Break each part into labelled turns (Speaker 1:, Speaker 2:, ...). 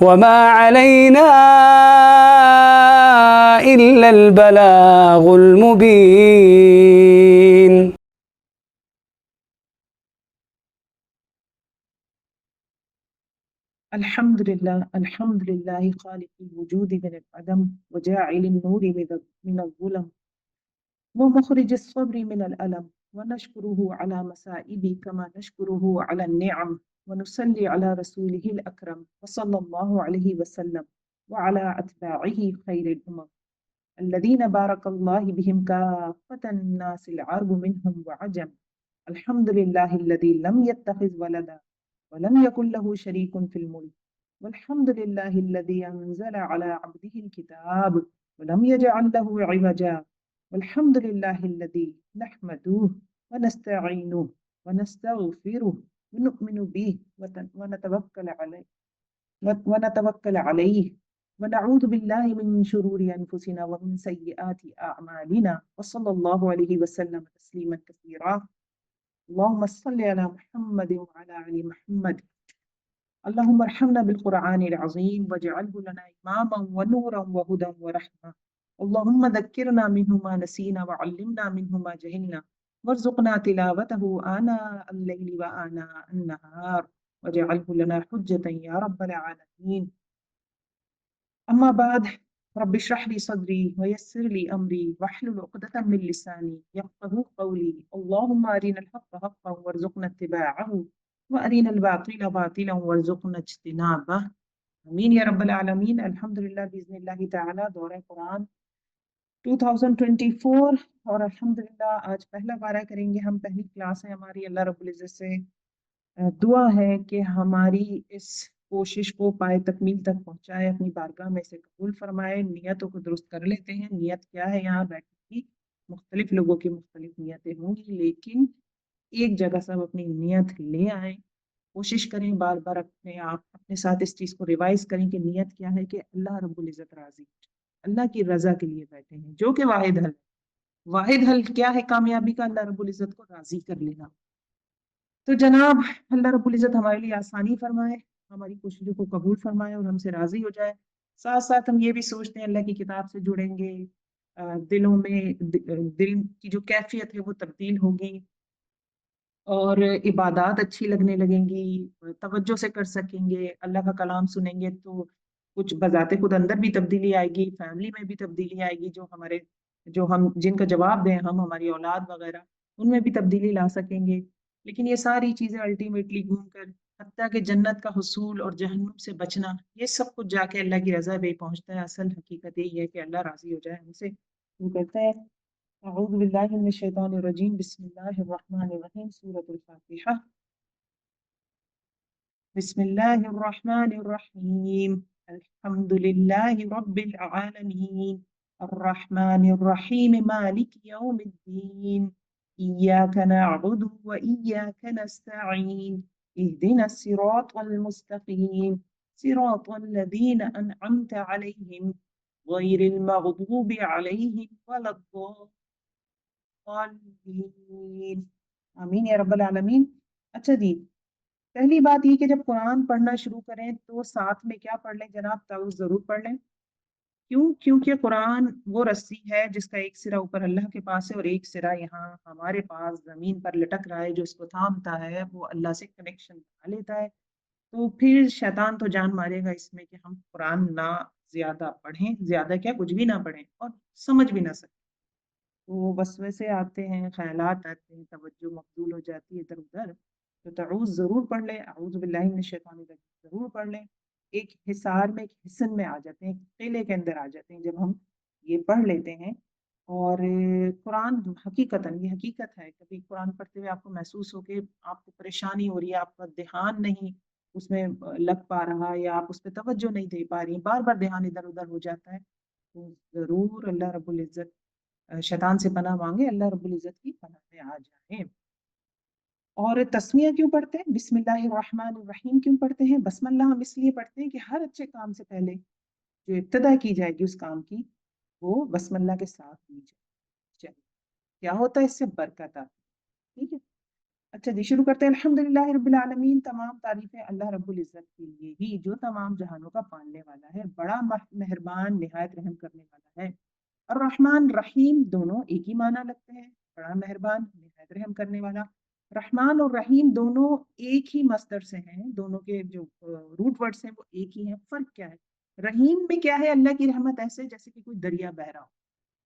Speaker 1: وما علينا إلا البلاغ المبين.
Speaker 2: الحمد لله خالق الوجود من العدم وجاعل النور من الظلم ومخرج الصبر من الألم ونشكره على مسائب كما نشكره على النعم ونصلي على رسوله الأكرم وصلى الله عليه وسلم وعلى أتباعه خير الأمم الذين بارك الله بهم كافة الناس العرب منهم وعجم. الحمد لله الذي لم يتخذ ولدا ولم يكن له شريك في الملك والحمد لله الذي أنزل على عبده الكتاب ولم يجعل له عوجا والحمد لله الذي نحمده ونستعينه ونستغفره ونؤمن به ونتوكل عليه ونعوذ بالله من شرور أنفسنا ومن سيئات أعمالنا وصلى الله عليه وسلم تسليما كثيرا. اللهم صل على محمد وعلى آل محمد. اللهم ارحمنا بالقرآن العظيم واجعله لنا إماما ونورا وهدى ورحمة. اللهم ذكرنا منه ما نسينا وعلمنا منه ما جهلنا وارزقنا تلاوته آناء الليل وآناء النهار واجعله لنا حجة يا رب العالمين. أما بعد، رب اشرح لي صدري ويسر لي أمري واحلل عقدة من لساني يفقهوا قولي. اللهم أرنا الحق حقا وارزقنا اتباعه وأرنا الباطل باطلا وارزقنا اجتنابه. آمین یا رب العالمین. الحمدللہ بإذن اللہ تعالی دورہ قرآن 2024 اور الحمدللہ آج پہلا پارہ کریں گے ہم. پہلی کلاس ہے ہماری. اللہ رب العزت سے دعا ہے کہ ہماری اس کوشش کو پائے تکمیل تک پہنچائے، اپنی بارگاہ میں سے قبول فرمائے. نیتوں کو درست کر لیتے ہیں. نیت کیا ہے؟ یہاں بیٹھنے کی مختلف لوگوں کی مختلف نیتیں ہوں گی، لیکن ایک جگہ سب اپنی نیت لے آئیں. کوشش کریں بار بار اپنے ساتھ اس چیز کو ریوائز کریں کہ نیت کیا ہے، کہ اللہ رب العزت راضی ہو جائے. اللہ کی رضا کے لیے بیٹھے ہیں، جو کہ واحد حل. واحد حل کیا ہے کامیابی کا؟ اللہ رب العزت کو راضی کر لینا. تو جناب اللہ رب العزت ہمارے لیے آسانی فرمائے، ہماری کوششوں کو قبول فرمائے اور ہم سے راضی ہو جائے. ساتھ ساتھ ہم یہ بھی سوچتے ہیں اللہ کی کتاب سے جڑیں گے، دلوں میں دل کی جو کیفیت ہے وہ تبدیل ہوگی اور عبادات اچھی لگنے لگیں گی، توجہ سے کر سکیں گے. اللہ کا کلام سنیں گے تو کچھ بذات خود اندر بھی تبدیلی آئے گی، فیملی میں بھی تبدیلی آئے گی. جو ہم جن کا جواب دیں ہم، ہماری اولاد وغیرہ، ان میں بھی تبدیلی لا سکیں گے. لیکن یہ ساری چیزیں الٹیمیٹلی گھوم کر حتیٰ کہ جنت کا حصول اور جہنم سے بچنا، یہ سب کچھ جا کے اللہ کی رضا پہ پہنچتا ہے. اصل حقیقت یہی ہے کہ اللہ راضی ہو جائے ہم سے. وہ کہتا ہے اعوذ باللہ من الشیطان الرجیم، بسم اللہ الرحمن الرحیم. سورۃ الفاتحہ. بسم اللہ الرحمن الرحیم. الحمد للہ رب العالمین الرحمن الرحیم مالک یوم الدین ایاک نعبد وإیاک نستعین اهدنا الصراط المستقیم صراط الذین انعمت علیہم غیر المغضوب علیہم ولا الضالین. آمین یا رب العالمین. اچھا جی، پہلی بات یہ کہ جب قرآن پڑھنا شروع کریں تو ساتھ میں کیا پڑھ لیں جناب؟ تعوذ ضرور پڑھ لیں. کیوں؟ کیونکہ قرآن وہ رسی ہے جس کا ایک سرا اوپر اللہ کے پاس ہے اور ایک سرا یہاں ہمارے پاس زمین پر لٹک رہا ہے. جو اس کو تھامتا ہے وہ اللہ سے کنیکشن بنا لیتا ہے. تو پھر شیطان تو جان مارے گا اس میں کہ ہم قرآن نہ زیادہ پڑھیں، زیادہ کیا کچھ بھی نہ پڑھیں اور سمجھ بھی نہ سکیں. تو وسوسے آتے ہیں، خیالات آتے ہیں، توجہ مبذول ہو جاتی ہے ادھر ادھر. تو تعوذ ضرور پڑھ لیں، اعوذ باللہ من الشیطان الرجیم ضرور پڑھ لیں. ایک حصار میں، ایک حصن میں آ جاتے ہیں، ایک قلعے کے اندر آ جاتے ہیں جب ہم یہ پڑھ لیتے ہیں. اور قرآن حقیقتاً یہ حقیقت ہے، کبھی قرآن پڑھتے ہوئے آپ کو محسوس ہو کہ آپ کو پریشانی ہو رہی ہے، آپ کا دھیان نہیں اس میں لگ پا رہا، یا آپ اس پہ توجہ نہیں دے پا رہی، بار بار دھیان ادھر ادھر ہو جاتا ہے، تو ضرور اللہ رب العزت شیطان سے پناہ مانگے، اللہ رب العزت کی پناہ میں آ جائیں. اور تسمیہ کیوں پڑھتے ہیں؟ بسم اللہ الرحمن الرحیم کیوں پڑھتے ہیں؟ بسم اللہ ہم اس لیے پڑھتے ہیں کہ ہر اچھے کام سے پہلے جو ابتدا کی جائے گی اس کام کی، وہ بسم اللہ کے ساتھ کی جائے. چلیے، کیا ہوتا ہے؟ اس سے برکت آتی ہے. ٹھیک ہے. اچھا جی، شروع کرتے ہیں۔ الحمدللہ رب العالمین، تمام تعریفیں اللہ رب العزت کے لیے ہی جو تمام جہانوں کا پالنے والا ہے، بڑا مہربان، نہایت رحم کرنے والا ہے۔ الرحمن رحیم دونوں ایک ہی معنی لگتے ہیں، بڑا مہربان، نہایت رحم کرنے والا۔ رحمان اور رحیم دونوں ایک ہی مصدر سے ہیں، دونوں کے جو روٹ ورڈز ہیں وہ ایک ہی ہیں۔ فرق کیا ہے؟ رحیم میں کیا ہے؟ اللہ کی رحمت ایسے جیسے کہ کوئی دریا بہ رہا ہو،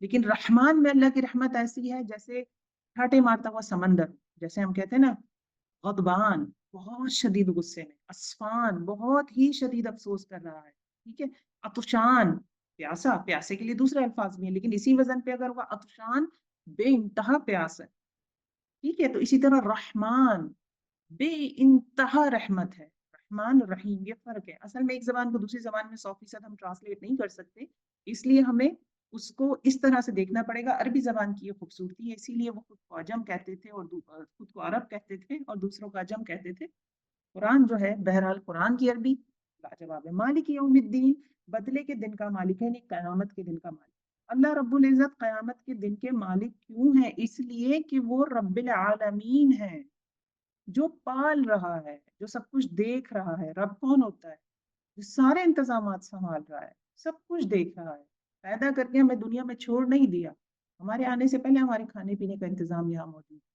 Speaker 2: لیکن رحمان میں اللہ کی رحمت ایسی ہے جیسے چھاٹے مارتا ہوا سمندر، جیسے ہم کہتے ہیں نا غضبان، بہت شدید غصے میں، اسفان، بہت ہی شدید افسوس کر رہا ہے، ٹھیک ہے۔ عطشان، پیاسا، پیاسے کے لیے دوسرے الفاظ بھی ہیں لیکن اسی وزن پہ اگر وہ عطشان، بے انتہا پیاس ہے، ٹھیک ہے۔ تو اسی طرح رحمان، بے انتہا رحمت ہے۔ رحمان اور رحیم یہ فرق ہے، اصل میں ایک زبان کو دوسری زبان میں 100% ہم ٹرانسلیٹ نہیں کر سکتے، اس لیے ہمیں اس کو اس طرح سے دیکھنا پڑے گا۔ عربی زبان کی یہ خوبصورتی ہے، اسی لیے وہ خود کو عجم کہتے تھے اور خود کو عرب کہتے تھے اور دوسروں کو عجم کہتے تھے۔ قرآن جو ہے بہرحال قرآن کی عربی لاجواب ہے۔ مالک یوم الدین، بدلے کے دن کا مالک ہے، یعنی قیامت کے دن کا مالک۔ اللہ رب العزت قیامت کے دن کے مالک کیوں ہے؟ اس لیے کہ وہ رب العالمین ہے، جو پال رہا ہے، جو سب کچھ دیکھ رہا ہے۔ رب کون ہوتا ہے؟ جو سارے انتظامات سنبھال رہا ہے، سب کچھ دیکھ رہا ہے، پیدا کر کے ہمیں دنیا میں چھوڑ نہیں دیا، ہمارے آنے سے پہلے ہمارے کھانے پینے کا انتظام یہاں موجود ہے،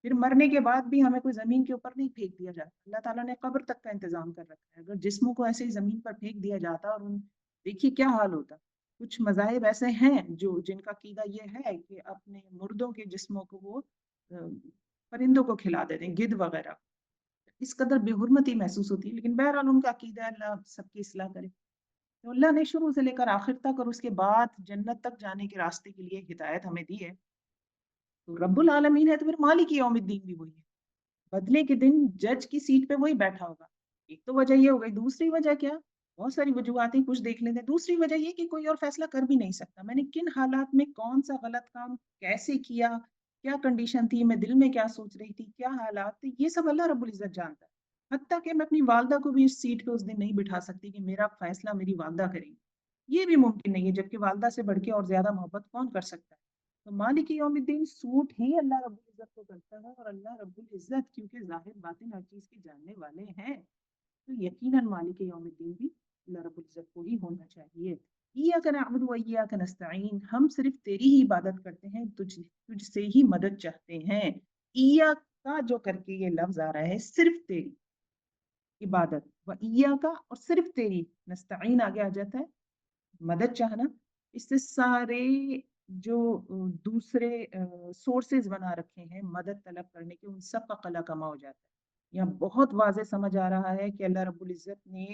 Speaker 2: پھر مرنے کے بعد بھی ہمیں کوئی زمین کے اوپر نہیں پھینک دیا جاتا، اللہ تعالیٰ نے قبر تک کا انتظام کر رکھا ہے۔ اگر جسموں کو ایسے ہی زمین پر پھینک دیا جاتا اور دیکھیے کیا حال ہوتا۔ کچھ مذاہب ایسے ہیں جن کا عقیدہ یہ ہے کہ اپنے مردوں کے جسموں کو وہ پرندوں کو کھلا دیتے ہیں، گدھ وغیرہ، اس قدر بے حرمتی محسوس ہوتی ہے، لیکن بہرحال ان کا عقیدہ ہے، اللہ سب کی اصلاح کرے۔ تو اللہ نے شروع سے لے کر آخر تک اور اس کے بعد جنت تک جانے کے راستے کے لیے ہدایت ہمیں دی ہے۔ تو رب العالمین ہے تو پھر مالک یوم الدین بھی وہی ہے، بدلے کے دن جج کی سیٹ پہ وہی بیٹھا ہوگا۔ ایک تو وجہ یہ ہو گئی، دوسری وجہ کیا؟ بہت ساری وجوہات ہیں، کچھ دیکھ لیتے ہیں۔ دوسری وجہ یہ کہ کوئی اور فیصلہ کر بھی نہیں سکتا، میں نے کن حالات میں کون سا غلط کام کیسے کیا، کیا کنڈیشن تھی، میں دل میں کیا سوچ رہی تھی، کیا حالات تھے، یہ سب اللہ رب العزت جانتا ہے۔ حتیٰ کہ میں اپنی والدہ کو بھی اس سیٹ پہ اس دن نہیں بٹھا سکتی کہ میرا فیصلہ میری والدہ کریں گی، یہ بھی ممکن نہیں ہے، جبکہ والدہ سے بڑھ کے اور زیادہ محبت کون کر سکتا ہے؟ تو مالک یوم الدین سوٹ ہی اللہ رب العزت کو کرتا ہے، اور اللہ رب العزت کیونکہ ظاہر باطن ہر چیز کے جاننے والے ہیں، تو یقیناً مالک یوم الدین بھی اللہ رب العزت کو ہی ہونا چاہیے۔ ایاک نعبد و ایاک نستعین، ہم صرف تیری ہی عبادت کرتے ہیں، تجھ سے ہی مدد چاہتے ہیں۔ ایاک کا جو کر کے یہ لفظ آ رہا ہے، صرف تیری عبادت، و ایاک اور صرف تیری، نستعین آگے آ جاتا ہے مدد چاہنا۔ اس سے سارے جو دوسرے سورسز بنا رکھے ہیں مدد طلب کرنے کے، ان سب کا قلع کما ہو جاتا ہے۔ یہاں بہت واضح سمجھ آ رہا ہے کہ اللہ رب العزت نے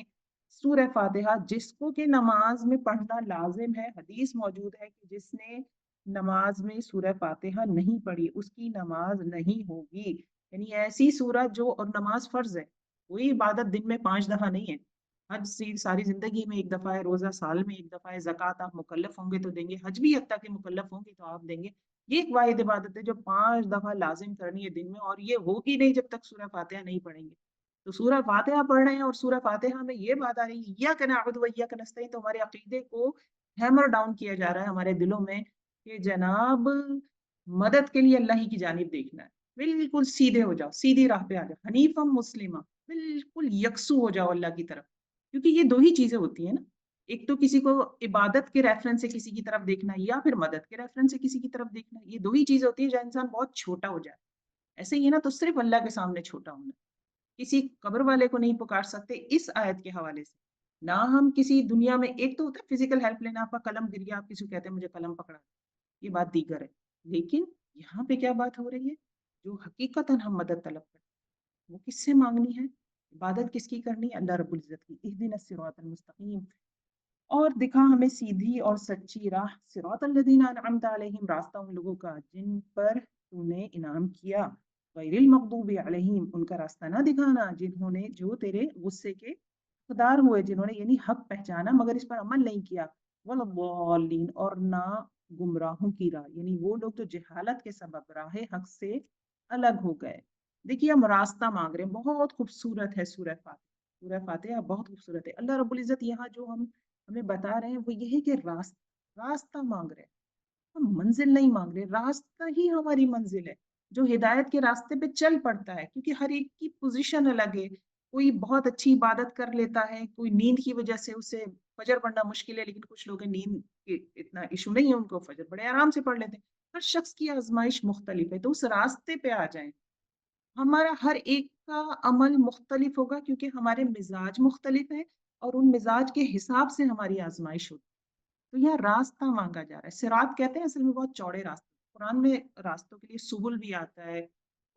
Speaker 2: سورہ فاتحہ، جس کو کہ نماز میں پڑھنا لازم ہے، حدیث موجود ہے کہ جس نے نماز میں سورہ فاتحہ نہیں پڑھی اس کی نماز نہیں ہوگی، یعنی ایسی سورہ جو، اور نماز فرض ہے، کوئی عبادت دن میں 5 دفعہ نہیں ہے، حج ساری زندگی میں ایک دفعہ ہے، روزہ سال میں ایک دفعہ ہے، زکوٰۃ آپ مکلف ہوں گے تو دیں گے، حج بھی حتیٰ کہ مکلف ہوں گے تو آپ دیں گے۔ یہ ایک واحد عبادت ہے جو 5 دفعہ لازم کرنی ہے دن میں، اور یہ ہوگی نہیں جب تک سورہ فاتحہ نہیں پڑھیں گے۔ تو سورہ فاتحہ پڑھ رہے ہیں اور سورہ فاتحہ میں یہ بات آ رہی ہے ایاک نعبد و ایاک نستعین، تو ہمارے عقیدے کو ہیمر ڈاؤن کیا جا رہا ہے ہمارے دلوں میں کہ جناب مدد کے لیے اللہ ہی کی جانب دیکھنا ہے، بالکل سیدھے ہو جاؤ، سیدھی راہ پہ آ جاؤ، حنیفم مسلمہ، بالکل یکسو ہو جاؤ اللہ کی طرف، کیونکہ یہ دو ہی چیزیں ہوتی ہیں نا، ایک تو کسی کو عبادت کے ریفرنس سے کسی کی طرف دیکھنا یا پھر مدد کے ریفرنس سے کسی کی طرف دیکھنا، یہ دو ہی چیزیں ہوتی ہیں جہاں انسان بہت چھوٹا ہو جائے۔ ایسے ہی ہے نا، تو صرف اللہ کے سامنے چھوٹا ہونا، کسی قبر والے کو نہیں پکار سکتے اس آیت کے حوالے سے، نہ ہم کسی دنیا میں، ایک تو ہوتا ہے فزیکل ہیلپ لینا، آپ کا قلم گر گیا، آپ کسی کو کہتے ہیں مجھے قلم پکڑا، یہ بات دیگر ہے، لیکن یہاں پہ کیا بات ہو رہی ہے؟ جو حقیقتاً ہم مدد طلب کرتے ہیں وہ کس سے مانگنی ہے؟ عبادت کس کی کرنی ہے؟ اللہ رب العزت کی۔ اہدنا الصراط المستقیم، اور دکھا ہمیں سیدھی اور سچی راہ، صراط الذین انعمت علیہم، راستہ ان لوگوں کا جن پر تو نے انعام کیا، غیر المغضوب علیہم، ان کا راستہ نہ دکھانا جنہوں نے، جو تیرے غصے کے حقدار ہوئے، جنہوں نے یعنی حق پہچانا مگر اس پر عمل نہیں کیا، والضالین، اور نہ گمراہوں کی راہ، یعنی وہ لوگ جو جہالت کے سبب راہ حق سے الگ ہو گئے۔ دیکھیے ہم راستہ مانگ رہے ہیں، بہت خوبصورت ہے سورہ فاتحہ، سورہ فاتحہ بہت خوبصورت ہے۔ اللہ رب العزت یہاں جو ہمیں بتا رہے ہیں وہ یہ ہے کہ راستہ مانگ رہے ہیں، ہم منزل نہیں مانگ رہے، راستہ ہی ہماری منزل ہے۔ جو ہدایت کے راستے پہ چل پڑتا ہے، کیونکہ ہر ایک کی پوزیشن الگ ہے. کوئی بہت اچھی عبادت کر لیتا ہے، کوئی نیند کی وجہ سے اسے فجر پڑھنا مشکل ہے، لیکن کچھ لوگ ہیں نیند کے اتنا ایشو نہیں ہے ان کو، فجر بڑے آرام سے پڑھ لیتے ہیں. ہر شخص کی آزمائش مختلف ہے، تو اس راستے پہ آ جائیں. ہمارا ہر ایک کا عمل مختلف ہوگا کیونکہ ہمارے مزاج مختلف ہیں، اور ان مزاج کے حساب سے ہماری آزمائش ہوتی ہے. تو یہاں راستہ مانگا جا رہا ہے. صراط کہتے ہیں اصل میں بہت چوڑے راستے. قرآن میں راستوں کے لیے سبل بھی آتا ہے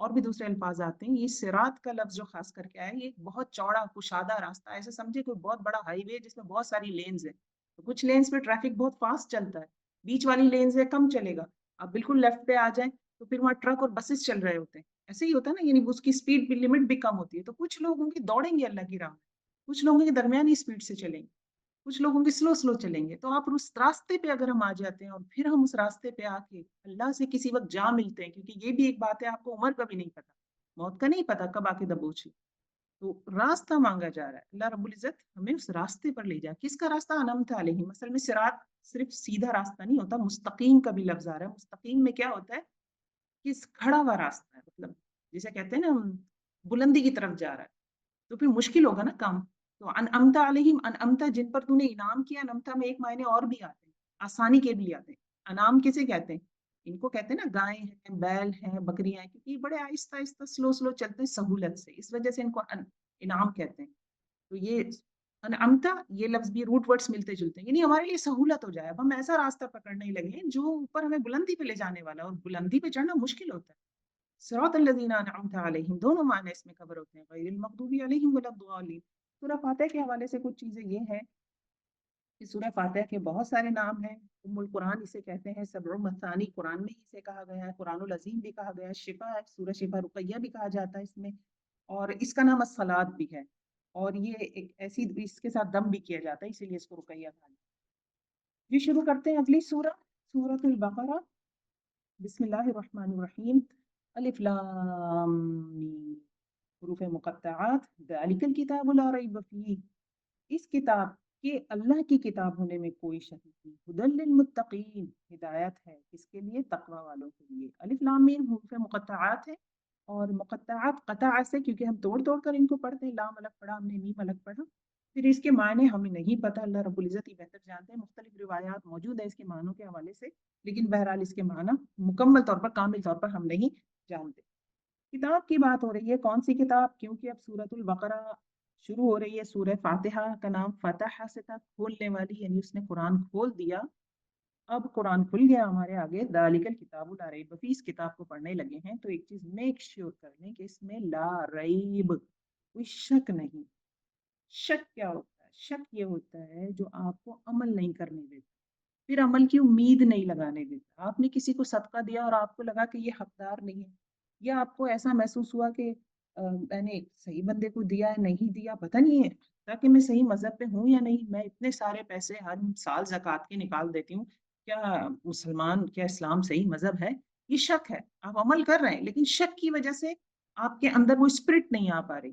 Speaker 2: اور بھی دوسرے الفاظ آتے ہیں. یہ صراط کا لفظ جو خاص کر کے آیا ہے، یہ ایک بہت چوڑا کشادہ راستہ ہے. ایسے سمجھے کوئی بہت بڑا ہائی وے جس میں بہت ساری لینز ہیں. تو کچھ لینز پہ ٹریفک بہت فاسٹ چلتا ہے، بیچ والی لینز ہے کم چلے گا. آپ بالکل لیفٹ پہ آ جائیں تو پھر وہاں ٹرک اور بسز چل رہے ہوتے ہیں. ایسے ہی ہوتا ہے نا، یعنی اس کی اسپیڈ بھی لمٹ بھی کم ہوتی ہے. تو کچھ لوگ ان کی دوڑیں گے اللہ کی راہ میں، کچھ لوگوں کی درمیانی اسپیڈ سے چلیں گے، کچھ لوگوں کی سلو چلیں گے. تو آپ اس راستے پہ اگر ہم آ جاتے ہیں اور پھر ہم اس راستے پہ آ کے اللہ سے کسی وقت جا ملتے ہیں، کیونکہ یہ بھی ایک بات ہے، آپ کو عمر کا بھی نہیں پتا، موت کا نہیں پتا کب آ کے دبوچ لے. تو راستہ مانگا جا رہا ہے. اللہ رب العزت ہمیں اس راستے پر لے جائے. کس کا راستہ؟ انعمت علیہم. اصل میں صراط صرف سیدھا راستہ نہیں ہوتا، مستقیم کا بھی لفظ آ رہا ہے. مستقیم میں کیا ہوتا ہے کہ کھڑا ہوا راستہ ہے، مطلب جسے کہتے ہیں نا بلندی کی طرف جا رہا ہے. تو پھر مشکل ہوگا نا کام. تو انعمت علیہم، انعمت جن پر تو نے انعام کیا. انعمت میں ایک معنی اور بھی آتے ہیں، آسانی کے بھی آتے ہیں. انعام کسے کہتے ہیں؟ ان کو کہتے ہیں نا گائے ہیں، بیل ہیں، بکریاں ہیں، کیونکہ یہ بڑے آہستہ آہستہ سلو چلتے ہیں سہولت سے، اس وجہ سے ان کو انعام کہتے ہیں. تو یہ انعمتا، یہ لفظ بھی روٹ ورڈز ملتے جلتے ہیں، یعنی ہمارے لیے سہولت ہو جائے. اب ہم ایسا راستہ پکڑنے لگے جو اوپر ہمیں بلندی پہ لے جانے والا ہے، اور بلندی پہ چڑھنا مشکل ہوتا ہے. صراط الذین انعمت علیہم دونوں معنی اس میں کور ہوتے ہیں، غیر المغضوب علیہم ولا الضالین. سورہ فاتحہ کے حوالے سے کچھ چیزیں یہ ہیں کہ سورہ فاتحہ کے بہت سارے نام ہیں. ام القرآن اسے کہتے ہیں، سبع مثانی قرآن میں اسے کہا گیا ہے، قرآن العظیم بھی کہا گیا ہے، شفا ہے، سورہ شفا رقیہ بھی کہا جاتا ہے اس میں، اور اس کا نام الصلاۃ بھی ہے. اور یہ ایک ایسی، اس کے ساتھ دم بھی کیا جاتا ہے، اسی لیے اس کو رقیہ کہا جاتا ہے. یہ شروع کرتے ہیں اگلی سورہ، سورۃ البقرہ. بسم اللہ الرحمن الرحیم. الف لام میم. حروف مقطعات. ذالک الکتاب لا ریب فیہ. اس کتاب کے اللہ کی کتاب ہونے میں کوئی شک نہیں. ھدی للمتقین. ہدایت ہے کس کے لیے؟ تقوی والوں کے لیے. الف لام میم حروف مقطعات ہے، اور مقطعات قطع سے، کیونکہ ہم توڑ توڑ کر ان کو پڑھتے ہیں. لام الگ پڑھا ہم نے، میم الگ پڑھا. پھر اس کے معنی ہمیں نہیں پتہ، اللہ رب العزت ہی بہتر جانتے ہیں. مختلف روایات موجود ہیں اس کے معنوں کے حوالے سے، لیکن بہرحال اس کے معنی مکمل طور پر، کامل طور پر ہم نہیں جانتے. کتاب کی بات ہو رہی ہے. کون سی کتاب؟ کیونکہ اب سورۃ البقرہ شروع ہو رہی ہے. سورہ فاتحہ کا نام فتح سے تھا، کھولنے والی، یعنی اس نے قرآن کھول دیا. اب قرآن کھل گیا ہمارے آگے. ذالک الکتاب لا ریب فیہ. اس کتاب کو پڑھنے لگے ہیں تو ایک چیز میک شیور کر لیں کہ اس میں لا ریب، کوئی شک نہیں. شک کیا ہوتا ہے؟ شک یہ ہوتا ہے جو آپ کو عمل نہیں کرنے دیتا، پھر عمل کی امید نہیں لگانے دیتا. آپ نے کسی کو صدقہ دیا اور آپ کو لگا کہ یہ حقدار نہیں ہے، یا آپ کو ایسا محسوس ہوا کہ میں نے صحیح بندے کو دیا ہے، نہیں دیا، پتہ نہیں ہے تاکہ میں صحیح مذہب پہ ہوں یا نہیں. میں اتنے سارے پیسے ہر سال زکوٰۃ کے نکال دیتی ہوں، کیا مسلمان، کیا اسلام صحیح مذہب ہے؟ یہ شک ہے. آپ عمل کر رہے ہیں لیکن شک کی وجہ سے آپ کے اندر وہ اسپرٹ نہیں آ پا رہی.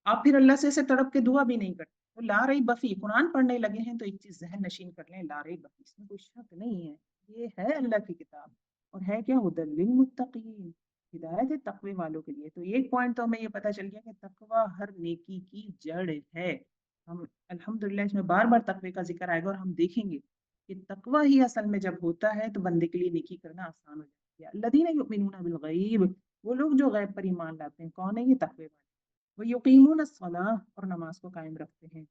Speaker 2: آپ پھر اللہ سے تڑپ کے دعا بھی نہیں کرتے. تو لا ریب فیہ قرآن پڑھنے لگے ہیں تو ایک چیز ذہن نشین کر لیں، لا ریب فیہ، اس میں کوئی شک نہیں ہے. یہ ہے اللہ کی کتاب، اور ہے کیا؟ ھدی للمتقین. ہدایت ہے تقوی والوں کے لیے. تو ایک پوائنٹ تو ہمیں یہ پتہ چل گیا کہ تقوی ہر نیکی کی جڑ ہے. ہم الحمدللہ اس میں بار بار تقوی کا ذکر آئے گا، اور ہم دیکھیں گے کہ تقوی ہی اصل میں جب ہوتا ہے تو بندے کے لیے نیکی کرنا آسان ہو جاتی ہے. الذین یؤمنون بالغیب. وہ لوگ جو غیب پر ایمان لاتے ہیں. کون ہے یہ؟ تقوی والے. وہ یقیمون الصلاۃ. اور نماز کو قائم رکھتے ہیں.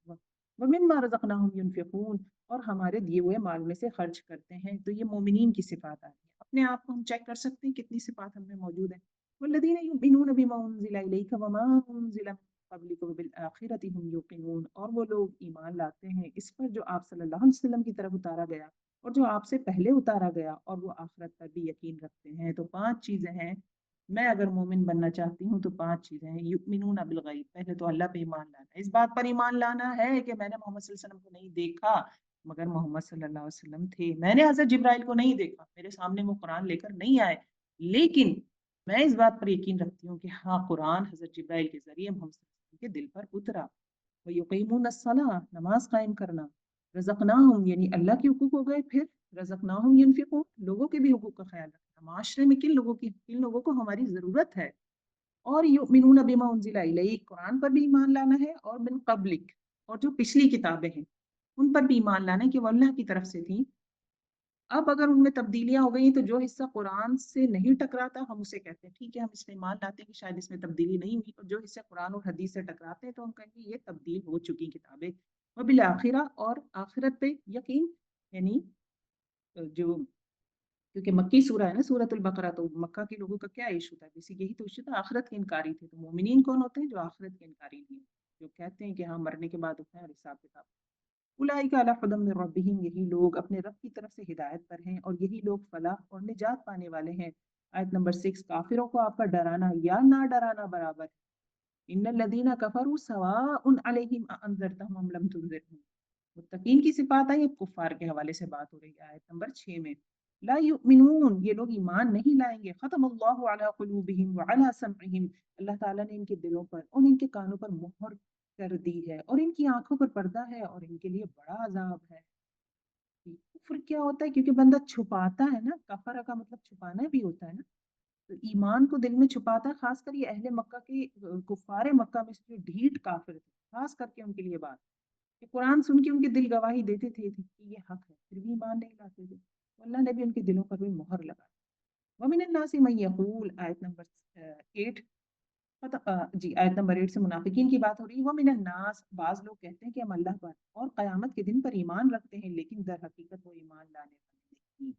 Speaker 2: ومما رزقناہم ینفقون. اور ہمارے دیے ہوئے مال میں سے خرچ کرتے ہیں. تو یہ مومنین کی صفات آتی ہیں. اپنے آپ کو ہم چیک کر سکتے ہیں کتنی صفات ہم میں موجود ہیں. والذین یؤمنون بما انزل الیک وما انزل من قبلک وبالآخرۃ هم یوقنون. اور وہ لوگ ایمان لاتے ہیں اس پر جو آپ صلی اللہ علیہ وسلم کی طرف اتارا گیا اور جو آپ سے پہلے اتارا گیا، اور وہ آخرت پر بھی یقین رکھتے ہیں. تو 5 چیزیں ہیں. میں اگر مومن بننا چاہتی ہوں تو 5 چیزیں ہیں. یؤمنون بالغیب، پہلے تو اللہ پہ ایمان لانا. اس بات پر ایمان لانا ہے کہ میں نے محمد صلی اللہ علیہ وسلم کو نہیں دیکھا، مگر محمد صلی اللہ علیہ وسلم تھے. میں نے حضرت جبرائیل کو نہیں دیکھا، میرے سامنے وہ قرآن لے کر نہیں آئے، لیکن میں اس بات پر یقین رکھتی ہوں کہ ہاں قرآن حضرت جبرائیل کے ذریعے محمد صلی اللہ علیہ وسلم کے دل پر اترا. وَيُقِيمُونَ الصَّلَاةَ، نماز قائم کرنا. رزقناہم، یعنی اللہ کے حقوق ہو گئے. پھر رزقناہم ینفقون، لوگوں کے بھی حقوق کا خیال رکھنا. معاشرے میں کن لوگوں کو ہماری ضرورت ہے. اور یؤمنون بما انزل الیک، قرآن پر بھی ایمان لانا ہے، اور من قبلک، اور جو پچھلی کتابیں ہیں ان پر بھی ایمان لانا ہے کہ وہ اللہ کی طرف سے تھیں. اب اگر ان میں تبدیلیاں ہو گئی تو جو حصہ قرآن سے نہیں ٹکراتا ہم اسے کہتے ہیں ٹھیک ہے، ہم اس میں ایمان لاتے ہیں کہ شاید اس میں تبدیلی نہیں ہوئی، اور جو حصے قرآن اور حدیث سے ٹکراتے ہیں تو ہم کہیں گے یہ تبدیل ہو چکی کتابیں. وبالآخرہ، اور آخرت پہ یقین، یعنی جو، کیونکہ مکی سورہ ہے نا سورۃ البقرہ، تو مکہ کے لوگوں کا کیا ایشو تھا؟ کسی یہی تو ایشو تھا، آخرت کے انکاری تھے. تو مومنین کون ہوتے ہیں؟ جو آخرت کے انکاری نہیں ہیں، جو کہتے ہیں کہ ہاں مرنے کے بعد اٹھنا ہے اور حساب کتاب. اولئک علی ھدی من ربہم، یہی لوگ اپنے رب کی طرف سے ہدایت پر ہیں، اور یہی لوگ فلاح اور نجات پانے والے ہیں. آیت نمبر 6، کافروں کو آپ کا ڈرانا یا نہ ڈرانا برابر ہے. ان الذین کفروا سواء علیہم اانذرتہم ام لم تنذرہم. متقین کی صفات آئی، اب کفار کے حوالے سے بات ہو رہی ہے آیت نمبر 6 میں. لا یؤمنون، یہ لوگ ایمان نہیں لائیں گے. ختم اللہ علی قلوبہم وعلی سمعہم، اللہ تعالیٰ نے ان کے دلوں پر اور ان کے کانوں پر مہر کر دی ہے، اور ان کی آنکھوں پر پردہ ہے، اور ان کے لیے بڑا عذاب ہے. کفر کیا ہوتا ہے؟ کیونکہ بندہ چھپاتا ہے نا، کفر کا مطلب چھپانا بھی ہوتا ہے نا، تو ایمان کو دل میں چھپاتا ہے. خاص کر یہ اہل مکہ کے کفار مکہ میں سے جو ڈھیٹ کافر تھے، خاص کر کے ان کے لیے بات کہ قرآن سن کے ان کے دل گواہی دیتے تھے کہ یہ حق ہے، پھر بھی ایمان نہیں لاتے تھے. تو اللہ نے بھی ان کے دلوں پر بھی مہر لگا. ومن الناس من یقول، آیت نمبر 8، جی آیت نمبر 8 سے منافقین کی بات ہو رہی ہے. ومن الناس، بعض لوگ کہتے ہیں کہ ہم اللہ پر اور قیامت کے دن پر ایمان رکھتے ہیں، لیکن در حقیقت وہ ایمان لانے والے نہیں.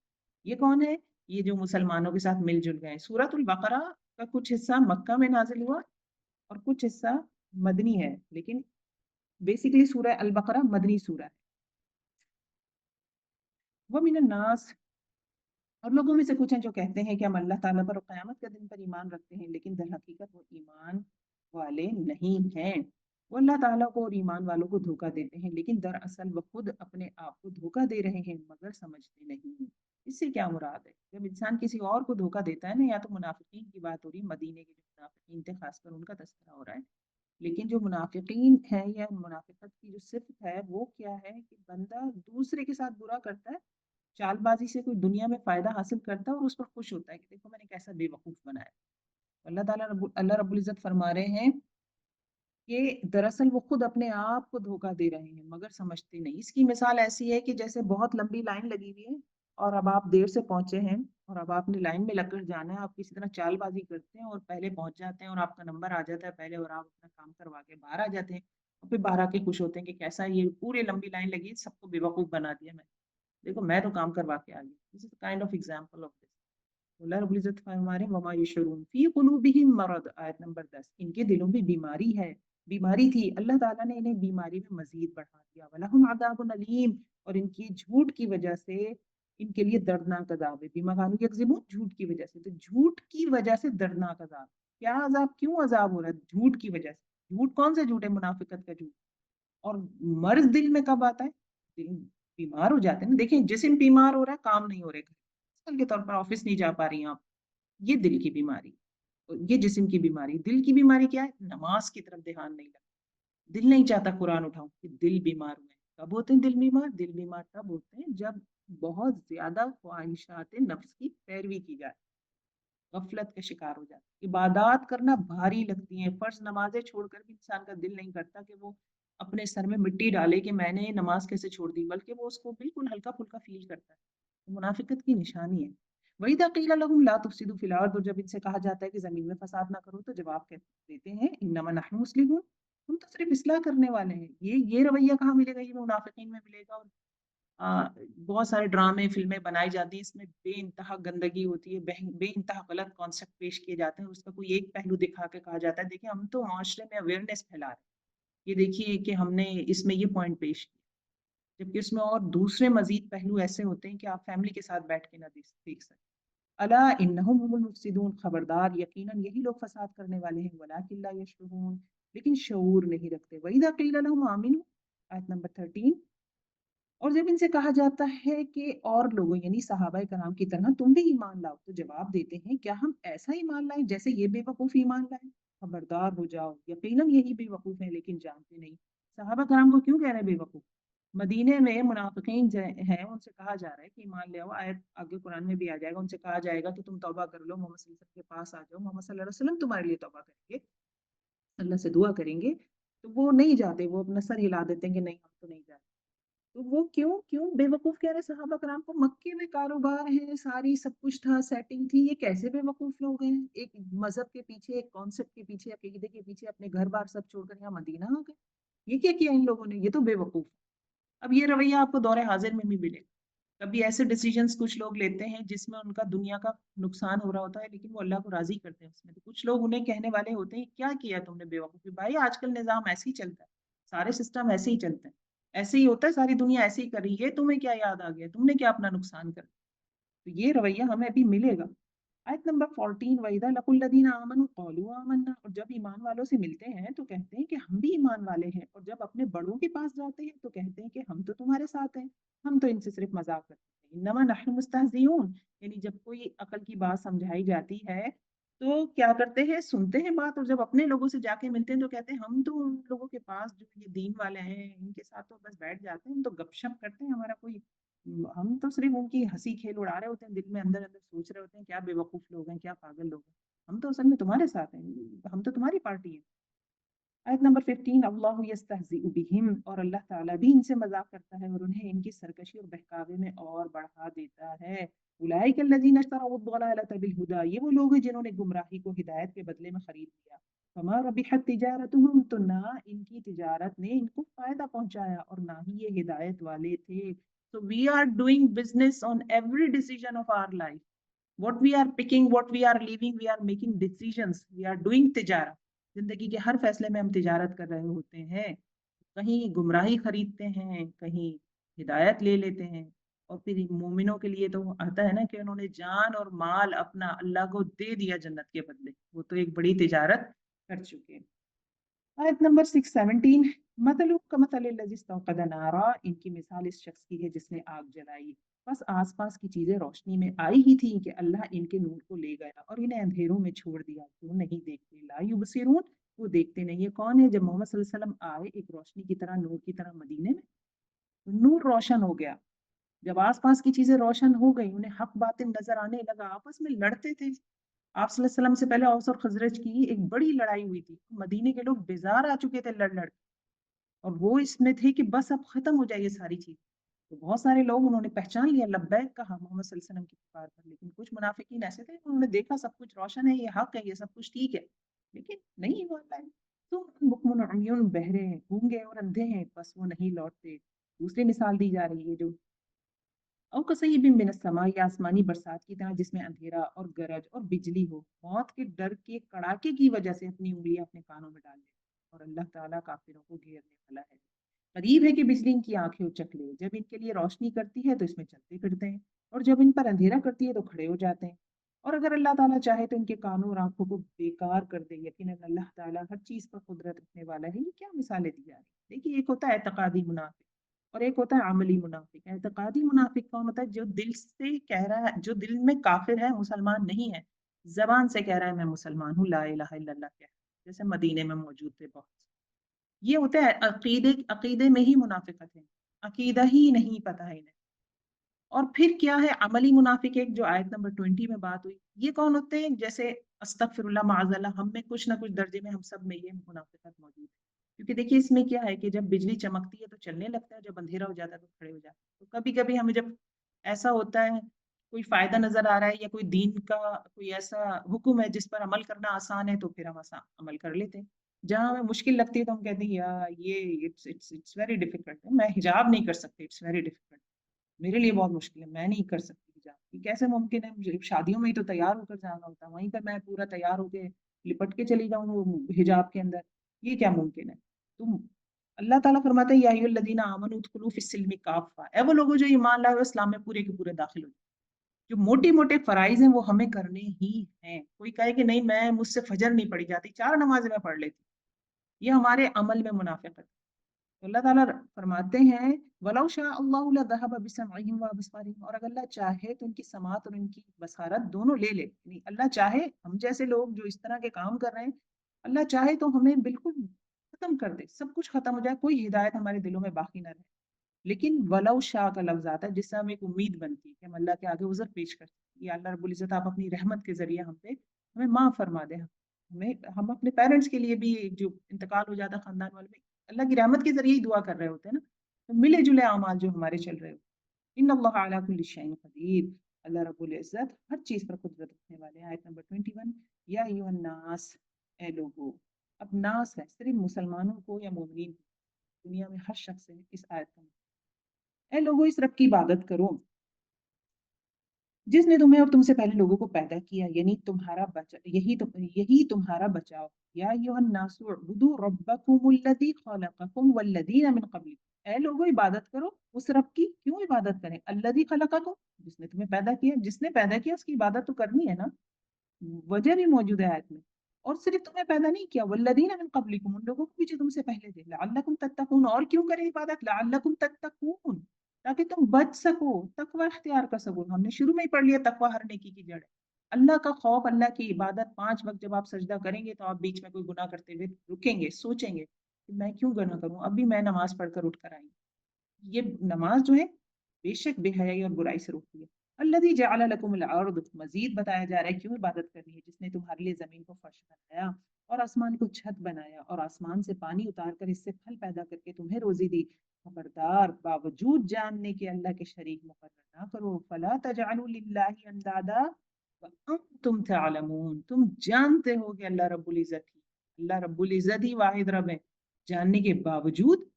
Speaker 2: یہ کون ہے؟ یہ جو مسلمانوں کے ساتھ مل جل گئے. سورۃ البقرہ کا کچھ حصہ مکہ میں نازل ہوا اور کچھ حصہ مدنی ہے، لیکن بیسیکلی سورہ البقرہ مدنی سورہ ہے. ومن الناس، اور لوگوں میں سے کچھ ہیں جو کہتے ہیں کہ ہم اللہ تعالیٰ پر اور قیامت کے دن پر ایمان رکھتے ہیں، لیکن در حقیقت وہ ایمان والے نہیں ہیں. وہ اللہ تعالیٰ کو اور ایمان والوں کو دھوکہ دیتے ہیں، لیکن دراصل وہ خود اپنے آپ کو دھوکہ دے رہے ہیں مگر سمجھتے نہیں. اس سے کیا مراد ہے؟ جب انسان کسی اور کو دھوکہ دیتا ہے نا، یا تو منافقین کی بات ہو رہی ہے، مدینے کے جو منافقین تھے خاص کر ان کا تذکرہ ہو رہا ہے. لیکن جو منافقین ہیں یا منافقت کی جو صفت ہے وہ کیا ہے کہ بندہ دوسرے کے ساتھ برا کرتا ہے، چال بازی سے کوئی دنیا میں فائدہ حاصل کرتا ہے اور اس پر خوش ہوتا ہے کہ دیکھو میں نے کیسا بے وقوف بنایا. اللہ رب العزت فرما رہے ہیں کہ دراصل وہ خود اپنے آپ کو دھوکہ دے رہے ہیں مگر سمجھتے نہیں. اس کی مثال ایسی ہے کہ جیسے بہت لمبی لائن لگی ہوئی ہے اور اب آپ دیر سے پہنچے ہیں، اور اب آپ نے لائن میں لگ کر جانا ہے. آپ کسی طرح چال بازی کرتے ہیں اور پہلے پہنچ جاتے ہیں اور آپ کا نمبر آ جاتا ہے پہلے، اور آپ اپنا کام کروا کے باہر آ جاتے ہیں، اور پھر باہر آ کے خوش ہوتے ہیں کہ کیسا یہ پورے لمبی لائن لگی سب کو بے وقوف بنا دیا میں، دیکھو میں تو کام کروا کے آ گئی. This is kind of example of this. اللہ رب العزت فرما رہے ہیں وما یشعرون فی قلوبہم مرض، آیت نمبر 10، ان کے دلوں میں بیماری ہے، بیماری تھی، اللہ تعالیٰ نے انہیں بیماری میں مزید بڑھا دیا. وَلَهُمْ عَذَابٌ علیم، اور ان کی جھوٹ کی وجہ سے ان کے لیے دردناک عذاب ہے. بما کانوا یکذبون، جھوٹ کی وجہ سے. تو جھوٹ کی وجہ سے دردناک عذاب. کیا عذاب؟ کیوں عذاب ہو رہا ہے؟ جھوٹ کی وجہ سے. جھوٹ کون سے جھوٹ ہے؟ منافقت کا جھوٹ. اور مرض دل میں کب آتا ہے؟ دل بیمار ہو جاتے ہیں نا. دیکھیں جسم بیمار ہو رہا ہے، کام نہیں ہو رہے، مثال کے طور پر آفس نہیں جا پا رہی ہیں آپ، یہ دل کی بیماری. یہ جسم کی بیماری. دل کی بیماری کیا ہے؟ نماز کی طرف دھیان نہیں لگتا، دل نہیں چاہتا قرآن اٹھاؤں، کہ دل بیمار ہوئے. کب ہوتے ہیں دل بیمار؟ دل بیمار تب ہوتے ہیں جب بہت زیادہ خواہشات نفس کی پیروی کی جائے، غفلت کا شکار ہو جاتا ہے، عبادات کرنا بھاری لگتی ہیں. فرض نمازیں چھوڑ کر بھی انسان کا دل نہیں کرتا کہ وہ اپنے سر میں مٹی ڈالے کہ میں نے نماز کیسے چھوڑ دی، بلکہ وہ اس کو بالکل ہلکا پھلکا فیل کرتا ہے. منافقت کی نشانی ہے. وَإِذَا قِيلَ لَهُمْ لَا تُفْسِدُوا فِي الْأَرْضِ، اور جب ان سے کہا جاتا ہے کہ زمین میں فساد نہ کرو تو جواب دیتے ہیں انما نحن مسلمون، ہم تو صرف اصلاح کرنے والے ہیں. یہ رویہ کہاں ملے گا؟ یہ منافقین میں ملے گا. اور بہت سارے ڈرامے فلمیں بنائی جاتی ہیں، اس میں بے انتہا گندگی ہوتی ہے، بے انتہا غلط کانسیپٹ پیش کیے جاتے ہیں. اس کا کوئی ایک پہلو دکھا کے کہا جاتا ہے دیکھیں ہم تو معاشرے میں اویئرنیس پھیلا رہے ہیں، یہ دیکھیے کہ ہم نے اس میں یہ پوائنٹ پیش کیا، جبکہ اس میں اور دوسرے مزید پہلو ایسے ہوتے ہیں کہ آپ فیملی کے ساتھ بیٹھ کے نہ دیکھ سکتے. الا انہم هم المفسدون، خبردار یقیناً یہی لوگ فساد کرنے والے ہیں. ولکن لا یشعرون، لیکن شعور نہیں رکھتے. وَإِذَا قِيلَ لَهُمْ آمِنُوا، آیت نمبر 13، اور جب ان سے کہا جاتا ہے کہ اور لوگوں یعنی صحابہ کرام کی طرح تم بھی ایمان لاؤ، تو جواب دیتے ہیں کیا ہم ایسا ایمان لائیں جیسے یہ بے وقوف ایمان لائیں؟ خبردار ہو جاؤ، یقیناً یہی بے وقوف ہیں لیکن جانتے نہیں. صحابہ کرام کو کیوں کہہ رہے ہیں بے وقوف؟ مدینے میں منافقین ہیں، ان سے کہا جا رہا ہے کہ ایمان لے آؤ، آیت آگے قرآن میں بھی آ جائے گا، ان سے کہا جائے گا کہ تم توبہ کر لو، محمد صلی اللہ علیہ وسلم کے پاس آ جاؤ، محمد صلی اللہ علیہ وسلم تمہارے لیے توبہ کریں گے، اللہ سے دعا کریں گے، تو وہ نہیں جاتے، وہ اپنا سر ہلا دیتے ہیں کہ نہیں ہم تو نہیں جاتے۔ تو وہ کیوں بے وقوف کہہ رہے صحابہ کرام کو؟ مکے میں کاروبار ہے، ساری سب کچھ تھا، سیٹنگ تھی، یہ کیسے بے وقوف لوگ ہیں؟ ایک مذہب کے پیچھے، ایک کانسیپٹ کے پیچھے، عقیدے کے پیچھے اپنے گھر بار سب چھوڑ کر یہاں مدینہ آ گئے، یہ کیا کیا ان لوگوں نے؟ یہ تو بے وقوف۔ اب یہ رویہ آپ کو دور حاضر میں بھی ملے، کبھی ایسے ڈیسیجنز کچھ لوگ لیتے ہیں جس میں ان کا دنیا کا نقصان ہو رہا ہوتا ہے، لیکن وہ اللہ کو راضی کرتے ہیں اس میں، تو کچھ لوگ انہیں کہنے والے ہوتے ہیں کیا کیا تم نے بے وقوفی؟ بھائی آج کل نظام ایسے ہی چلتا ہے، سارے سسٹم ایسے ہی چلتے ہیں، ایسے ہی ہوتا ہے، ساری دنیا ایسے ہی کر رہی ہے، تمہیں کیا یاد آ گیا؟ تم نے کیا اپنا نقصان کر؟ تو یہ رویہ ہمیں ابھی ملے گا۔ آیت نمبر 14، وَإِذَا لَقُوا الَّذِينَ آمَنُوا قَالُوا آمَنَّا، اور جب ایمان والوں سے ملتے ہیں تو کہتے ہیں کہ ہم بھی ایمان والے ہیں، اور جب اپنے بڑوں کے پاس جاتے ہیں تو کہتے ہیں کہ ہم تو تمہارے ساتھ ہیں، ہم تو ان سے صرف مذاق کرتے ہیں، انما نحن مستہزئون، یعنی جب کوئی عقل کی بات سمجھائی جاتی ہے تو کیا کرتے ہیں؟ سنتے ہیں بات، اور جب اپنے لوگوں سے جا کے ملتے ہیں تو کہتے ہیں ہم تو ان لوگوں کے پاس جو یہ دین والے ہیں ان کے ساتھ تو بس بیٹھ جاتے ہیں، ہم تو گپ شپ کرتے ہیں، ہمارا کوئی ہم تو صرف ان کی ہنسی کھیل اڑا رہے ہوتے ہیں، دل میں اندر اندر سوچ رہے ہوتے ہیں کیا بے وقوف لوگ ہیں، کیا پاگل لوگ ہیں، ہم تو اصل میں تمہارے ساتھ ہیں، ہم تو تمہاری پارٹی ہیں۔ آیت نمبر 15، اللہ یستہزئ بہم، اور اللہ تعالیٰ بھی ان سے مذاق کرتا ہے اور انہیں ان کی سرکشی اور بہکاوے میں اور بڑھا دیتا ہے۔ اولئک الذین اشتروا الضلالۃ بالہدی، یہ وہ لوگ ہیں جنہوں نے گمراہی کو ہدایت کے بدلے میں خرید لیا۔ فما ربحت تجارتهم، تو نہ ان کی تجارت نے ان کو فائدہ پہنچایا اور نہ ہی یہ ہدایت والے تھے۔ So we are doing business on every decision of our life. What we are picking, what we are leaving, we are making decisions. We are doing تجارت، زندگی کے ہر فیصلے میں ہم تجارت کر رہے ہوتے ہیں، کہیں گمراہی خریدتے ہیں، کہیں ہدایت لے لیتے ہیں، اور پھر مومنوں کے لیے تو آتا ہے نا کہ انہوں نے جان اور مال اپنا اللہ کو دے دیا جنت کے بدلے، وہ تو ایک بڑی تجارت کر چکے ہیں۔ آیت نمبر 617، مثل کمثل الذی استوقد نارا، ان کی مثال اس شخص کی ہے جس نے آگ جلائی، بس آس پاس کی چیزیں روشنی میں آئی ہی تھی کہ اللہ ان کے نور کو لے گیا اور انہیں اندھیروں میں چھوڑ دیا، کیوں نہیں دیکھتے؟ لا یبصرون، وہ دیکھتے نہیں۔ یہ کون ہے؟ جب محمد صلی اللہ علیہ وسلم آئے ایک روشنی کی طرح، نور کی طرح مدینے میں، نور روشن ہو گیا، جب آس پاس کی چیزیں روشن ہو گئی، انہیں حق باطل نظر آنے لگا، آپس میں لڑتے تھے۔ آپ صلی اللہ علیہ وسلم سے پہلے اوس اور خزرج کی ایک بڑی لڑائی ہوئی تھی، مدینے کے لوگ بیزار آ چکے تھے لڑ لڑ کے، اور وہ اس میں تھے کہ بس اب ختم ہو جائے یہ ساری چیز، تو بہت سارے لوگ انہوں نے پہچان لیا، لبیک کہا محمد صلی اللہ علیہ وسلم کی پکار پر، لیکن کچھ منافقین ایسے تھے انہوں نے دیکھا سب کچھ روشن ہے، یہ حق ہے، یہ سب کچھ ٹھیک ہے، لیکن نہیں ہوا اللہ، تو بکمن عمیون، بہرے ہیں، گونگے اور اندھے ہیں، بس وہ نہیں لوٹتے۔ دوسری مثال دی جا رہی ہے جو او کصیب من السماء، یا آسمانی برسات کی طرح جس میں اندھیرا اور گرج اور بجلی ہو، موت کے ڈر کے کڑاکے کی وجہ سے اپنی انگلیاں اپنے کانوں میں ڈال لے، اور اللہ تعالیٰ کافروں کو گھیرنے والا ہے۔ قریب ہے کہ بجلی ان کی آنکھیں اچک لے، جب ان کے لیے روشنی کرتی ہے تو اس میں چلتے پھرتے ہیں، اور جب ان پر اندھیرا کرتی ہے تو کھڑے ہو جاتے ہیں، اور اگر اللہ تعالیٰ چاہے تو ان کے کانوں اور آنکھوں کو بیکار کر دے، یقیناً اللہ تعالیٰ ہر چیز پر قدرت رکھنے والا ہے۔ یہ کیا مثالیں دی جا رہی ہیں؟ دیکھیے، ایک ہوتا ہے اعتقادی منافق اور ایک ہوتا ہے عملی منافق۔ اعتقادی منافق کون ہوتا ہے؟ جو دل سے کہہ رہا ہے، جو دل میں کافر ہے، مسلمان نہیں ہے، زبان سے کہہ رہا ہے میں مسلمان ہوں، لا الہ الا اللہ کہہ رہا ہے، جیسے مدینے میں موجود تھے بہت سے۔ یہ ہوتا ہے عقیدے میں ہی منافقت ہے، عقیدہ ہی نہیں پتا ہے انہیں۔ اور پھر کیا ہے عملی منافق؟ ایک جو آیت نمبر 20 میں بات ہوئی، یہ کون ہوتے ہیں؟ جیسے استغفر اللہ، معاذ اللہ، ہم میں کچھ نہ کچھ درجے میں ہم سب میں یہ منافقت موجود ہے، کیونکہ دیکھیے اس میں کیا ہے کہ جب بجلی چمکتی ہے تو چلنے لگتا ہے، جب اندھیرا ہو جاتا ہے تو کھڑے ہو جاتے ہیں، تو کبھی کبھی ہمیں جب ایسا ہوتا ہے کوئی فائدہ نظر آ رہا ہے یا کوئی دین کا کوئی ایسا حکم ہے جس پر عمل کرنا آسان ہے تو پھر ہم آسان عمل کر لیتے ہیں، جہاں ہمیں مشکل لگتی ہے تو ہم کہتے ہیں یار یہ اٹس ویری ڈیفیکلٹ، میں حجاب نہیں کر سکتی، اٹس ویری ڈیفیکلٹ، میرے لیے بہت مشکل ہے، میں نہیں کر سکتی حجاب، یہ کیسے ممکن ہے؟ مجھے شادیوں میں ہی تو تیار ہو کر جانا ہوتا ہے، وہیں پر میں پورا تیار ہو کے لپٹ کے چلی جاؤں وہ حجاب کے اندر، یہ کیا ممکن ہے؟ تم اللہ تعالیٰ فرماتے ہیں یا ایھا الذین آمنوا ادخلوا فی السلم کافہ، اے وہ لوگوں جو ایمان لائے ہو اسلام میں پورے کے پورے داخل ہو جائیں، جو موٹے موٹے فرائض ہیں وہ ہمیں کرنے ہی ہیں۔ کوئی کہے کہ نہیں میں مجھ سے فجر نہیں پڑھی جاتی، 4 نمازیں میں پڑھ لیتی، یہ ہمارے عمل میں منافقت ہے۔ تو اللہ تعالیٰ فرماتے ہیں وَلَوْ شَاءَ اللَّهُ لَذَهَبَ بِسَمْعِهِمْ وَأَبْصَارِهِمْ، اور اگر اللہ چاہے تو ان کی سماعت اور ان کی بصارت دونوں لے لے، یعنی اللہ چاہے ہم جیسے لوگ جو اس طرح کے کام کر رہے ہیں، اللہ چاہے تو ہمیں بالکل ختم کر دے، سب کچھ ختم ہو جائے، کوئی ہدایت ہمارے دلوں میں باقی نہ رہے، لیکن ولو شاء کا لفظ آتا ہے جس سے ہم ایک امید بنتی ہے کہ ہم اللہ کے آگے عذر پیش کرتے ہیں، یا اللہ رب العزت آپ اپنی رحمت کے ذریعے ہم پہ ہمیں معاف فرما دیں، ہمیں ہم اپنے پیرنٹس کے لیے بھی جو انتقال ہو جاتا ہے خاندان والے میں اللہ کی رحمت کے ذریعے ہی دعا کر رہے ہوتے ہیں نا، تو ملے جلے اعمال جو ہمارے چل رہے ہوتے ہیں، ان اللہ علی کل شیء قدیر، اللہ رب العزت ہر چیز پر قدرت رکھنے والے ہیں۔ آیت نمبر 21، یا ایھا الناس، اے لوگو، اب ناس ہے صرف مسلمانوں کو یا مومنین کو، دنیا میں ہر شخص ہے اس آیت کا مطلب۔ اے لوگو اس رب کی عبادت کرو جس نے تمہیں اور تم سے پہلے لوگوں کو پیدا کیا، یعنی تمہارا بچا یہی تمہارا بچاؤ۔ یا ایھا الناس اعبدوا ربکم الذی خلقکم والذین من قبلکم، اے لوگو عبادت کرو اس رب کی، کیوں عبادت کریں؟ الذی خلقکم، جس نے تمہیں پیدا کیا، جس نے پیدا کیا اس کی عبادت تو کرنی ہے نا، وجہ بھی موجود ہے آیت میں، اور صرف تمہیں پیدا نہیں کیا، والذین من قبلکم، ان لوگوں کو بھی جو تم سے پہلے تھے، لعلکم تتقون، اور کیوں کریں عبادت؟ لعلکم تتقون، تاکہ تم بچ سکو، تقوی اختیار کر سکو۔ ہم نے شروع میں ہی پڑھ لیا تقوی ہر نیکی کی جڑ ہے، اللہ کا خوف، اللہ کی عبادت۔ 5 وقت جب آپ سجدہ کریں گے تو آپ بیچ میں کوئی گناہ کرتے ہوئے رکیں گے، سوچیں گے کہ میں کیوں گناہ کروں، اب بھی میں نماز پڑھ کر اٹھ کر آئی ہوں۔ یہ نماز جو ہے بے شک بے حیائی اور برائی سے روکتی ہے۔ الذی جعل لکم الارض، مزید بتایا جا رہا ہے کیوں عبادت کرنی ہے، جس نے تمہارے لیے زمین کو فرش بنایا اور آسمان کو چھت بنایا اور آسمان سے پانی اتار کر اس سے پھل پیدا کر کے تمہیں روزی دی۔ خبردار، باوجود جاننے کے اللہ کے شریک مقرر نہ کرو، فلا تجعلوا للہ اندادا وانتم تعلمون، تم جانتے ہو کہ اللہ رب العزت ہی، اللہ رب العزت ہی واحد رب ہے، جاننے کے باوجود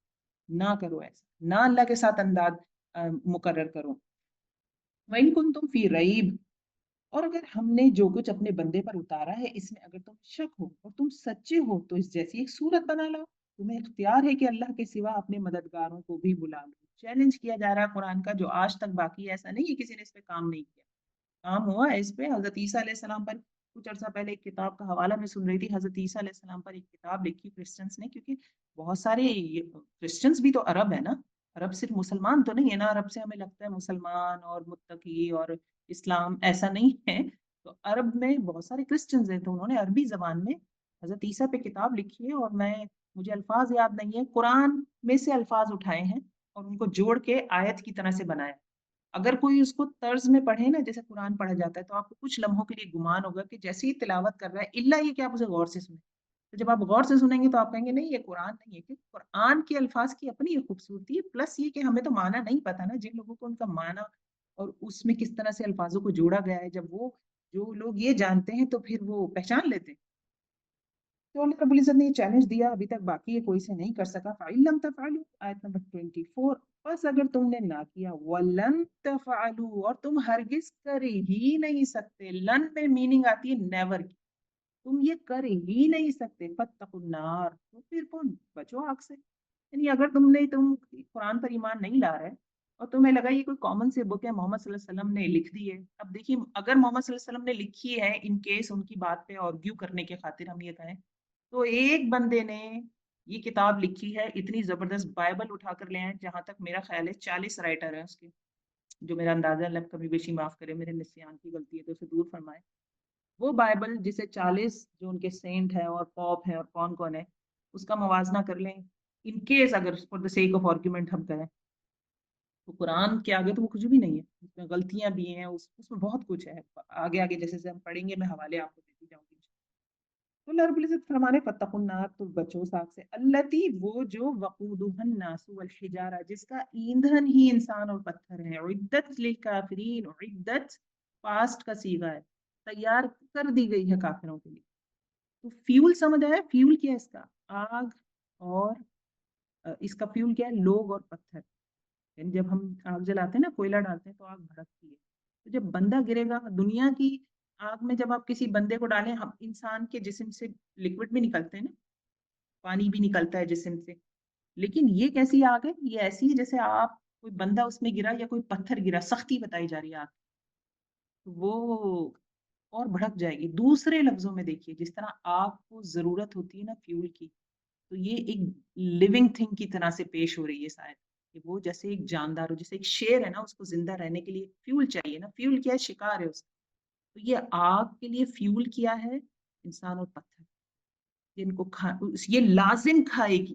Speaker 2: نہ کرو ایسا، نہ اللہ کے ساتھ انداز مقرر کرو۔ وَإِن كُنتُمْ فِي رَيْبٍ، اور اگر ہم نے جو کچھ اپنے بندے پر اتارا ہے اس میں اگر تم شک ہو اور تم سچے ہو تو اس جیسی ایک صورت بنا لو، تمہیں اختیار ہے کہ اللہ کے سوا اپنے مددگاروں کو بھی بلا لو۔ چیلنج کیا جا رہا ہے قرآن کا جو آج تک باقی ہے، ایسا نہیں ہے کسی نے اس پہ کام نہیں کیا، کام ہوا ہے اس پہ۔ حضرت عیسیٰ علیہ السلام پر کچھ عرصہ پہلے ایک کتاب کا حوالہ میں سن رہی تھی، حضرت عیسیٰ علیہ السلام پر ایک کتاب لکھی کرسچنس نے، کیونکہ بہت سارے کرسچنس بھی تو عرب ہے نا، عرب صرف مسلمان تو نہیں ہے نا، عرب سے ہمیں لگتا ہے مسلمان اور متقی اور اسلام، ایسا نہیں ہے۔ تو عرب میں بہت سارے کرسچنز ہیں، تو انہوں نے عربی زبان میں حضرت عیسیٰ پہ کتاب لکھی ہے، اور مجھے الفاظ یاد نہیں ہے، قرآن میں سے الفاظ اٹھائے ہیں اور ان کو جوڑ کے آیت کی طرح سے بنایا۔ اگر کوئی اس کو طرز میں پڑھے نا جیسے قرآن پڑھا جاتا ہے تو آپ کو کچھ لمحوں کے لیے گمان ہوگا کہ جیسے ہی تلاوت کر رہا ہے، الا یہ کہ آپ اسے غور سے سنیں، تو جب آپ غور سے سنیں گے تو آپ کہیں گے نہیں یہ قرآن نہیں ہے، کہ قرآن کے الفاظ کی اپنی ایک خوبصورتی ہے، پلس یہ کہ ہمیں تو معنی نہیں پتا نا، جن لوگوں کو ان کا معنی اور اس میں کس طرح سے الفاظوں کو جوڑا گیا ہے، جب وہ جو لوگ یہ جانتے ہیں تو پھر وہ پہچان لیتے ہیں۔ تو اللہ رب العزت نے یہ چیلنج دیا، ابھی تک باقی ہے، کوئی سے نہیں کر سکا۔ فَإِن لَمْ تَفْعَلُوا، آیت نمبر 24، بس اگر تم نے نہ کیا، وَلَن تَفْعَلُوا، اور تم ہرگز کر ہی نہیں سکتے، لن میں میننگ آتی ہے نیور کی، تم یہ کر ہی نہیں سکتے، فَاتَّقُوا النَّارَ، تو پھر کون بچو آگ سے۔ یعنی اگر تم قرآن پر ایمان نہیں لا رہے اور تمہیں لگا یہ کوئی کامن سی بک ہے محمد صلی اللہ علیہ وسلم نے لکھ دی ہے، اب دیکھیے اگر محمد صلی اللہ علیہ وسلم نے لکھی ہے ان کیس ان کی بات پہ آرگیو کرنے کے خاطر ہم یہ کہیں، تو ایک بندے نے یہ کتاب لکھی ہے، اتنی زبردست بائبل اٹھا کر لے آئے، جہاں تک میرا خیال ہے 40 رائٹر ہیں اس کے، جو میرا اندازہ ہے، اللہ کبھی بیشی معاف کرے، میرے نسیان کی غلطی ہے تو اسے دور فرمائے۔ وہ بائبل جسے 40 جو ان کے سینٹ ہیں اور پاپ ہیں اور کون کون ہے، اس کا موازنہ کر لیں، ان کیس اگر for the sake of argument ہم کریں تو قرآن کے آگے تو وہ کچھ بھی نہیں ہے، اس میں غلطیاں بھی ہیں، اس میں بہت کچھ ہے، آگے آگے جیسے ہم پڑھیں گے میں حوالے آپ کو دیتی جاؤں گی۔ تو اللہ رب العزت فرمانے فَاتَّقُوا النَّارَ، تو بچو ساگ سے، الَّتِی، وہ جو وَقُودُهَا النَّاسُ وَالْحِجَارَةُ، جس کا ایندھن ہی انسان اور پتھر ہے، عدت للکافرین، عدت پاسٹ کا صیغہ ہے، تیار کر دی گئی ہے کافروں کے لیے۔ تو فیول سمجھ آیا، فیول کیا ہے اس کا؟ آگ، اور اس کا فیول کیا ہے؟ لوگ اور پتھر، یعنی جب ہم آگ جلاتے ہیں نا، کوئلہ ڈالتے ہیں تو آگ بھڑکتی ہے، تو جب بندہ گرے گا دنیا کی آگ میں، جب آپ کسی بندے کو ڈالیں، ہم انسان کے جسم سے لکوڈ بھی نکلتے ہیں نا، پانی بھی نکلتا ہے جسم سے، لیکن یہ کیسی آگ ہے؟ یہ ایسی ہے جیسے آپ کوئی بندہ اس میں گرا یا کوئی پتھر گرا، سختی بتائی جا رہی ہے آگ، وہ اور بھڑک جائے گی۔ دوسرے لفظوں میں دیکھیے، جس طرح آگ کو ضرورت ہوتی ہے نا فیول کی، تو یہ ایک لیونگ تھنگ کی طرح سے پیش ہو رہی ہے شاید، کہ وہ جیسے ایک جاندار ہو، جیسے ایک شیر ہے نا، اس کو زندہ رہنے کے لیے فیول چاہیے نا، فیول کیا ہے؟ شکار ہے اس کا، تو یہ آگ کے لیے فیول کیا ہے؟ انسان اور پتھر، جن کو یہ لازم کھائے گی،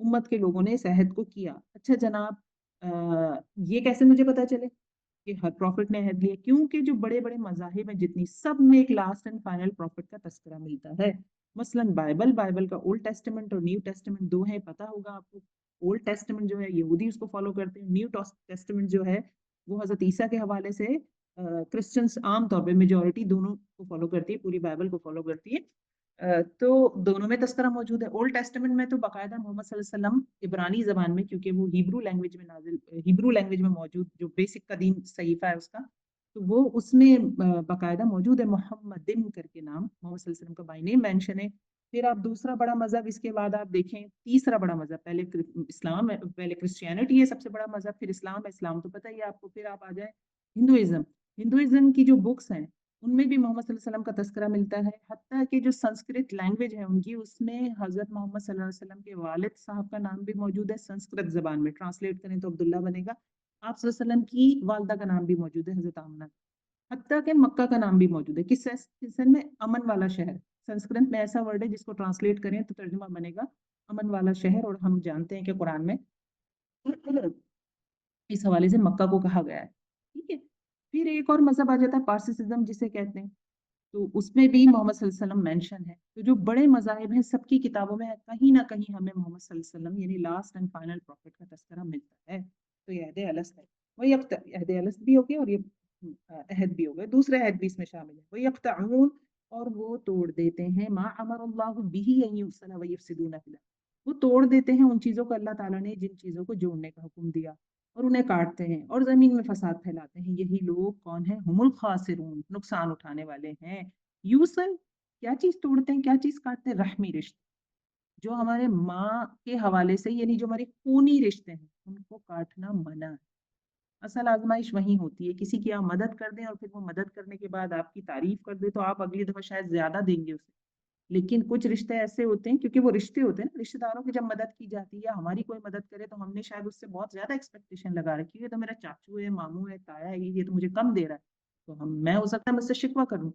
Speaker 2: امت کے لوگوں نے اس عہد کو کیا. اچھا جناب، یہ کیسے مجھے پتا چلے کہ ہر پروفٹ نے عہد لیا؟ کیونکہ جو بڑے بڑے مذاہب ہیں جتنی، سب میں ایک لاسٹ اینڈ فائنل پروفٹ کا تذکرہ ملتا ہے. مثلاً بائبل کا اولڈ ٹیسٹمنٹ اور نیو ٹیسٹمنٹ دو ہیں، پتہ ہوگا آپ کو. اولڈ ٹیسٹمنٹ جو ہے یہودی اس کو فالو کرتے ہیں، نیو ٹیسٹمنٹ جو ہے وہ حضرت عیسیٰ کے حوالے سے کرسچنس عام طور پہ میجورٹی دونوں کو فالو کرتی ہے، پوری بائبل کو فالو کرتی ہے. تو دونوں میں تذکرہ موجود ہے. اولڈ ٹیسٹمنٹ میں تو باقاعدہ محمد صلی اللہ علیہ وسلم عبرانی زبان میں، کیونکہ وہ ہیبرو لینگویج میں موجود جو بیسک قدیم صحیفہ ہے اس کا، تو وہ اس میں باقاعدہ موجود ہے. محمدن کر کے نام محمد صلی اللہ علیہ وسلم کا بائی نیم مینشن ہے. پھر آپ دوسرا بڑا مذہب اس کے بعد آپ دیکھیں، تیسرا بڑا مذہب، پہلے اسلام ہے، پہلے کرسچینٹی ہے سب سے بڑا مذہب، پھر اسلام ہے. اسلام تو پتہ ہی ہے آپ کو. پھر آپ آ جائیں ہندوازم کی جو بکس ہیں ان میں بھی محمد صلی اللہ علیہ وسلم کا تذکرہ ملتا ہے. حتیٰ کہ جو سنسکرت لینگویج ہے ان کی، اس میں حضرت محمد صلی اللہ علیہ وسلم کے والد صاحب کا نام بھی موجود ہے سنسکرت زبان میں. ٹرانسلیٹ کریں تو عبداللہ بنے گا. آپ صلی اللہ علیہ وسلم کی والدہ کا نام بھی موجود ہے حضرت آمنہ. حتیٰ کہ مکہ کا نام بھی موجود ہے. کس سن میں؟ امن والا شہر. سنسکرت میں ایسا ورڈ ہے جس کو ٹرانسلیٹ کریں تو ترجمہ بنے گا امن والا شہر. اور ہم جانتے ہیں کہ قرآن میں اس حوالے سے مکہ کو کہا گیا ہے. ٹھیک ہے. پھر ایک اور مذہب آ جاتا ہے پارسیسزم جسے کہتے ہیں، تو اس میں بھی محمد صلی اللہ علیہ وسلم مینشن ہے. تو جو بڑے مذاہب ہیں سب کی کتابوں میں کہیں نہ کہیں ہمیں محمد صلی اللہ علیہ وسلم یعنی لاسٹ اینڈ فائنل پروفٹ کا تذکرہ ملتا ہے. تو یہ عہد الست ہے. وہی عہد الست بھی ہو گیا اور یہ عہد بھی ہو گیا. دوسرے عہد بھی اس میں شامل ہے. وہی یقطعون، اور وہ توڑ دیتے ہیں ما امر اللہ بہ ان یفصل ویفسدون فی الارض، وہ توڑ دیتے ہیں ان چیزوں کو اللہ تعالیٰ نے جن چیزوں کو جوڑنے کا حکم دیا، اور انہیں کاٹتے ہیں اور زمین میں فساد پھیلاتے ہیں. یہی لوگ کون ہیں؟ ہم الخاسرون، نقصان اٹھانے والے ہیں. یوسل، کیا چیز توڑتے ہیں، کیا چیز کاٹتے ہیں؟ رحمی رشتے، جو ہمارے ماں کے حوالے سے یعنی جو ہمارے خونی رشتے ہیں ان کو کاٹنا منع ہے. اصل آزمائش وہیں ہوتی ہے. کسی کی آپ مدد کر دیں اور پھر وہ مدد کرنے کے بعد آپ کی تعریف کر دے تو آپ اگلی دفعہ شاید زیادہ دیں گے اسے. لیکن کچھ رشتے ایسے ہوتے ہیں، کیونکہ وہ رشتے ہوتے ہیں نا، رشتے داروں کی جب مدد کی جاتی ہے یا ہماری کوئی مدد کرے تو ہم نے شاید اس سے بہت زیادہ ایکسپیکٹیشن لگا رکھی ہے. یہ تو میرا چاچو ہے، ماموں ہے، تایا ہے، یہ تو مجھے کم دے رہا ہے. تو میں ہو سکتا ہے مجھ سے شکوہ کروں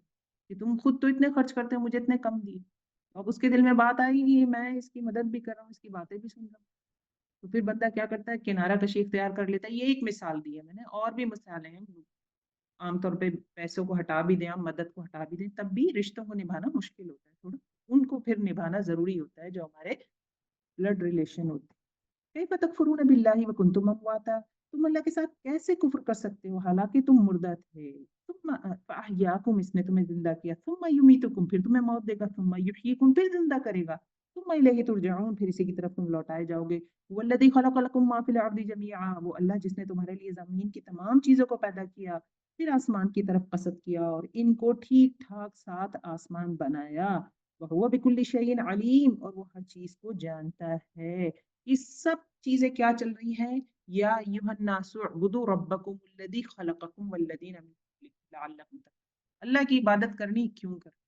Speaker 2: کہ تم خود تو اتنے خرچ کرتے ہو، مجھے اتنے کم دیے. اب اس کے دل میں بات آئے گی میں اس کی مدد بھی کر رہا ہوں، اس کی باتیں بھی سن رہا ہوں، تو پھر بندہ کیا کرتا ہے؟ کنارہ کشی اختیار کر لیتا ہے. یہ ایک مثال دی ہے میں نے، اور بھی مثالیں ہیں. عام طور پہ پیسوں کو ہٹا بھی دیں، مدد کو ہٹا بھی دیں، تب بھی رشتوں کو نبھانا مشکل ہوتا ہے تھوڑا. ان کو پھر نبھانا ضروری ہوتا ہے جو ہمارے بلڈ ریلیشن ہوتے ہیں. کیف تکفرون باللہ وکنتم امواتا، تم اللہ کے ساتھ کیسے کفر کر سکتے ہو حالانکہ تم مردہ تھے. ثم فاحیاکم، اس نے تمہیں زندہ کیا. ثم یمیتکم، پھر تمہیں موت دے گا. ثم یحییکم، پھر زندہ کرے گا. ثم الیہ ترجعون، پھر اسی کی طرف تم لوٹائے جاؤ گے. والذی خلق لکم ما فی الارض جميعا، وہ اللہ جس نے تمہارے لیے زمین کی تمام چیزوں کو پیدا کیا، پھر آسمان کی طرف قصد کیا اور ان کو ٹھیک ٹھاک 7 آسمان بنایا. وَهُوَ بِكُلِّ شَيْءٍ عَلِيمٌ، اور وہ ہر چیز کو جانتا ہے. یہ سب چیزیں کیا چل رہی ہیں؟ یا ایھا الناس اعبدوا ربکم الذی خلقکم والذین من قبلکم لعلکم تتقون. اللہ کی عبادت کرنی کیوں کرنی؟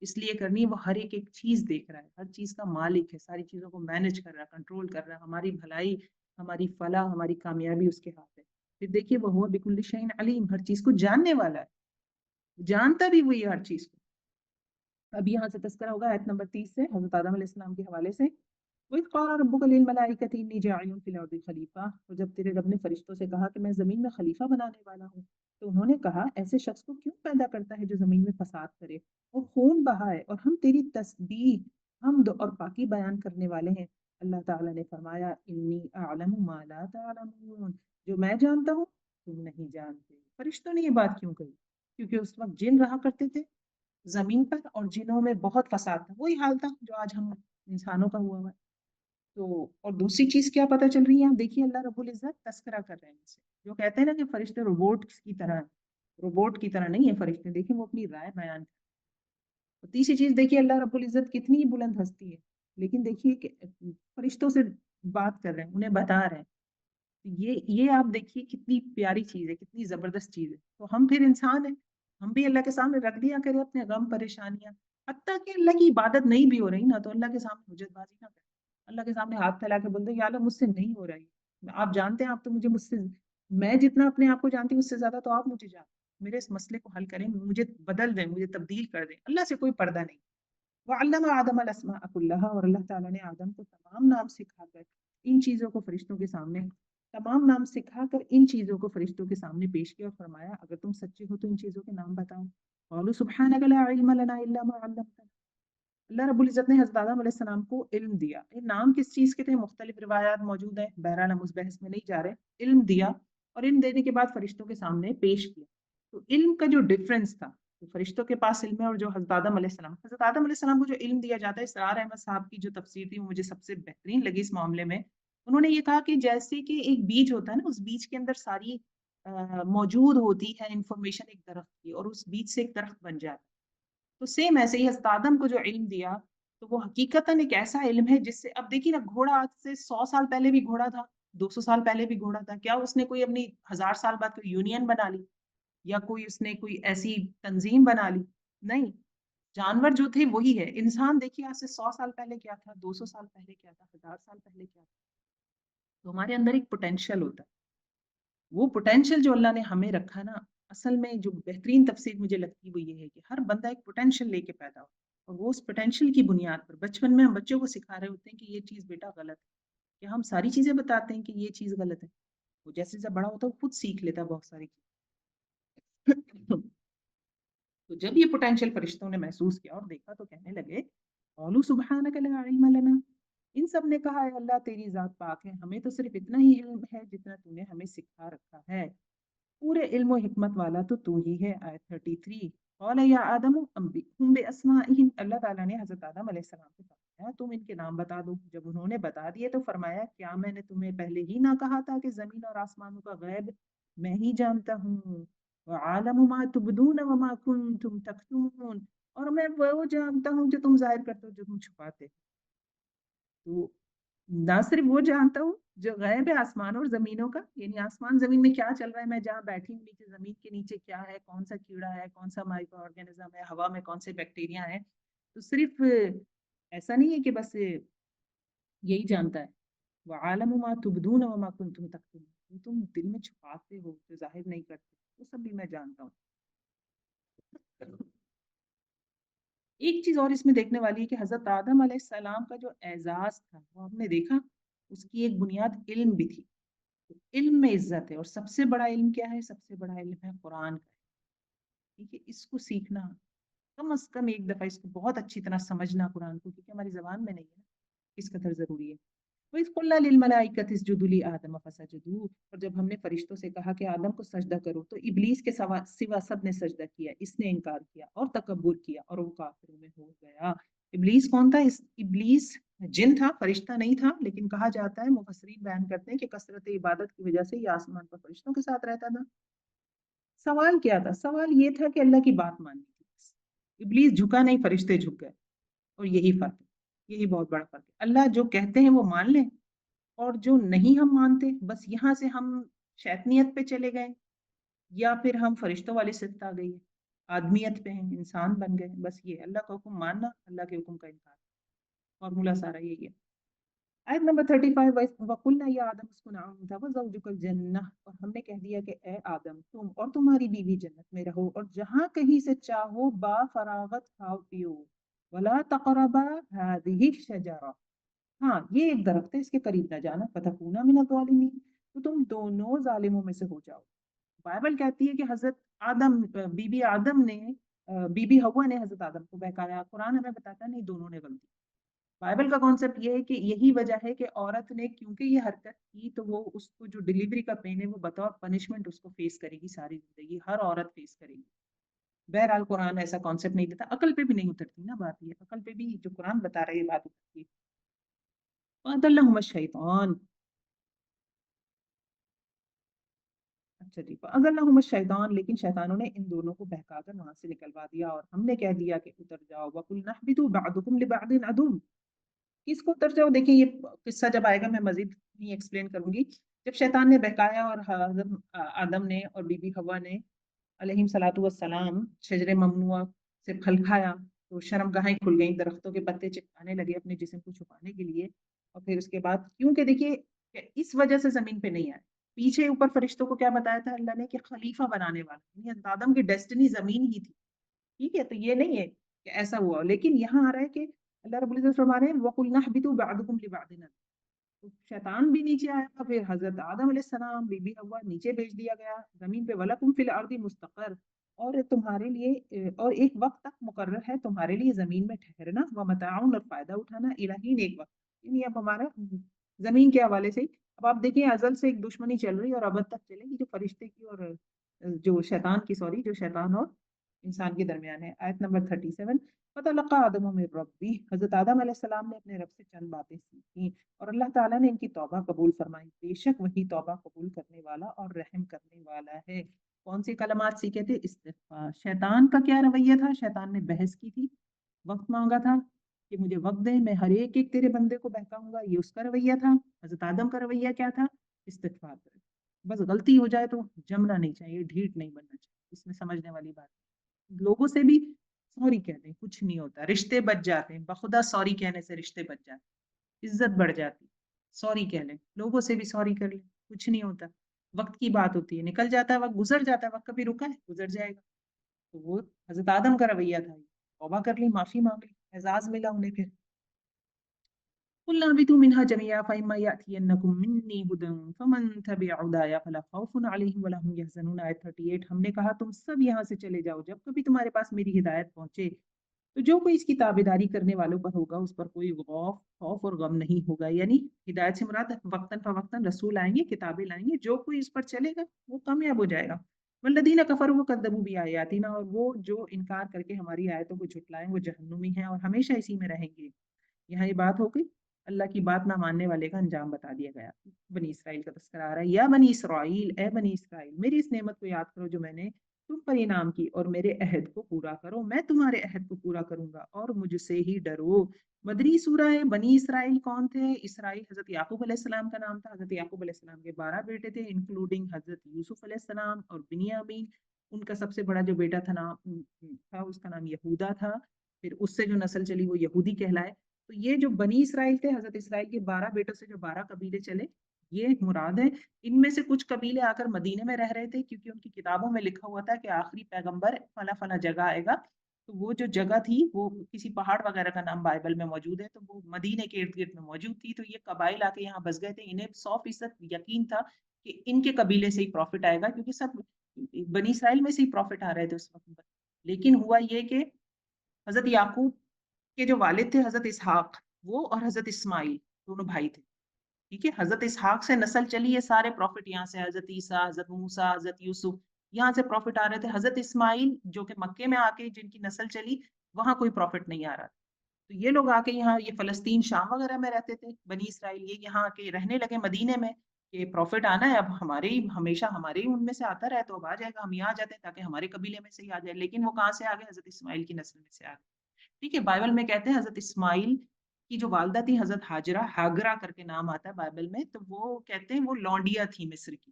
Speaker 2: اس لیے کرنی وہ ہر ایک چیز دیکھ رہا ہے، ہر چیز کا مالک ہے، ساری چیزوں کو مینج کر رہا ہے، کنٹرول کر رہا ہے. ہماری بھلائی، ہماری فلاح، ہماری کامیابی اس کے ہاتھ ہے. پھر دیکھیے وہ بکل شیء علیم، ہر چیز کو جاننے والا ہے، جانتا بھی وہی ہر چیز کو. اب یہاں سے تذکرہ ہوگا آیت نمبر 30 سے حضرت آدم علیہ السلام کے حوالے سے. وَإِذْ قَالَ رَبُّكَ لِلْمَلَائِكَةِ إِنِّي جَاعِلٌ فِي الْأَرْضِ خَلِيفَةً، اور جب تیرے رب نے فرشتوں سے کہا کہ میں زمین میں خلیفہ بنانے والا ہوں، تو انہوں نے کہا ایسے شخص کو کیوں پیدا کرتا ہے جو زمین میں فساد کرے اور خون بہائے، اور ہم تیری تسبیح، حمد اور پاکی بیان کرنے والے ہیں. اللہ تعالیٰ نے فرمایا انی اعلم ما لا تعلمون، جو میں جانتا ہوں تم نہیں جانتے. فرشتوں نے یہ بات کیوں کہی؟ کیونکہ اس وقت جن رہا کرتے تھے زمین پر اور جنوں میں بہت فساد تھا. وہی حال تھا جو آج ہم انسانوں کا ہوا ہے. تو اور دوسری چیز کیا پتہ چل رہی ہے؟ آپ دیکھیے اللہ رب العزت تذکرہ کر رہے ہیں ان سے، جو کہتے ہیں نا کہ فرشتے روبوٹ کی طرح ہیں. روبوٹ کی طرح نہیں ہے فرشتے، دیکھیں وہ اپنی رائے بیان کرتے ہیں. اور تیسری چیز دیکھیے اللہ رب العزت کتنی بلند ہستی ہے، لیکن دیکھیے کہ فرشتوں سے بات کر رہے ہیں، انہیں بتا رہے ہیں. یہ آپ دیکھیے کتنی پیاری چیز ہے، کتنی زبردست چیز ہے. تو ہم پھر انسان ہیں، ہم بھی اللہ کے سامنے رکھ دیا کریں اپنے غم پریشانیاں. حتیٰ کہ اللہ کی عبادت نہیں بھی ہو رہی نا تو اللہ کے سامنے حجت بازی نہ کریں. اللہ کے سامنے ہاتھ پھیلا کے بول دیں یا اللہ مجھ سے نہیں ہو رہا ہے، آپ جانتے ہیں، آپ تو مجھے میں جتنا اپنے آپ کو جانتی ہوں اس سے زیادہ تو آپ مجھے جانتے ہیں. میرے اس مسئلے کو حل کریں، مجھے بدل دیں، مجھے تبدیل کر دیں. اللہ سے کوئی پردہ نہیں. وعلم آدم الاسماء كلها، اور اللہ تعالیٰ نے آدم کو تمام نام سکھا کر ان چیزوں کو فرشتوں کے سامنے تمام نام سکھا کر ان چیزوں کو فرشتوں کے سامنے پیش کیا اور فرمایا اگر تم سچے ہو تو ان چیزوں کے نام بتاؤ۔ قالوا سبحانك لا علم لنا الا ما علمتنا۔ اللہ رب العزت نے حضرت آدم علیہ السلام کو علم دیا۔ یہ نام کس چیز کے تھے؟ مختلف روایات موجود ہیں، بہرحال ہم اس بحث میں نہیں جا رہے۔ علم دیا اور علم دینے کے بعد فرشتوں کے سامنے پیش کیا۔ تو علم کا جو ڈفرنس تھا، تو فرشتوں کے پاس علم ہے اور جو حضرت آدم علیہ السلام کو جو علم دیا جاتا ہے، اسرار احمد صاحب کی جو تفسیر تھی وہ مجھے سب سے بہترین لگی اس معاملے میں۔ انہوں نے یہ کہا کہ جیسے کہ ایک بیج ہوتا ہے نا، اس بیج کے اندر ساری موجود ہوتی ہے انفارمیشن ایک درخت کی، اور اس بیج سے ایک درخت بن جاتا ہے۔ تو سیم ایسے ہی حضرت آدم کو جو علم دیا تو وہ حقیقتاً ایک ایسا علم ہے جس سے اب دیکھیے نا، گھوڑا آج سے 100 سال پہلے بھی گھوڑا تھا، 200 سال پہلے بھی گھوڑا تھا، کیا اس نے کوئی اپنی 1000 سال بعد کوئی یونین بنا لی یا کوئی اس نے کوئی ایسی تنظیم بنا لی؟ نہیں، جانور جو تھے وہی ہے۔ انسان دیکھیے آج سے 100 سال پہلے کیا تھا، 200 سال پہلے کیا تھا، 1000 سال پہلے کیا تھا۔ تو ہمارے اندر ایک پوٹینشیل ہوتا ہے، وہ پوٹینشیل جو اللہ نے ہمیں رکھا نا، اصل میں جو بہترین تفسیر مجھے لگتی ہے وہ یہ ہے کہ ہر بندہ ایک پوٹینشیل لے کے پیدا ہو، اور وہ اس پوٹینشیل کی بنیاد پر بچپن میں ہم بچوں کو سکھا رہے ہوتے ہیں کہ یہ چیز بیٹا غلط ہے، کہ ہم ساری چیزیں بتاتے ہیں کہ یہ چیز غلط ہے، وہ جیسے جیسے بڑا ہوتا ہے وہ خود سیکھ لیتا ہے بہت ساری چیزیں۔ تو جب یہ پوٹینشیل فرشتوں نے محسوس کیا اور دیکھا تو کہنے لگے قالوا سبحانک لا علم لنا، ان سب نے کہا ہے اللہ تیری ذات پاک ہے، ہمیں تو صرف اتنا ہی علم ہے جتنا تو نے ہمیں سکھا رکھا ہے، پورے علم و حکمت والا تو ہی ہے۔ آیت 33، قال یا آدم انبئہم باسمائہم، اللہ تعالیٰ نے حضرت آدم علیہ السلام سے فرمایا تم ان کے نام بتا دو۔ جب انہوں نے بتا دیے تو فرمایا کیا میں نے تمہیں پہلے ہی نہ کہا تھا کہ زمین اور آسمانوں کا غیب میں ہی جانتا ہوں، وعالم ما تبدون وما کنتم تکتمون، اور میں وہ جانتا ہوں جو تم ظاہر کرتے ہو جو تم چھپاتے ہو۔ تو نہ صرف وہ جانتا ہوں جو غیب ہے آسمان اور زمینوں کا، یعنی آسمان زمین میں کیا چل رہا ہے، میں جہاں بیٹھی ہوں نیچے زمین کے نیچے کیا ہے، کون سا کیڑا ہے، کون سا مائکرو آرگینزم ہے، ہوا میں کون سے بیکٹیریا ہیں، تو صرف ایسا نہیں ہے کہ بس یہی جانتا ہے۔ وعالم ما تبدون وما کنتم تکتمون، جو تم دل میں چھپاتے ہو جو ظاہر نہیں کرتے وہ سب بھی میں جانتا ہوں۔ ایک چیز اور اس میں دیکھنے والی ہے کہ حضرت آدم علیہ السلام کا جو اعزاز تھا وہ ہم نے دیکھا، اس کی ایک بنیاد علم بھی تھی۔ تو علم میں عزت ہے، اور سب سے بڑا علم کیا ہے؟ سب سے بڑا علم ہے قرآن کا، ٹھیک ہے؟ اس کو سیکھنا، کم از کم ایک دفعہ اس کو بہت اچھی طرح سمجھنا قرآن کو، کیونکہ ہماری زبان میں نہیں ہے نا، کس قدر ضروری ہے۔ وَإِذْ قُلْنَا لِلْمَلَائِكَةِ اسْجُدُوا لِآدَمَ فَسَجَدُوا، اور جب ہم نے فرشتوں سے کہا کہ آدم کو سجدہ کرو تو ابلیس کے سوا سب نے سجدہ کیا، اس نے انکار کیا اور تکبر کیا اور وہ کافروں میں ہو گیا۔ ابلیس کون تھا؟ ابلیس جن تھا، فرشتہ نہیں تھا، لیکن کہا جاتا ہے، مفسرین بیان کرتے ہیں کہ کثرت عبادت کی وجہ سے یہ آسمان پر فرشتوں کے ساتھ رہتا تھا۔ سوال کیا تھا؟ سوال یہ تھا کہ اللہ کی بات ماننی تھی۔ ابلیس جھکا نہیں، فرشتے جھک گئے، اور یہی فرق ہے، یہی بہت بڑا فرق ہے۔ اللہ جو کہتے ہیں وہ مان لیں، اور جو نہیں ہم مانتے، بس یہاں سے ہم شیطنیت پہ چلے گئے، یا پھر ہم فرشتوں والی صفت آ گئی ہے، آدمیت پہ ہیں، انسان بن گئے، بس یہ اللہ کا حکم ماننا، اللہ کے حکم کا انکار، فارمولا سارا یہی ہے۔ آیت نمبر 35، وَقُلْنَا يَا آدَمُ اسْكُنْ أَنْتَ وَزَوْجُكَ الْجَنَّةَ، اور ہم نے کہہ دیا کہ اے آدم تم اور تمہاری بیوی جنت میں رہو، اور جہاں کہیں سے چاہو با فراغت کھاؤ پیو، وَلَا تَقْرَبَا هَٰذِهِ الشَّجَرَةَ، ہاں یہ ایک درخت ہے، اس کے قریب نہ جانا، فَتَكُونَا مِنَ الظَّالِمِينَ، تو تم دونوں ظالموں میں سے ہو جاؤ۔ بائبل کہتی ہے کہ حضرت آدم بی بی آدم نے بی بی ہوا نے حضرت آدم کو بہکایا، قرآن ہمیں بتاتا نہیں دونوں نے غلطی۔ بائبل کا کانسیپٹ یہ ہے کہ یہی وجہ ہے کہ عورت نے کیونکہ یہ حرکت کی تو وہ اس کو جو ڈیلیوری کا پین ہے وہ بطور پنشمنٹ اس کو فیس کرے گی، ساری زندگی ہر عورت فیس کرے گی۔ بہرحال قرآن ایسا کانسیپٹ نہیں دیتا، عقل پہ بھی نہیں اترتی نا بات، یہ عقل پہ بھی جو قرآن بتا رہے یہ بات اترتی ہے۔ فَأَضَلَّهُمَا الشَّيْطَانُ، اچھا جی، فَأَضَلَّهُمَا الشَّيْطَانُ، لیکن شیطانوں نے ان دونوں کو بہکا کر وہاں سے نکلوا دیا، اور ہم نے کہہ دیا کہ اتر جاؤ، وَقُلْنَا اهْبِطُوا بَعْضُكُمْ لِبَعْضٍ عَدُوٌّ، کس کو اتر جاؤ؟ دیکھیں یہ قصہ جب آئے گا میں مزید نہیں ایکسپلین کروں گی۔ جب شیطان نے بہکایا اور حضرت آدم نے اور بی بی حوا نے علیہم صلاۃ والسلام شجر ممنوع سے پھل کھایا تو شرم گاہیں کھل گئیں، درختوں کے پتے چپکانے لگے اپنے جسم کو چھپانے کے لیے، اور پھر اس کے بعد کیونکہ دیکھیے کہ اس وجہ سے زمین پہ نہیں آئے، پیچھے اوپر فرشتوں کو کیا بتایا تھا اللہ نے کہ خلیفہ بنانے والا، یعنی آدم کی ڈیسٹنی زمین ہی تھی، ٹھیک ہے؟ تو یہ نہیں ہے کہ ایسا ہوا ہو، لیکن یہاں آ رہا ہے کہ اللہ رب العزت فرما رہے ہیں وَقُلْنَا اهْبِطُوا بَعْضُكُمْ لِبَعْضٍ عَدُوٌّ۔ تو شیطان بھی نیچے آیا تھا، پھر حضرت آدم علیہ السلام، بی بی حوا نیچے بھیج دیا گیا زمین پہ، وَلَكُمْ فِي الْأَرْضِ مُسْتَقَرٌّ، اور تمہارے لیے اور ایک وقت تک مقرر ہے تمہارے لیے زمین میں ٹھہرنا، وَمَتَاعٌ، اور فائدہ اٹھانا، إِلَى حِینٍ، ایک وقت، یعنی اب ہمارا زمین کے حوالے سے اب آپ دیکھیں ازل سے ایک دشمنی چل رہی ہے اور ابد تک چلے گی، جو فرشتے کی اور جو شیطان کی، جو شیطان اور انسان کے درمیان ہے۔ آیت نمبر 37، فَتَلَقَّىٰ آدَمُ مِن رَّبِّهِ، حضرت آدم علیہ السلام نے اپنے رب سے چند باتیں سیکھیں اور اللہ تعالیٰ نے ان کی توبہ قبول فرمائی، بے شک وہی توبہ قبول کرنے والا اور رحم کرنے والا ہے۔ کون سی کلمات سیکھے تھے؟ استغفار۔ شیطان کا کیا رویہ تھا؟ شیطان نے بحث کی تھی، وقت مانگا تھا کہ مجھے وقت دے، میں ہر ایک ایک تیرے بندے کو بہکاؤں گا، یہ اس کا رویہ تھا۔ حضرت آدم کا رویہ کیا تھا؟ استغفار کرے، بس غلطی ہو جائے تو جمنا نہیں چاہیے، ڈھیٹ نہیں بننا چاہیے، اس میں سمجھنے والی بات ہے۔ لوگوں سے بھی سوری کہہ دیں، کچھ نہیں ہوتا، رشتے بچ جاتے ہیں، بخدا سوری کہنے سے رشتے بچ جاتے ہیں، عزت بڑھ جاتی، سوری کہہ لیں، لوگوں سے بھی سوری کر لیں، کچھ نہیں ہوتا، وقت کی بات ہوتی ہے، نکل جاتا ہے وقت، گزر جاتا ہے وقت، کبھی رکا ہے، گزر جائے گا۔ تو وہ حضرت آدم کا رویہ تھا، توبہ کر لی، معافی مانگ لی، اعزاز ملا انہیں۔ پھر قُلْنَا اهْبِطُوا مِنْهَا جَمِيعًا فَإِمَّا يَأْتِيَنَّكُم مِّنِّي هُدًى فَمَن تَبِعَ هُدَايَ فَلَا خَوْفٌ عَلَيْهِمْ وَلَا هُمْ يَحْزَنُونَ۔ آیت 38، ہم نے کہا تم سب یہاں سے چلے جاؤ، جب کبھی تمہارے پاس میری ہدایت پہنچے تو جو کوئی اس کی تابعداری کرنے والوں پر ہوگا اس پر کوئی خوف اور غم نہیں ہوگا۔ یعنی ہدایت سے مراد وقتاً فوقتاً رسول آئیں گے، کتابیں لائیں گے، جو کوئی اس پر چلے گا وہ کامیاب ہو جائے گا۔ والذین کفروا وکذبوا بآیاتنا، اور وہ جو انکار کر کے ہماری آیتوں کو جھٹلائیں وہ جہنمی ہیں اور ہمیشہ اسی میں رہیں گے۔ یہاں یہ بات ہو گئی، اللہ کی بات نہ ماننے والے کا انجام بتا دیا گیا۔ بنی اسرائیل کا تذکرہ آ رہا ہے، یا بنی اسرائیل، اے بنی اسرائیل، میری اس نعمت کو یاد کرو جو میں نے تم پر انعام کی، اور میرے عہد کو پورا کرو، میں تمہارے عہد کو پورا کروں گا، اور مجھ سے ہی ڈرو۔ مدنی سورہ ہے۔ بنی اسرائیل کون تھے؟ اسرائیل حضرت یعقوب علیہ السلام کا نام تھا۔ حضرت یعقوب علیہ السلام کے 12 بیٹے تھے، انکلوڈنگ حضرت یوسف علیہ السلام اور بنیامین۔ ان کا سب سے بڑا جو بیٹا تھا اس کا نام یہودا تھا، پھر اس سے جو نسل چلی وہ یہودی کہلائے۔ تو یہ جو بنی اسرائیل تھے، حضرت اسرائیل کے 12 بیٹوں سے جو 12 قبیلے چلے، یہ مراد ہے۔ ان میں سے کچھ قبیلے آ کر مدینے میں رہ رہے تھے، کیونکہ ان کی کتابوں میں لکھا ہوا تھا کہ آخری پیغمبر فلاں فلاں جگہ آئے گا۔ تو وہ جو جگہ تھی وہ کسی پہاڑ وغیرہ کا نام بائبل میں موجود ہے، تو وہ مدینے کے ارد گرد میں موجود تھی۔ تو یہ قبائل آ کے یہاں بس گئے تھے، انہیں 100% یقین تھا کہ ان کے قبیلے سے ہی پروفٹ آئے گا، کیونکہ سب بنی اسرائیل میں سے ہی پروفٹ آ رہے تھے اس وقت پر۔ لیکن ہوا یہ کہ حضرت یعقوب کے جو والد تھے حضرت اسحاق، وہ اور حضرت اسماعیل دونوں بھائی تھے، ٹھیک ہے۔ حضرت اسحاق سے نسل چلی ہے، سارے پروفٹ یہاں سے، حضرت عیسیٰ، حضرت موسیٰ، حضرت یوسف، یہاں سے پروفٹ آ رہے تھے۔ حضرت اسماعیل جو کہ مکے میں آ کے جن کی نسل چلی، وہاں کوئی پروفٹ نہیں آ رہا تھا۔ تو یہ لوگ آ کے یہاں، یہ فلسطین شام وغیرہ میں رہتے تھے بنی اسرائیل، یہ یہاں آ کے رہنے لگے مدینے میں کہ پروفٹ آنا ہے، اب ہمارے ہی ہمیشہ ہمارے ہی ان میں سے آتا رہے، تو اب آ جائے گا، ہم یہاں آ جاتے ہیں تاکہ ہمارے قبیلے میں سے ہی آ جائے۔ لیکن وہ کہاں سے آ گئے؟ حضرت اسماعیل کی نسل میں سے آ گئے، ٹھیک ہے۔ بائبل میں کہتے ہیں حضرت اسماعیل کی جو والدہ تھی حضرت ہاجرہ کر کے نام آتا ہے بائبل میں، تو وہ کہتے ہیں وہ لونڈیا تھی مصر کی،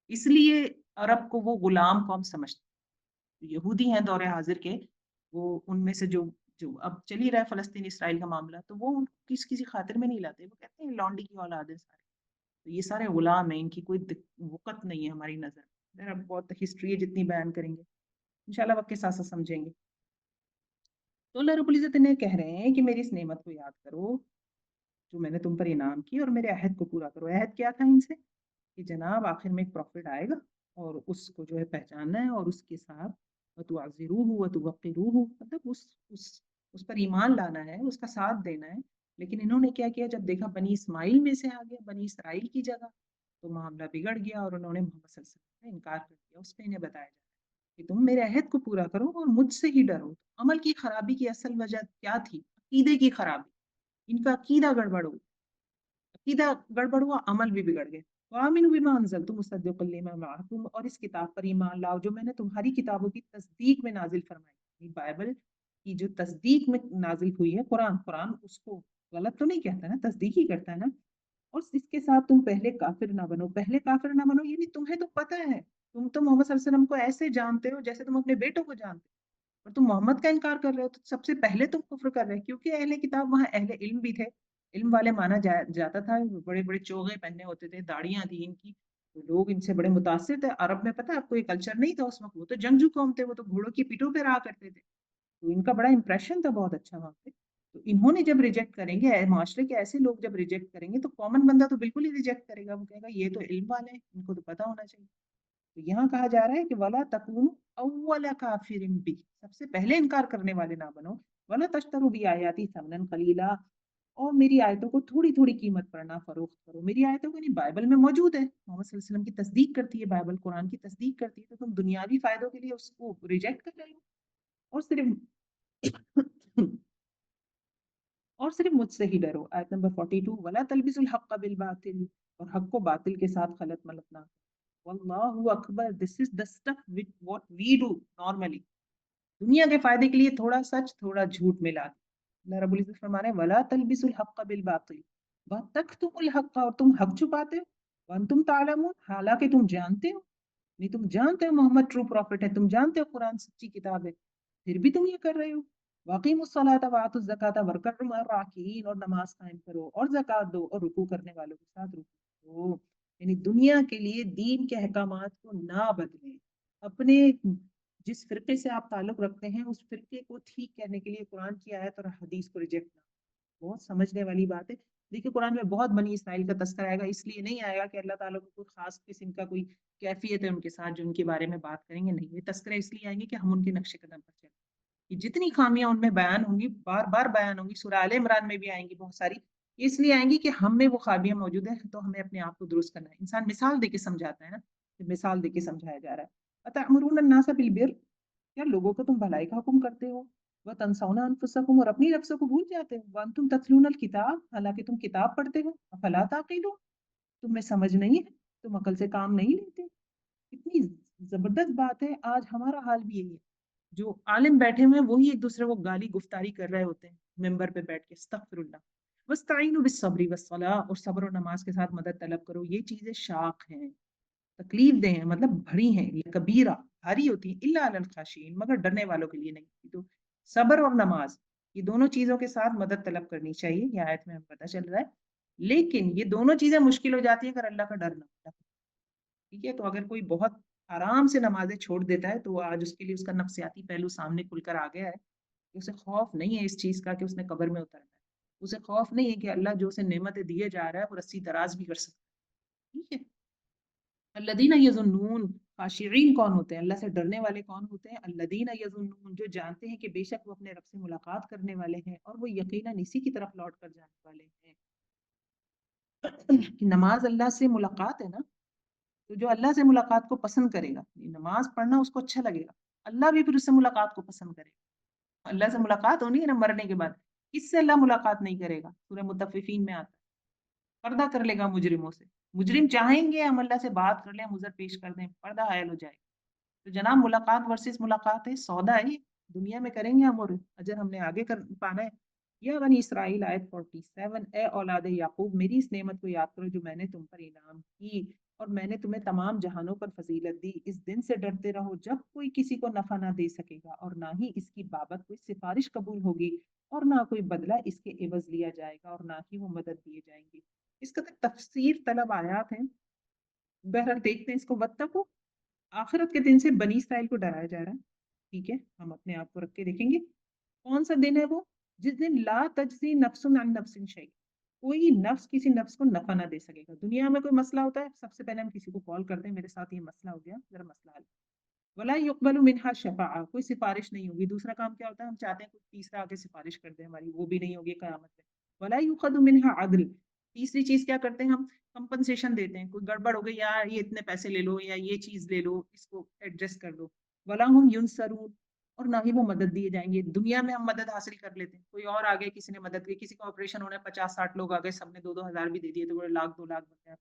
Speaker 2: اس لیے عرب کو وہ غلام قوم سمجھتے۔ یہودی ہیں دور حاضر کے، وہ ان میں سے جو اب چلی رہا ہے فلسطین اسرائیل کا معاملہ، تو وہ ان کو کسی خاطر میں نہیں لاتے، وہ کہتے ہیں لونڈی کی اولاد ہے سارے، تو یہ سارے غلام ہیں، ان کی کوئی وقت نہیں ہے ہماری نظر میں۔ اب بہت ہسٹری ہے، جتنی بیان کریں گے انشاءاللہ وقت کے ساتھ ساتھ سمجھیں گے۔ تو اللہ رب العزت نے کہہ رہے ہیں کہ میری اس نعمت کو یاد کرو جو میں نے تم پر انعام کی، اور میرے عہد کو پورا کرو۔ عہد کیا تھا ان سے؟ کہ جناب آخر میں ایک پروفٹ آئے گا اور اس کو جو ہے پہچاننا ہے، اور اس کے ساتھ وَتُعَزِّرُوهُ وَتُوَقِّرُوهُ، مطلب اس پر ایمان لانا ہے، اس کا ساتھ دینا ہے۔ لیکن انہوں نے کیا کیا؟ جب دیکھا بنی اسماعیل میں سے آ گیا بنی اسرائیل کی جگہ، تو معاملہ بگڑ گیا اور انہوں نے محمد صلی اللہ علیہ وسلم کا انکار کر دیا۔ اس پہ انہیں بتایا جاتا ہے کہ تم میرے عہد کو پورا کرو اور مجھ سے ہی ڈرو۔ عمل کی خرابی کی اصل وجہ کیا تھی؟ عقیدے کی خرابی، ان کا عقیدہ گڑبڑ ہو، عقیدہ گڑبڑ ہوا، عمل بھی بگڑ گئے۔ وَآمِنُوا بِمَا أَنزَلْتُ مُصَدِّقًا لِمَا مَعَكُمْ، اور اس کتاب پر ایمان لاؤ جو میں نے تمہاری کتابوں کی تصدیق میں نازل فرمائی۔ بائبل کی جو تصدیق میں نازل ہوئی ہے، قرآن اس کو غلط تو نہیں کہتا نا، تصدیق ہی کرتا ہے نا۔ اور اس کے ساتھ تم پہلے کافر نہ بنو، پہلے کافر نہ بنو، یعنی تمہیں تو پتہ ہے، تم تو محمد صلی اللہ علیہ وسلم کو ایسے جانتے ہو جیسے تم اپنے بیٹوں کو جانتے ہو، اور تم محمد کا انکار کر رہے ہو، تو سب سے پہلے تم کفر کر رہے ہو، کیونکہ اہل کتاب وہاں اہل علم بھی تھے، علم والے مانا جاتا تھا، بڑے بڑے چوغے پہنے ہوتے تھے، داڑیاں تھیں ان کی، تو لوگ ان سے بڑے متاثر تھے۔ عرب میں پتہ ہے آپ کو یہ کلچر نہیں تھا اس وقت، وہ تو جنگجو قوم تھے، وہ تو گھوڑوں کی پیٹوں پہ رہا کرتے تھے، تو ان کا بڑا امپریشن تھا بہت اچھا وہاں پہ. تو انہوں نے جب ریجیکٹ کریں گے, معاشرے کے ایسے لوگ جب ریجیکٹ کریں گے تو کامن بندہ تو بالکل ہی ریجیکٹ کرے گا, وہ کہے گا یہ تو علم والے ہیں, ان کو تو پتا ہونا چاہیے. تو یہاں کہا جا رہا ہے کہ ولا تکونوا اول کافر بی, سب سے پہلے انکار کرنے والے نہ بنو, ولا تشتروا بآیاتی ثمنا قلیلا, اور میری آیتوں کو تھوڑی تھوڑی قیمت پر نہ فروخت کرو. میری آیتوں کو نہیں, بائبل میں موجود ہے, محمد صلی اللہ علیہ وسلم کی تصدیق کرتی ہے بائبل, قرآن کی تصدیق کرتی ہے, تو تم دنیاوی فائدوں کے لیے اس کو ریجیکٹ کر رہے ہو, اور صرف اور صرف مجھ سے ہی ڈرو. آیت نمبر 42, ولا تلبسوا الحق بالباطل, اور حق کو باطل کے ساتھ خلط ملط نہ. واللہ اکبر, this is the stuff which what we do normally. دنیا کے فائدے کے لیے تھوڑا سچ تھوڑا جھوٹ ملا دیں. اللہ رب العزت فرما رہے ہیں ولا تلبسوا الحق بالباطل وتکتموا الحق, اور تم حق چھپاتے ہو, وانتم تعلمون, حالانکہ تم جانتے ہو. نہیں, تم جانتے ہو محمد ٹرو پروفٹ ہے, تم جانتے ہو قرآن سچی کتاب ہے, پھر بھی تم یہ کر رہے ہو. واقیموا الصلاۃ وآتوا الزکاۃ وارکعوا مع الراکعین, اور نماز قائم کرو اور زکات دو اور رکوع کرنے والوں کے ساتھ رکوع کرو. یعنی دنیا کے لیے دین کے احکامات کو نہ بدلیں. اپنے جس فرقے سے آپ تعلق رکھتے ہیں اس فرقے کو ٹھیک کرنے کے لیے قرآن کی آیت اور حدیث کو ریجیکٹ نہ. بہت سمجھنے والی بات ہے. دیکھیے قرآن میں بہت بنی اسرائیل کا تذکرہ آئے گا, اس لیے نہیں آئے گا کہ اللہ تعالیٰ کو کوئی خاص قسم کا کوئی کیفیت ہے ان کے ساتھ جو ان کے بارے میں بات کریں گے, نہیں, یہ تذکرہ اس لیے آئیں گے کہ ہم ان کے نقش قدم پر چلیں. کہ جتنی خامیاں ان میں بیان ہوں گی, بار بار بیان ہوں گی, سورہ آل عمران میں بھی آئیں گی بہت ساری, اس لیے آئیں گی کہ ہم میں وہ خامیاں موجود ہیں, تو ہمیں اپنے آپ کو درست کرنا ہے. انسان مثال دے کے سمجھاتا ہے نا, مثال دے کے سمجھایا جا رہا ہے. اتأمرون الناس بالبر, کیا لوگوں کو تم بھلائی کا حکم کرتے ہو, وتنسون انفسکم, اور اپنی نفسوں کو بھول جاتے ہو, وانتم تتلون الکتاب, حالانکہ تم کتاب پڑھتے ہو, افلا تعقلون, تمہیں سمجھ نہیں ہے, تم عقل سے کام نہیں لیتے. کتنی زبردست بات ہے. آج ہمارا حال بھی یہی ہے, جو عالم بیٹھے ہوئے ہیں وہی ایک دوسرے کو گالی گفتاری کر رہے ہوتے ہیں ممبر پہ بیٹھ کے, استغفر اللہ. وَاسْتَعِينُوا بِالصَّبْرِ وَالصَّلَاةِ, اور صبر و نماز کے ساتھ مدد طلب کرو. یہ چیزیں شاق ہیں, تکلیف دہ ہیں, مطلب بڑی ہیں, یہ کبیرہ بھاری ہوتی ہیں, الا علی الخاشعین, مگر ڈرنے والوں کے لیے نہیں. تو صبر اور نماز, یہ دونوں چیزوں کے ساتھ مدد طلب کرنی چاہیے, یہ آیت میں ہمیں پتہ چل رہا ہے. لیکن یہ دونوں چیزیں مشکل ہو جاتی ہیں اگر اللہ کا ڈر نہ ہو. ٹھیک ہے, تو اگر کوئی بہت آرام سے نمازیں چھوڑ دیتا ہے تو آج اس کے لیے اس کا نفسیاتی پہلو سامنے کھل کر آ گیا ہے کہ اسے خوف نہیں ہے اس چیز کا کہ اس نے قبر میں اترنا ہے. اسے خوف نہیں ہے کہ اللہ جو اسے نعمتیں دیے جا رہا ہے وہ رسی دراز بھی کر سکتا ہے. ٹھیک ہے, الذین یظنون, خاشعین کون ہوتے ہیں, اللہ سے ڈرنے والے کون ہوتے ہیں, الذین یظنون, جو جانتے ہیں کہ بے شک وہ اپنے رب سے ملاقات کرنے والے ہیں, اور وہ یقیناً اسی کی طرف لوٹ کر جانے والے ہیں. نماز اللہ سے ملاقات ہے نا, تو جو اللہ سے ملاقات کو پسند کرے گا, نماز پڑھنا اس کو اچھا لگے گا, اللہ بھی پھر اس سے ملاقات کو پسند کرے گا. اللہ سے ملاقات ہونی ہے نا مرنے کے بعد, کس سے اللہ ملاقات نہیں کرے گا, سورہ مطففین میں آتا ہے, پردہ کر لے گا مجرموں سے. مجرم چاہیں گے ہم اللہ سے بات کر لیں, عذر پیش کر دیں, پردہ حائل ہو جائے گا. تو جناب ملاقات ورسز ملاقات ہے, سودا ہے, دنیا میں کریں گے ہم اور اجر ہم نے آگے پانا ہے. یا بنی اسرائیل, آیت 47, اے اولاد یعقوب, میری اس نعمت کو یاد کرو جو میں نے تم پر انعام کی, اور میں نے تمہیں تمام جہانوں پر فضیلت دی. اس دن سے ڈرتے رہو جب کوئی کسی کو نفع نہ دے سکے گا, اور نہ ہی اس کی بابت کوئی سفارش قبول ہوگی, اور نہ کوئی بدلہ اس کے عوض لیا جائے گا, اور نہ ہی وہ مدد دیے جائیں گے. اس کا تفسیر طلب آیات ہیں, بہرحال دیکھتے ہیں اس کو. واتقوا, آخرت کے دن سے بنی اسرائیل کو ڈرایا جا رہا ہے. ٹھیک ہے, ہم اپنے آپ کو رکھ کے دیکھیں گے کون سا دن ہے وہ, جس دن لا تجزی نفس عن نفس شیء, کوئی نفس کسی نفس کو نفع نہ دے سکے گا. دنیا میں کوئی مسئلہ ہوتا ہے, سب سے پہلے ہم کسی کو کال کرتے ہیں, میرے ساتھ یہ مسئلہ ہو گیا, ذرا مسئلہ حل. ولا يقبل منها شفاعہ, کوئی سفارش نہیں ہوگی. دوسرا کام کیا ہوتا ہے, ہم چاہتے ہیں کوئی تیسرا آ کے سفارش کر دے ہماری, وہ بھی نہیں ہوگی قیامت میں. ولا يؤخذ منها عدل, تیسری چیز کیا کرتے ہیں ہم, کمپنسیشن دیتے ہیں. کوئی گڑبڑ ہو گئی, یار یہ اتنے پیسے لے لو, یا یہ چیز لے لو, اس کو ایڈجسٹ کر دو. ولا هم ينصرون, اور نہ ہی وہ مدد دیے جائیں گے. دنیا میں ہم مدد حاصل کر لیتے ہیں, کوئی اور آگے کسی نے مدد کی, کسی کا آپریشن ہونا ہے, 50-60 لوگ آگے, سب نے 2-2 ہزار بھی دے دیے, تو وہ لاکھ 2 لاکھ بن گیا.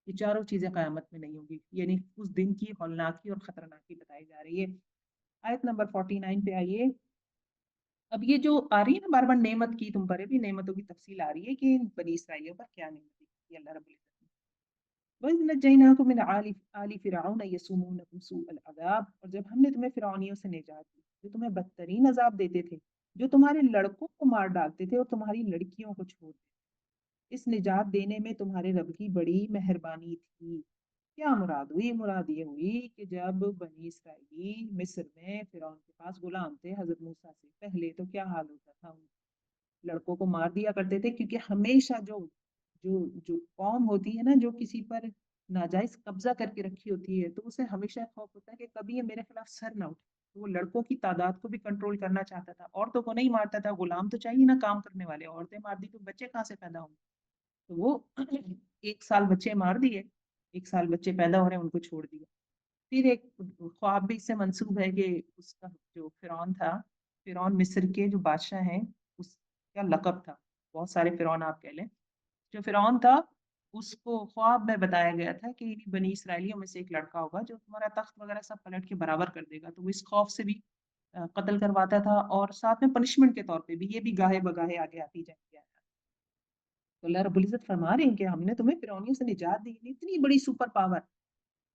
Speaker 2: یہ چاروں چیزیں قیامت میں نہیں ہوگی, یعنی اس دن کی ہولناکی اور خطرناکی بتائی جا رہی ہے. آیت نمبر 49 پہ آئیے. اب یہ جو آ رہی ہے نا بار بار نعمت کی تم پر, بھی نعمتوں کی تفصیل آ رہی ہے کہ بنی اسرائیلیوں پر کیا نعمت دی اللہ رب العزت نے. وَإِذْ نَجَّيْنَاكُم مِّنْ آلِ فِرْعَوْنَ يَسُومُونَكُمْ سُوءَ الْعَذَابِ, اور جب ہم نے تمہیں فرعونیوں سے نجات دی جو تمہیں بدترین عذاب دیتے تھے, جو تمہارے لڑکوں کو مار ڈالتے تھے اور تمہاری لڑکیوں کو چھوڑ دیتے. اس نجات دینے میں تمہارے رب کی بڑی مہربانی تھی. کیا مراد ہوئی؟ مراد یہ ہوئی کہ جب بنی اسرائیلی مصر میں فرعون کے پاس غلام تھے حضرت موسیٰ سے پہلے، تو کیا حال ہوتا تھا؟ لڑکوں کو مار دیا کرتے تھے، کیونکہ ہمیشہ جو جو جو قوم ہوتی ہے نا، جو کسی پر ناجائز قبضہ کر کے رکھی ہوتی ہے، تو اسے ہمیشہ خوف ہوتا ہے کہ کبھی یہ میرے خلاف سر نہ اٹھے۔ تو وہ لڑکوں کی تعداد کو بھی کنٹرول کرنا چاہتا تھا، عورتوں کو نہیں مارتا تھا، غلام تو چاہیے نا کام کرنے والے، عورتیں مار دی تو بچے کہاں سے پیدا ہوں گے؟ تو وہ 1 سال بچے مار دیے، 1 سال بچے پیدا ہو رہے ہیں ان کو چھوڑ دیا۔ پھر ایک خواب بھی اس سے منسوب ہے کہ اس کا جو فرعون تھا، فرعون مصر کے جو بادشاہ ہیں، اس کا لقب تھا، بہت سارے فرعون آپ کہہ لیں، جو فرعون تھا اس کو خواب میں بتایا گیا تھا کہ انہی بنی اسرائیلیوں میں سے ایک لڑکا ہوگا جو تمہارا تخت وغیرہ سب پلٹ کے برابر کر دے گا۔ تو وہ اس خوف سے بھی قتل کرواتا تھا، اور ساتھ میں پنشمنٹ کے طور پہ بھی یہ بھی گاہے بگاہے آگے آتی جاتی ہے۔ تو اللہ رب العزت فرما رہے ہیں کہ ہم نے تمہیں فرعونیوں سے نجات دی، اتنی بڑی سپر پاور،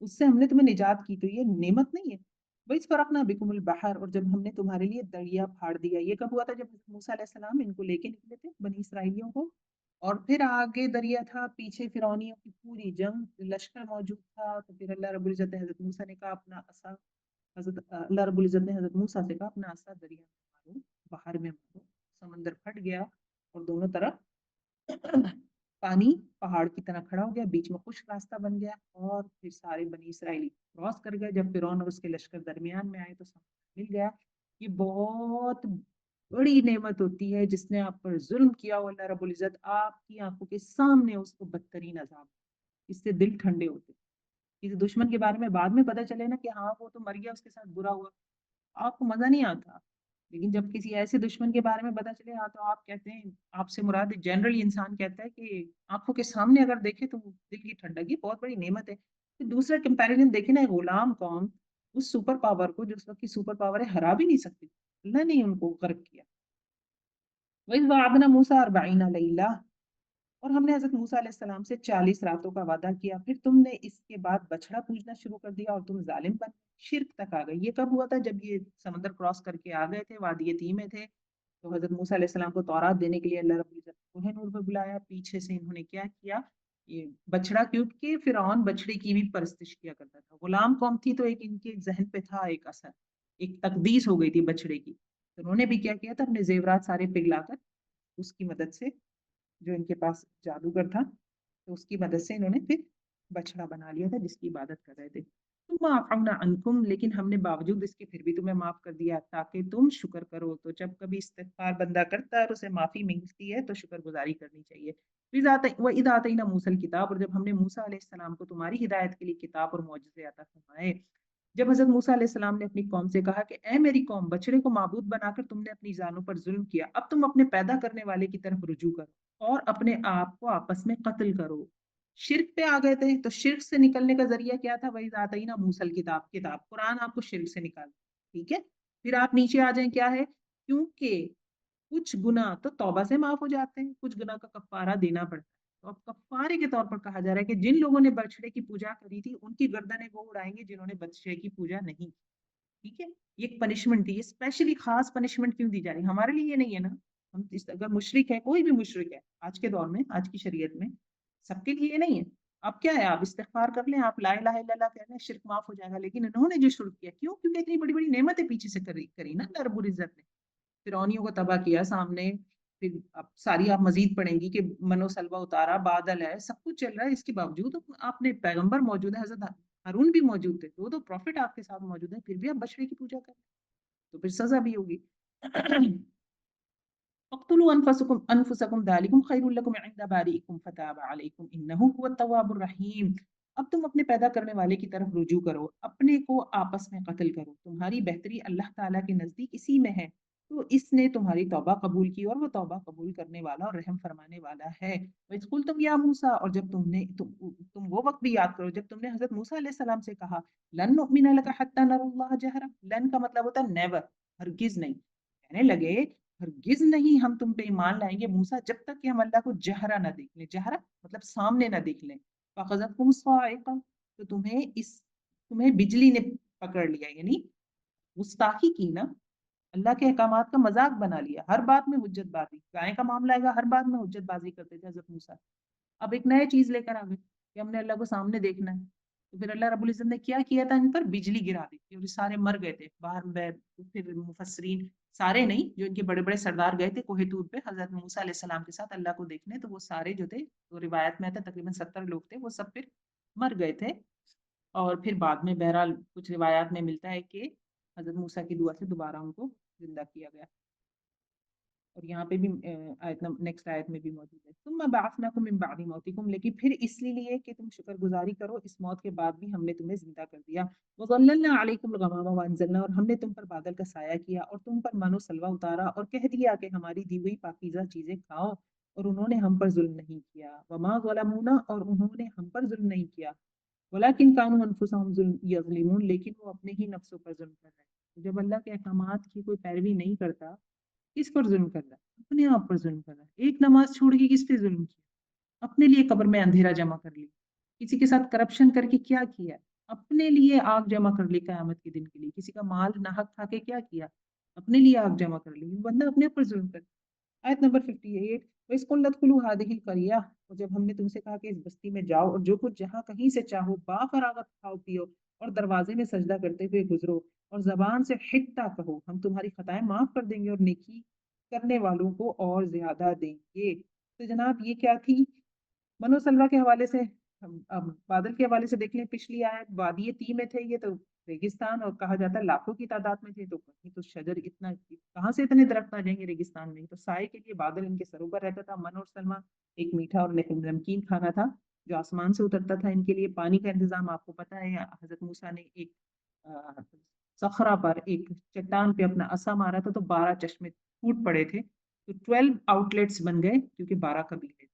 Speaker 2: اس سے ہم نے تمہیں نجات کی، تو یہ نعمت نہیں ہے؟ وَإِذْ فَرَقْنَا بِكُمُ الْبَحْرَ، اور جب ہم نے تمہارے لیے دریا پھاڑ دیا۔ یہ کب ہوا تھا؟ جب موسیٰ علیہ السلام ان کو لے کے نکلے تھے بنی اسرائیلیوں کو، اور پھر آگے دریا تھا، پیچھے فرعونیوں کی پوری جنگ، لشکر موجود تھا۔ تو پھر اللہ رب العزت نے حضرت موسیٰ نے کہا اپنا عصا، اللہ رب العزت نے حضرت موسیٰ سے کہا اپنا عصا دریا میں مارو، باہر میں مارو، سمندر پھٹ گیا اور دونوں طرف پانی پہاڑ کی طرح کھڑا ہو گیا، بیچ میں خشک راستہ بن گیا، اور پھر سارے بنی اسرائیلی کراس کر گئے۔ جب فرعون اور اس کے لشکر درمیان میں آئے تو سمندر مل گیا۔ یہ بہت بڑی نعمت ہوتی ہے، جس نے آپ پر ظلم کیا ہو اللہ رب العزت آپ کی آنکھوں کے سامنے اس کو بدترین عذاب، اس سے دل ٹھنڈے ہوتے۔ کسی دشمن کے بارے میں بعد میں پتہ چلے نا کہ ہاں وہ تو مر گیا، اس کے ساتھ برا ہوا، آپ کو مزہ نہیں آتا، لیکن جب کسی ایسے دشمن کے بارے میں پتا چلے ہاں، تو آپ کہتے ہیں، آپ سے مراد جنرلی انسان کہتا ہے کہ آنکھوں کے سامنے اگر دیکھے تو دل کی ٹھنڈک بہت بڑی نعمت ہے۔ پھر دوسرا کمپیریزن دیکھیں نا، غلام قوم اس سپر پاور کو، جو اس وقت کی سپر پاور ہے، ہرا بھی نہیں سکتی، اللہ نے ان کو غرق کیا۔ وَإِذْ وَعَدْنَا مُوسَىٰ 40 لَيْلَةً، اور ہم نے حضرت موسیٰ علیہ السلام سے 40 راتوں کا وعدہ کیا، پھر تم نے اس کے بعد بچڑا پوجنا شروع کر دیا اور تم ظالم بن شرک تک آ گئے۔ یہ کب ہوا تھا؟ جب یہ سمندر کراس کر کے آ گئے تھے، وادی تیہ میں تھے، تو حضرت موسیٰ علیہ السلام کو تورات دینے کے لیے اللہ رب العزت نے کوہ نور پہ بلایا، پیچھے سے انہوں نے کیا کیا؟ یہ بچڑا، کیونکہ فرعون بچڑے کی بھی پرستش کیا کرتا تھا، غلام قوم تھی تو ایک ان کے ذہن پہ تھا ایک اثر، ایک تقدیس ہو گئی تھی بچڑے کی، تو انہوں نے بھی کیا کیا تھا؟ اپنے زیورات سارے پگھلا کر اس کی مدد سے، جو ان کے پاس جادوگر تھا، تو اس کی مدد سے انہوں نے پھر بچڑا بنا لیا تھا جس کی عبادت کر رہے تھے۔ ثم عفونا عنکم، لیکن ہم نے باوجود اس کے پھر بھی تمہیں معاف کر دیا تاکہ تم شکر کرو۔ تو جب کبھی استغفار بندہ کرتا ہے اور اسے معافی ملتی ہے تو شکر گزاری کرنی چاہیے۔ وَإِذْ آتَيْنَا مُوسَى الْكِتَابَ، اور جب ہم نے موسیٰ علیہ السلام کو تمہاری ہدایت کے لیے کتاب اور معجزے عطا فرمائے۔ جب حضرت موسیٰ علیہ السلام نے اپنی قوم سے کہا کہ اے میری قوم، بچڑے کو معبود بنا کر تم نے اپنی جانوں پر ظلم کیا، اب تم اپنے پیدا کرنے والے کی طرف رجوع کرو اور اپنے آپ کو آپس میں قتل کرو۔ شرک پہ آ گئے تھے، تو شرک سے نکلنے کا ذریعہ کیا تھا؟ وَإِذْ آتَيْنَا مُوسَى الْكِتَابَ، کتاب، قرآن آپ کو شرک سے نکال، ٹھیک ہے؟ پھر آپ نیچے آ جائیں، کیا ہے؟ کیونکہ کچھ گناہ تو توبہ سے معاف ہو جاتے ہیں، کچھ گناہ کا کفارہ دینا پڑتا ہے۔ تو اب کفارے کے طور پر کہا جا رہا ہے کہ جن لوگوں نے بچڑے کی پوجا کری تھی ان کی گردنیں وہ اڑائیں گے جنہوں نے بچڑے کی پوجا نہیں کی، ٹھیک ہے؟ یہ ایک پنشمنٹ تھی، یہ اسپیشلی خاص پنشمنٹ کیوں دی جا رہی ہے؟ ہمارے لیے یہ نہیں ہے نا، ہم اگر مشرک ہے، کوئی بھی مشرک ہے آج کے دور میں، آج کی شریعت میں سب کے لیے یہ نہیں ہے۔ اب کیا ہے؟ آپ استغفار کر لیں، آپ لا الہ الا اللہ کہہ لیں، شرک معاف ہو جائے گا۔ لیکن انہوں نے جو شرک کیا، کیوں؟ کیونکہ اتنی بڑی بڑی نعمتیں پیچھے سے کری نا اللہ رب العزت نے، فرعونیوں کو تباہ کیا سامنے، پھر اب ساری آپ مزید پڑھیں گی کہ منو سلوا اتارا، بادل ہے، سب کچھ چل رہا ہے، اس کے باوجود آپ نے پیغمبر موجود ہے، حضرت ہارون بھی موجود تھے، دو پروفٹ آپ کے ساتھ موجود ہیں، پھر بھی آپ بچڑے کی پوجا کریں تو پھر سزا بھی ہوگی۔ اقتلوا انفسکم ذالکم خیر لکم عند بارئکم فتاب علیکم انہ هو التواب الرحیم۔ اب تم اپنے پیدا کرنے والے کی طرف رجوع کرو، اپنے کو آپس میں قتل کرو، تمہاری بہتری اللہ تعالیٰ کے نزدیک اسی میں ہے، تو اس نے تمہاری توبہ قبول کی اور وہ توبہ قبول کرنے والا اور رحم فرمانے والا ہے۔ وَإِذْ قُلْتُمْ يَا مُوسَىٰ، اور جب تم وہ وقت بھی یاد کرو جب تم نے حضرت موسیٰ علیہ السلام سے کہا لن نؤمن لك حتى نرى الله جهرا، لن کا مطلب ہوتا ہے نیور، ہرگز نہیں، کہنے لگے ہرگز نہیں ہم تم پہ ایمان لائیں گے موسیٰ جب تک کہ ہم اللہ کو جہرا نہ دیکھ لیں، جہرا مطلب سامنے نہ دیکھ لیں۔ فَأَخَذَتْكُمُ الصَّاعِقَةُ، تو تمہیں بجلی نے پکڑ لیا، یعنی گستاخی کی نا، اللہ کے احکامات کا مذاق بنا لیا، ہر بات میں حجت بازی، گائے کا معاملہ آئے گا ہر بات میں حجت بازی کرتے تھے حضرت موسیٰ۔ اب ایک نئے چیز لے کر آ گئے کہ ہم نے اللہ کو سامنے دیکھنا ہے، تو پھر اللہ رب العزت نے کیا کیا تھا ان پر؟ بجلی گرا دی تھی اور یہ سارے مر گئے تھے باہر. پھر مفسرین سارے نہیں، جو ان کے بڑے بڑے سردار گئے تھے کوہ طور پہ حضرت موسیٰ علیہ السلام کے ساتھ اللہ کو دیکھنے، تو وہ سارے جو تھے، تو روایت میں آتا ہے تقریباً 70 لوگ تھے، وہ سب پھر مر گئے تھے. اور پھر بعد میں بہرحال کچھ روایات میں ملتا ہے کہ حضرت موسیٰ کی دعا سے دوبارہ ان کو زندہ کیا گیا. اور یہاں پہ بھی نیکسٹ آیت میں بھی موجود ہے، ثم بعثناکم من بعد موتکم، لیکن پھر اس لیے کہ تم شکر گزاری کرو اس موت کے بعد بھی ہم نے تمہیں زندہ کر دیا. وظللنا علیکم الغمام وانزلنا، اور ہم نے تم پر بادل کا سایہ کیا اور تم پر من و سلوہ اتارا اور کہہ دیا کہ ہماری دی ہوئی پاکیزہ چیزیں کھاؤ، اور انہوں نے ہم پر ظلم نہیں کیا. وما ظلمونا، اور انہوں نے ہم پر ظلم نہیں کیا. ولکن کانوا انفسہم یظلمون، لیکن وہ اپنے ہی نفسوں پر ظلم کر رہے ہیں. جب اللہ کے احکامات کی کوئی پیروی نہیں کرتا، کس پر ظلم کر رہا ہے؟ اپنے آپ پر ظلم کر رہا ہے. ایک نماز چھوڑ کے کس پہ ظلم کیا؟ اپنے لیے قبر میں اندھیرا جمع کر لی. کسی کے ساتھ کرپشن کر کے کیا کیا؟ اپنے لیے آگ جمع کر لی قیامت کے دن کے لیے. کسی کا مال ناحق کھا کے کیا کیا؟ اپنے لیے آگ جمع کر لی. بندہ اپنے پر ظلم کر. آیت نمبر 58، وَإِذْ قُلْنَا ادْخُلُوا هَٰذِهِ الْقَرْيَةَ، اور جب ہم نے تم سے کہا کہ اس بستی میں جاؤ اور جو کچھ جہاں کہیں سے چاہو بافراغت کھاؤ پیو اور دروازے میں سجدہ کرتے ہوئے گزرو اور زبان سے حتہ کہو، ہم تمہاری خطائیں معاف کر دیں گے اور نیکی کرنے والوں کو اور زیادہ دیں گے. تو جناب یہ کیا تھی؟ منو سلوا کے حوالے سے. اب بادل کے حوالے سے دیکھ لیں، پچھلی آیت وادی تی میں تھے یہ تو ریگستان، اور کہا جاتا ہے لاکھوں کی تعداد میں تھے، تو کہیں تو شجر اتنا، کہاں سے اتنے درخت آ جائیں گے ریگستان میں؟ تو سائے کے لیے بادل ان کے سروں پر رہتا تھا. من اور سلما ایک میٹھا اور نمکین کھانا تھا جو آسمان سے اترتا تھا ان کے لیے. پانی کا انتظام آپ کو پتا ہے، حضرت موسیٰ نے ایک صخرہ پر، ایک چٹان پہ اپنا عصا مارا تھا تو 12 چشمے پھوٹ پڑے تھے. تو 12 آؤٹ لیٹس بن گئے کیونکہ 12 قبیلے.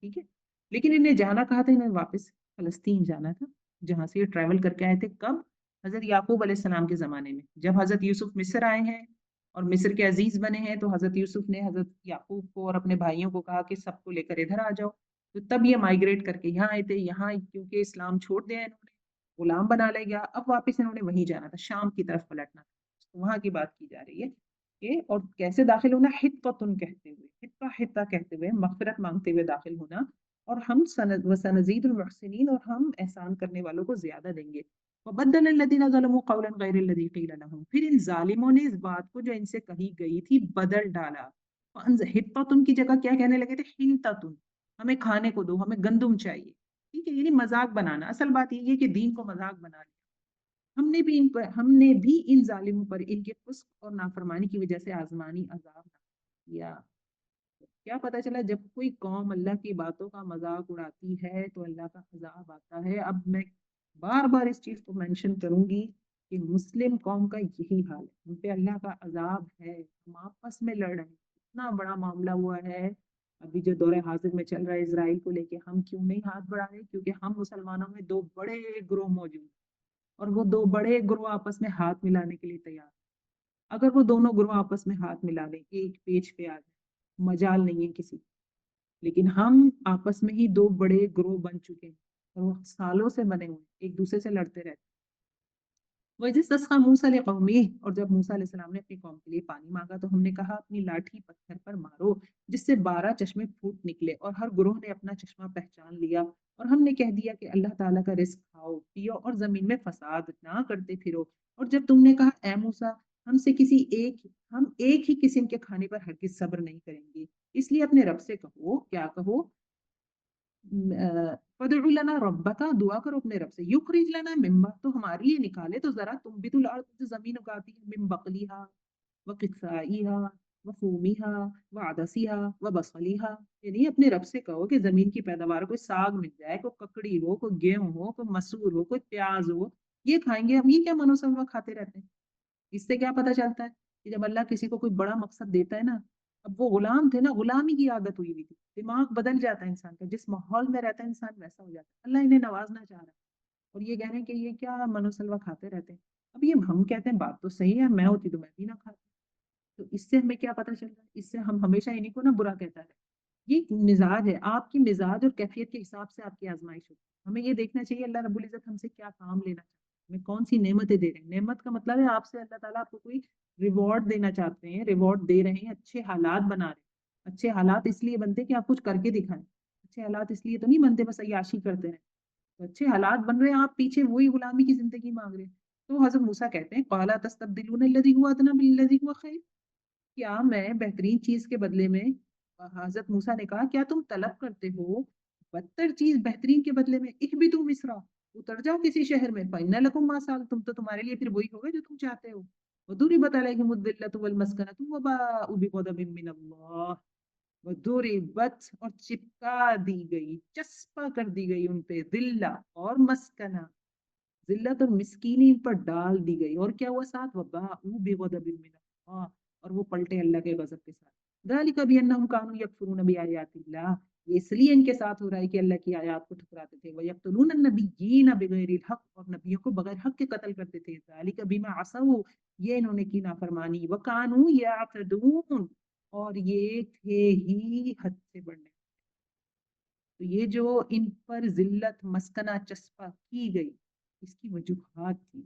Speaker 2: ٹھیک ہے، لیکن انہیں جانا کہا تھا؟ انہیں واپس فلسطین جانا تھا، جہاں سے یہ ٹریول کر کے آئے تھے. کب؟ حضرت یعقوب علیہ السلام کے زمانے میں، جب حضرت یوسف مصر آئے ہیں اور مصر کے عزیز بنے ہیں، تو حضرت یوسف نے حضرت یعقوب کو اور اپنے بھائیوں کو کہا کہ سب کو لے کر ادھر آ جاؤ. تو تب یہ مائگریٹ کر کے یہاں آئے تھے. یہاں کیونکہ اسلام چھوڑ دیا انہوں نے، غلام بنا لے گیا، اب واپس انہوں نے وہیں جانا تھا، شام کی طرف پلٹنا تھا. وہاں کی بات کی جا رہی ہے کہ اور کیسے داخل ہونا؟ حطۃ کہتے ہوئے، حطہ کہتے ہوئے، مغفرت مانگتے ہوئے داخل ہونا. اور ہم وسنزید المحسنین، اور ہم احسان کرنے والوں کو زیادہ دیں گے. وبدل الذین ظلموا قولا غیر الذی قیل لهم، پھر ان ظالموں نے اس بات کو جو ان سے کہی گئی تھی بدل ڈالا. حطۃ کی جگہ کیا کہنے لگے تھے؟ حنطۃ، ہمیں کھانے کو دو، ہمیں گندم چاہیے. ٹھیک ہے، یعنی مذاق بنانا. اصل بات یہ ہے کہ دین کو مذاق بنا لیا. ہم نے بھی ان ظالموں پر ان کے فسق اور نافرمانی کی وجہ سے آزمانی عذاب کیا. کیا پتا چلا؟ جب کوئی قوم اللہ کی باتوں کا مذاق اڑاتی ہے تو اللہ کا عذاب آتا ہے. اب میں بار بار اس چیز کو مینشن کروں گی کہ مسلم قوم کا یہی حال ہے، ان پہ اللہ کا عذاب ہے. ہم آپس میں لڑ رہے ہیں، اتنا بڑا معاملہ ہوا ہے ابھی جو دور حاضر میں چل رہا ہے اسرائیل کو لے کے. ہم کیوں نہیں ہاتھ بڑھا رہے؟ کیونکہ ہم مسلمانوں میں 2 بڑے گروہ موجود ہیں اور وہ 2 بڑے گروہ آپس میں ہاتھ ملانے کے لیے تیار. اگر وہ دونوں گروہ آپس میں ہاتھ ملا لیں، ایک پیج پہ آ جائیں، مجال نہیں ہے کسی. لیکن ہم آپس میں ہی 2 بڑے گروہ بن چکے ہیں اور وہ سالوں سے بنے ہوئے، ایک دوسرے سے لڑتے رہتے. وَإِذِ اسْتَسْقَىٰ مُوسَىٰ لِقَوْمِهِ، اور جب موسیٰ علیہ السلام نے اپنی قوم کے لیے پانی مانگا تو ہم نے کہا اپنی لاٹھی پتھر پر مارو جس سے 12 چشمے پھوٹ نکلے، اور ہر گروہ نے اپنا چشمہ پہچان لیا. اور ہم نے کہہ دیا کہ اللہ تعالیٰ کا رزق کھاؤ پیو اور زمین میں فساد نہ کرتے پھرو. اور جب تم نے کہا اے موسیٰ ہم ایک ہی قسم کے کھانے پر ہرگز صبر نہیں کریں گے، اس لیے اپنے رب سے کہو. کیا کہو؟ فَادْعُ لَنَا رَبَّكَ، دعا کرو اپنے رب سے. یُخْرِجْ لَنَا مِمَّا، تو ہمارے لیے نکالے تو ذرا تنبت الارض، جو زمین اگاتی ہے، من بقلیہا وقثائیہا وفومیہا وعدسیہا وبصلیہا. یعنی اپنے رب سے کہو کہ زمین کی پیداوار، کوئی ساگ مل جائے، کوئی ککڑی ہو، کوئی گیہوں ہو، کوئی مسور ہو، کوئی پیاز ہو، یہ کھائیں گے ہم. یہ کیا منو سلوا کھاتے رہتے ہیں؟ اس سے کیا پتہ چلتا ہے کہ جب اللہ کسی کو کوئی بڑا مقصد دیتا ہے نا، اب وہ غلام تھے نا، غلامی کی عادت ہوئی تھی، دماغ بدل جاتا ہے انسان کا، جس ماحول میں رہتا ہے انسان ویسا ہو جاتا ہے. اللہ انہیں نوازنا چاہ رہا ہے اور یہ کہہ رہے ہیں کہ یہ کیا منو سلوا کھاتے رہتے ہیں. اب یہ ہم کہتے ہیں بات تو صحیح ہے، میں ہوتی تو میں بھی نہ کھاتی. تو اس سے ہمیں کیا پتہ چلتا ہے؟ اس سے ہم ہمیشہ انہیں کو نہ برا کہتا ہے. یہ مزاج ہے، آپ کی مزاج اور کیفیت کے حساب سے آپ کی آزمائش ہوتی ہے. ہمیں یہ دیکھنا چاہیے اللہ رب العزت ہم سے کیا کام لینا چاہتے ہیں، ہمیں کون سی نعمتیں دے رہے ہیں. نعمت کا مطلب ہے آپ سے اللہ تعالیٰ آپ کو کوئی ریوارڈ دینا چاہتے ہیں، ریوارڈ دے رہے ہیں، اچھے حالات بنا رہے ہیں. اچھے حالات اس لیے بنتے کہ آپ کچھ کر کے دکھائیں. اچھے حالات اس لیے تو نہیں بنتے بس عیاشی کرتے رہیں. تو اچھے حالات بن رہے ہیں، آپ پیچھے وہی غلامی کی زندگی مانگ رہے ہیں۔ تو حضرت موسیٰ کہتے ہیں قَالَ تَسْتَبْدِلُونَ الَّذِي هُوَ أَدْنَىٰ بِالَّذِي هُوَ خَيْرٌ، کیا میں بہترین چیز کے بدلے میں، حضرت موسیٰ نے کہا کیا تم طلب کرتے ہو بدتر چیز بہترین کے بدلے میں؟ اہبطوا مصر، اتر جاؤ کسی شہر میں، فإن لکم ما سألتم، تو تمہارے لیے پھر وہی ہوگا جو تم چاہتے ہو، وضربت علیہم الذلۃ والمسکنۃ وباءوا بغضب من اللہ، وضربت اور چپکا دی گئی، چسپا کر دی گئی ان پہ، ذلہ اور مسکنہ، ذلت اور مسکینی ان پر ڈال دی گئی، اور کیا ہوا ساتھ، وباءوا بغضب من اللہ، اور وہ پلٹے اللہ کے غضب کے ساتھ، ذالک بانہم کانوا یکفرون بآیات اللہ، یہ اس لیے ان کے ساتھ ہو رہا ہے کہ اللہ کی آیات کو ٹھکراتے تھے، وَيَقْتُلُونَ النَّبِيِّينَ بِغَيْرِ الْحَقِّ، اور نبیوں کو بغیر حق کے قتل کرتے تھے، ذالک بما عصوا، یہ انہوں نے کی نافرمانی، وَكَانُوا يَعْتَدُونَ، اور یہ تھے ہی حد سے بڑھنے، تو یہ جو ان پر ذلت مسکنہ چسپا کی گئی، اس کی وجوہات تھی،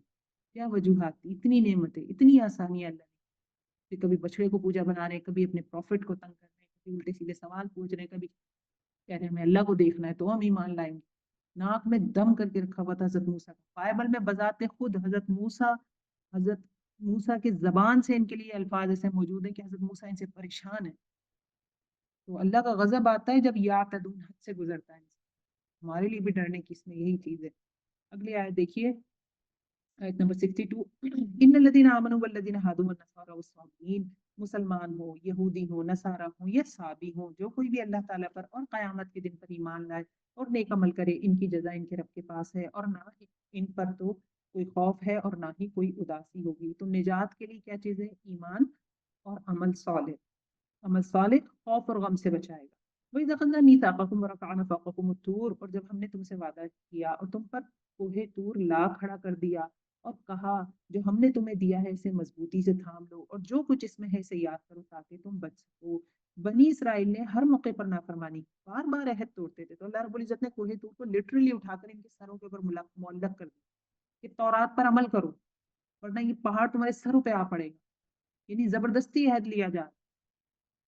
Speaker 2: کیا وجوہات تھی؟ اتنی نعمتیں، اتنی آسانیاں اللہ نے، کبھی بچڑے کو پوجا بنا رہے ہیں، کبھی اپنے پروفٹ کو تنگ کر رہے ہیں، کبھی الٹے سیدھے سوال پوچھ رہے ہیں، کبھی کہہ رہے ہیں ہمیں اللہ کو دیکھنا ہے تو ہم ایمان لائیں گے، ناک میں دم کر کے رکھا ہوا تھا حضرت موسیٰ کا، بائبل میں بذات خود حضرت موسیٰ کی زبان سے ان کے لیے الفاظ ایسے موجود ہیں کہ حضرت موسیٰ ان سے پریشان ہے، تو اللہ کا غضب آتا ہے جب یعتدون، حد سے گزرتا ہے، ہمارے لیے بھی ڈرنے کی اس میں یہی چیز ہے۔ اگلی آیت دیکھیے، آیت نمبر 62، ان الذین آمنوا والذین ہادوا والنصارى والصابئین، مسلمان ہو، یہودی ہو، نصارہ ہو یا صابی ہو، جو کوئی بھی اللہ تعالیٰ پر اور قیامت کے دن پر ایمان لائے اور نیک عمل کرے، ان کی جزا ان کے رب کے پاس ہے، اور نہ ہی ان پر تو کوئی خوف ہے اور نہ ہی کوئی اداسی ہوگی۔ تو نجات کے لیے کیا چیز ہے؟ ایمان اور عمل صالح، عمل صالح خوف اور غم سے بچائے گا۔ وَإِذَا أَخَذْنَا مِيثَاقَكُمْ وَرَفَعْنَا فَوْقَكُمُ الطُّورَ، اور جب ہم نے تم سے وعدہ کیا اور تم پر کوہ طور لا کھڑا کر دیا اور کہا جو ہم نے تمہیں دیا ہے اسے مضبوطی سے تھام لو اور جو کچھ اس میں ہے اسے یاد کرو تاکہ تم بچ سکو۔ بنی اسرائیل نے ہر موقع پر نافرمانی، بار بار عہد توڑتے تھے، تو اللہ رب العزت نے کوہ طور کو لٹرلی اٹھا کر ان کے سروں کے اوپر معلق کر دیا کہ تورات پر عمل کرو ورنہ یہ پہاڑ تمہارے سروں پہ آ پڑے گا، یعنی زبردستی عہد لیا جا،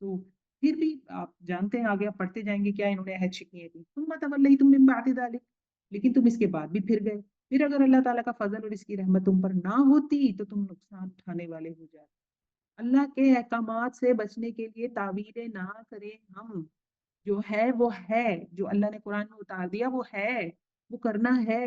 Speaker 2: تو پھر بھی آپ جانتے ہیں آگے آپ پڑھتے جائیں گے کیا انہوں نے عہد شکنیاں کی، ثم تولیتم من بعد ذلک، لیکن تم اس کے بعد بھی پھر گئے، پھر اگر اللہ تعالیٰ کا فضل اور اس کی رحمت تم پر نہ ہوتی تو تم نقصان اٹھانے والے ہو جاتے۔ اللہ کے احکامات سے بچنے کے لیے تعویلیں نہ کریں ہم، جو ہے وہ ہے، جو اللہ نے قرآن میں اتار دیا وہ ہے، وہ کرنا ہے،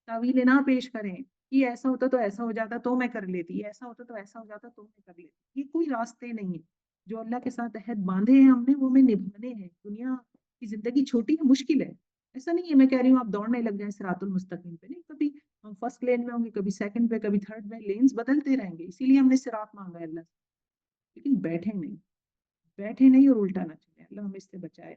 Speaker 2: تعویلیں نہ پیش کریں کہ ایسا ہوتا تو ایسا ہو جاتا تو میں کر لیتی، ایسا ہوتا تو ایسا ہو جاتا تو میں کر لیتی، یہ کوئی راستے نہیں ہے، جو اللہ کے ساتھ عہد باندھے ہیں ہم نے وہ ہمیں نبھانے ہیں، دنیا کی زندگی چھوٹی ہے، مشکل ہے، ایسا نہیں ہے میں کہہ رہی ہوں آپ دوڑنے لگ جائیں صراط المستقیم پہ، نہیں، کبھی ہم فرسٹ لین میں ہوں گے، کبھی سیکنڈ پہ، کبھی تھرڈ میں، لینز بدلتے رہیں گے، اسی لیے ہم نے صراط مانگا ہے اللہ سے، لیکن بیٹھے نہیں، بیٹھے نہیں اور الٹا نہ چلے، اللہ ہمیں اس سے بچائے۔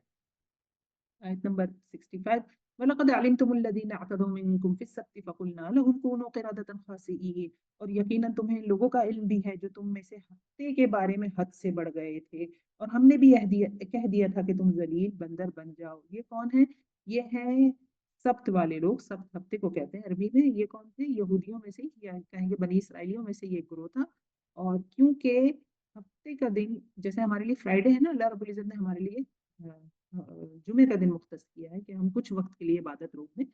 Speaker 2: آیت نمبر 65، وَلَقَدْ عَلِمْتُمُ الَّذِينَ اعْتَدَوْا مِنْكُمْ فِي السَّبْتِ فَقُلْنَا لَهُمْ كُونُوا قِرَدَةً خَاسِئِينَ، اور یقیناً تمہیں لوگوں کا علم بھی ہے جو تم میں سے ہفتے کے بارے میں حد سے بڑھ گئے تھے، اور ہم نے بھی کہہ دیا تھا کہ تم ذلیل بندر بن جاؤ۔ یہ کون ہے؟ یہ ہیں سبت والے لوگ، سبت ہفتے کو کہتے ہیں عربی میں، یہ کون تھے؟ یہودیوں میں سے، یا کہیں گے بنی اسرائیلیوں میں سے یہ ایک گروہ تھا، اور کیونکہ ہفتے کا دن جیسے ہمارے لیے فرائیڈے ہے نا، اللہ رب العزت نے ہمارے لیے جمعے کا دن مختص کیا ہے کہ ہم کچھ وقت کے لیے عبادت روک دیں،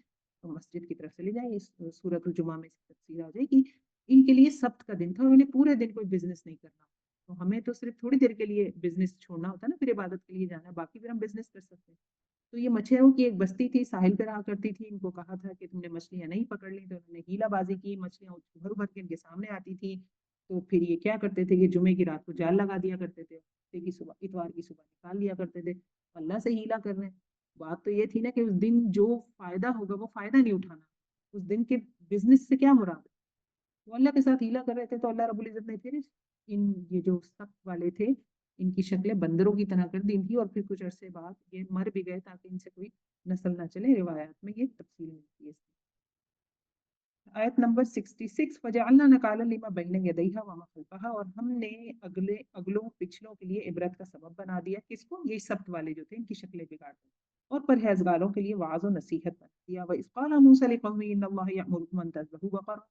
Speaker 2: تو مسجد کی طرف چلے جائیں، اس سورۃ الجمعہ میں سے تفسیر آ جائے گی، ان کے لیے سبت کا دن تھا اور انہیں پورے دن کوئی بزنس نہیں کرنا، تو ہمیں تو صرف تھوڑی دیر کے لیے بزنس چھوڑنا ہوتا ہے نا، پھر عبادت کے لیے جانا ہے، باقی پھر ہم بزنس کر سکتے ہیں۔ تو یہ مچھروں کی ایک بستی تھی، ساحل پہ رہا کرتی تھی، ان کو کہا تھا کہ تم نے مچھلیاں نہیں پکڑ لی، تو انہوں نے ہیلا بازی کی، مچھلیاں ابھر ابھر کے ان کے سامنے آتی تھی، تو پھر یہ کیا کرتے تھے کہ جمعے کی رات کو جال لگا دیا کرتے تھے، ہفتے کی صبح، اتوار کی صبح نکال لیا کرتے تھے، اللہ سے ہیلا کر رہے ہیں۔ بات تو یہ تھی نا کہ اس دن جو فائدہ ہوگا وہ فائدہ نہیں اٹھانا، اس دن کے بزنس سے کیا مراد ہے، وہ اللہ کے ساتھ ہیلا کر رہے تھے، تو اللہ رب العزت نے پھر ان یہ جو سخت والے تھے ان کی شکلیں بندروں کی طرح کر دی تھی، اور پھر کچھ عرصے بعد یہ مر بھی گئے تاکہ ان سے کوئی نسل نہ چلے، روایات میں یہ تفصیل ملتی ہے۔ آیت نمبر 66، وَجَعَلْنَا نَكَالًا لِمَا بَيْنَ يَدَيْهَا وَمَا خَلْفَهَا، اور ہم نے اگلوں پچھلوں کے لیے عبرت کا سبب بنا دیا، کس کو؟ یہ سبت والے جو تھے ان کی شکلیں بگاڑ دی، اور پرہیزگاروں کے لیے وعظ و نصیحت بنا دیا۔ وَإِذْ قَالَ مُوسَىٰ لِقَوْمِهِ إِنَّ اللَّهَ يَأْمُرُكُمْ أَن تَذْبَحُوا بَقَرَةً،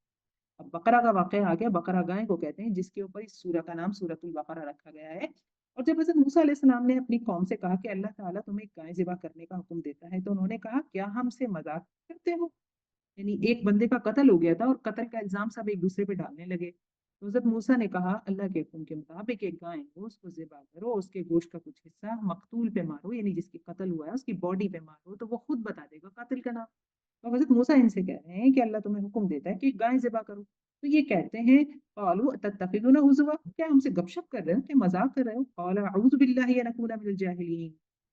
Speaker 2: اب بقرہ کا واقعہ آ گیا، بقرہ گائے کو کہتے ہیں جس کے اوپر اس سورہ کا نام سورۃ البقرہ رکھا گیا ہے۔ اور جب حضرت موسیٰ علیہ السلام نے اپنی قوم سے کہا کہ اللہ تعالیٰ تمہیں ایک گائے ذبح کرنے کا حکم دیتا ہے، تو انہوں نے کہا کیا ہم سے مذاق کرتے ہو؟ یعنی ایک بندے کا قتل ہو گیا تھا اور قتل کا الزام سب ایک دوسرے پہ ڈالنے لگے. تو حضرت موسیٰ نے کہا اللہ کے حکم کے مطابق ایک گائے ہو اس کو ذبح کرو, اس کے گوشت کا کچھ حصہ مقتول پہ مارو, یعنی جس کی قتل ہوا ہے اس کی باڈی پہ مارو تو وہ خود بتا دے گا قاتل کا نام. تو حضرت موسیٰ ان سے کہہ رہے ہیں کہ اللہ تمہیں حکم دیتا ہے کہ گائے ذبح کرو. تو یہ کہتے ہیں قالوا اتتخذون ہزوا, کیا ہم سے گپ شپ کر رہے ہو, کیا مذاق کر رہے ہو. قال اعوذ باللہ ان اکون من الجاہلین.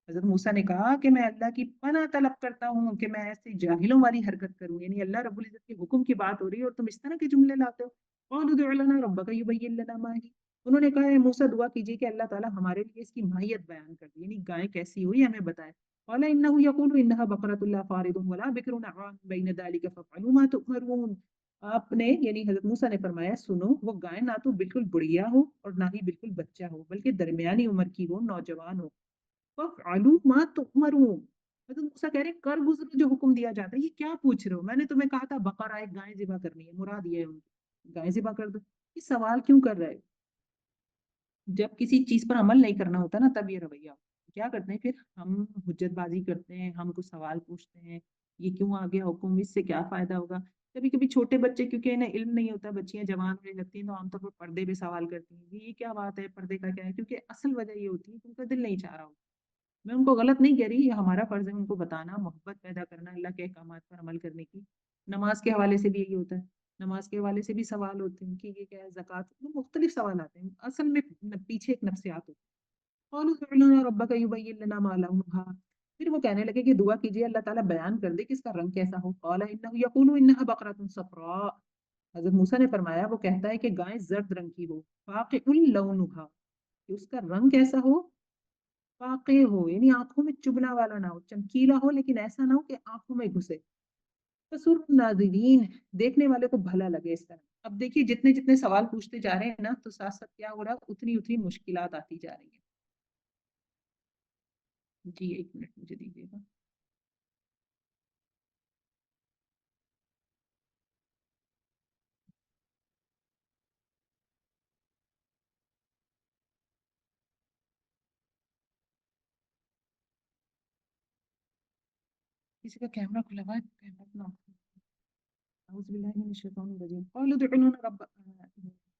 Speaker 2: حضرت موسیٰ نے کہا کہ میں اللہ کی پناہ طلب کرتا ہوں کہ میں ایسے جاہلوں والی حرکت کروں, یعنی اللہ رب العزت کے حکم کی بات ہو رہی ہے اور تم اس طرح کے جملے لاتے ہو. قالوا ادع لنا ربک یبین لنا ما ہی. انہوں نے کہا اے موسیٰ دعا کیجیے کہ اللہ تعالیٰ ہمارے لیے اس کی ماہیت بیان کر دے, یعنی گائے کیسی ہوئی ہمیں بتائے. قال انه يقول انها بقرة لا فارض ولا بكر عوان بين ذلك فافعلوا ما تؤمرون. آپ نے یعنی حضرت موسیٰ نے فرمایا سنو, وہ گائے نہ تو بالکل بڑھیا ہو اور نہ ہی بالکل بچہ ہو بلکہ درمیانی عمر کی ہو, نوجوان ہو. فافعلوا ما تؤمرون. حضرت موسیٰ کہہ رہے ہیں کر گزرو جو حکم دیا جاتا ہے, یہ کیا پوچھ رہے ہو, میں نے تمہیں کہا تھا بقرہ ایک گائے ذبح کرنی ہے, مراد یہ ہے ان کی گائے ذبح کر دو. یہ سوال کیوں کر رہے ہو؟ جب کسی چیز پر عمل نہیں کرنا ہوتا نا تب یہ رویہ ہوتا ہے. کیا کرتے ہیں پھر ہم حجت بازی کرتے ہیں, ہم کو سوال پوچھتے ہیں یہ کیوں آ گیا حکم, اس سے کیا فائدہ ہوگا. کبھی کبھی چھوٹے بچے کیونکہ انہیں علم نہیں ہوتا, بچیاں جوان ہونے لگتی ہیں تو عام طور پر پردے پہ سوال کرتی ہیں یہ کیا بات ہے, پردے کا کیا ہے, کیونکہ اصل وجہ یہ ہوتی ہے کہ ان کا دل نہیں چاہ رہا ہوتا. میں ان کو غلط نہیں کہہ رہی, یہ ہمارا فرض ہے ان کو بتانا, محبت پیدا کرنا اللہ کے احکامات پر عمل کرنے کی. نماز کے حوالے سے بھی یہی ہوتا ہے, نماز کے حوالے سے بھی سوال ہوتے ہیں کہ یہ کیا ہے, زکوٰۃ, مختلف سوال آتے ہیں, اصل میں پیچھے ایک نفسیات ہوتی ہے. قالوا ادع لنا ربک یبین لنا ما لونها. پھر وہ کہنے لگے کہ دعا کیجیے اللہ تعالیٰ بیان کر دے کہ اس کا رنگ کیسا ہو. قال انه یقول انها بقرة صفراء. حضرت موسیٰ نے فرمایا وہ کہتا ہے کہ گائے زرد رنگ کی ہو, فاقع لونها, کہ اس کا رنگ کیسا ہو, واقع ہو یعنی آنکھوں میں چبھنا والا نہ ہو, چمکیلا ہو لیکن ایسا نہ ہو کہ آنکھوں میں گھسے. تسر الناظرین, دیکھنے والے کو بھلا لگے اس طرح. اب دیکھیے جتنے جتنے سوال پوچھتے جا رہے ہیں نا تو ساتھ ساتھ کیا ہو رہا ہے, اتنی اتنی مشکلات آتی جا رہی ہیں. جی ایک منٹ مجھے دیجیے گا. کسی کا کیمرہ کھلا ہوا ہے, کیمرہ کو نہ اعوذ باللہ من الشیطان الرجیم. قالوا ادع لنا رب,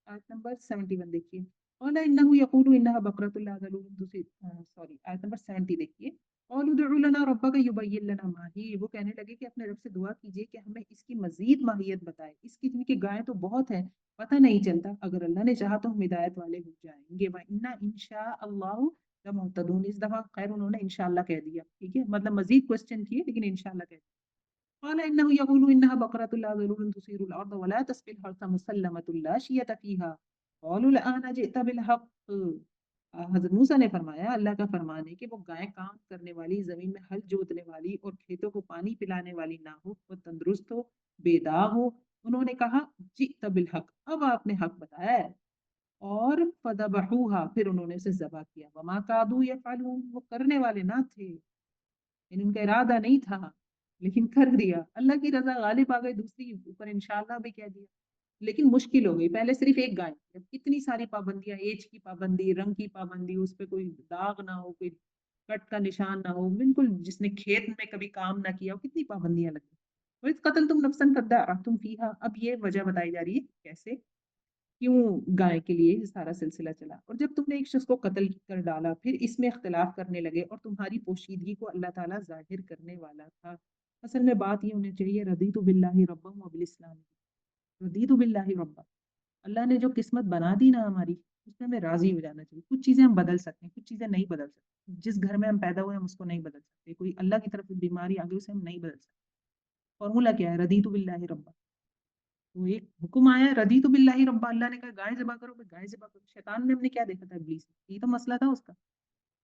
Speaker 2: آیت نمبر 71 دیکھیے. قال انه يقول انها بقرة لا ذلول تثير, سوری آیت نمبر 70 دیکھیے. قالوا ادع لنا ربك يبين لنا ما هي. وہ کہنے لگے کہ اپنے رب سے دعا کیجیے کہ ہمیں اس کی مزید ماہیت بتائے, اس کی جن کی گائیں تو بہت ہیں پتہ نہیں چلتا, اگر اللہ نے چاہا تو ہم ہدایت والے ہو جائیں گے. وَإِنَّا إِن شاء اللَّهُ لَمُهْتَدُونَ. اس دفعہ خیر انہوں نے انشاءاللہ کہہ دیا, ٹھیک ہے, مطلب مزید کوشچن کیے لیکن انشاءاللہ کہہ دیا. قال إنه يقول إنها بقرة لا ذلول تثير الأرض ولا تسقي الحرث مسلمة لا شية فيها. قالوا الآن جئت بالحق. حضرت موسیٰ نے فرمایا اللہ کا فرمان ہے کہ وہ گائے کام کرنے والی, زمین میں ہل جوتنے والی اور کھیتوں کو پانی پلانے والی نہ ہو, وہ تندرست ہو, بے داغ ہو. انہوں نے کہا جئت بالحق, اب آپ نے حق بتایا ہے. اور فذبحوها, پھر انہوں نے اسے ذبح کیا. وما كادوا يفعلون, وہ کرنے والے نہ تھے, یعنی ان کا ارادہ نہیں تھا لیکن کر دیا. اللہ کی رضا غالب آ گئی, دوسری اوپر انشاءاللہ بھی کہہ دیا. لیکن مشکل ہو گئی, پہلے صرف ایک گائے, جب اتنی ساری پابندیاں, ایج کی پابندی, رنگ کی پابندی, اس پہ کوئی داغ نہ ہو, کوئی کٹ کا نشان نہ ہو, بالکل جس نے کھیت میں کبھی کام نہ کیا ہو, کتنی پابندیاں لگی. وَإِذْ قَتَلْتُمْ نَفْسًا فَادَّارَأْتُمْ فِيهَا. اب یہ وجہ بتائی جا رہی ہے کیسے, کیوں گائے کے لیے یہ سارا سلسلہ چلا. اور جب تم نے ایک شخص کو قتل کر ڈالا, پھر اس میں اختلاف کرنے لگے اور تمہاری پوشیدگی کو اللہ تعالیٰ ظاہر کرنے والا تھا. اصل میں بات یہ ہونی چاہیے رضیت باللہ ربا وبالاسلام. رضیت باللہ ربا, اللہ نے جو قسمت بنا دی نا ہماری, اس میں ہمیں راضی ہو جانا چاہیے. کچھ چیزیں ہم بدل سکتے ہیں, کچھ چیزیں نہیں بدل سکتے. جس گھر میں ہم پیدا ہوئے ہم اس کو نہیں بدل سکتے, کوئی اللہ کی طرف بیماری آ گئی اسے ہم نہیں بدل سکتے. فارمولا کیا ہے, رضیت باللہ ربا. تو ایک حکم آیا ہے رضیت باللہ ربا, اللہ نے کہا گائے ذبح کرو, گائے ذبح کرو. شیطان میں ہم نے کیا دیکھا تھا, ابلیس, یہ تو مسئلہ تھا اس کا.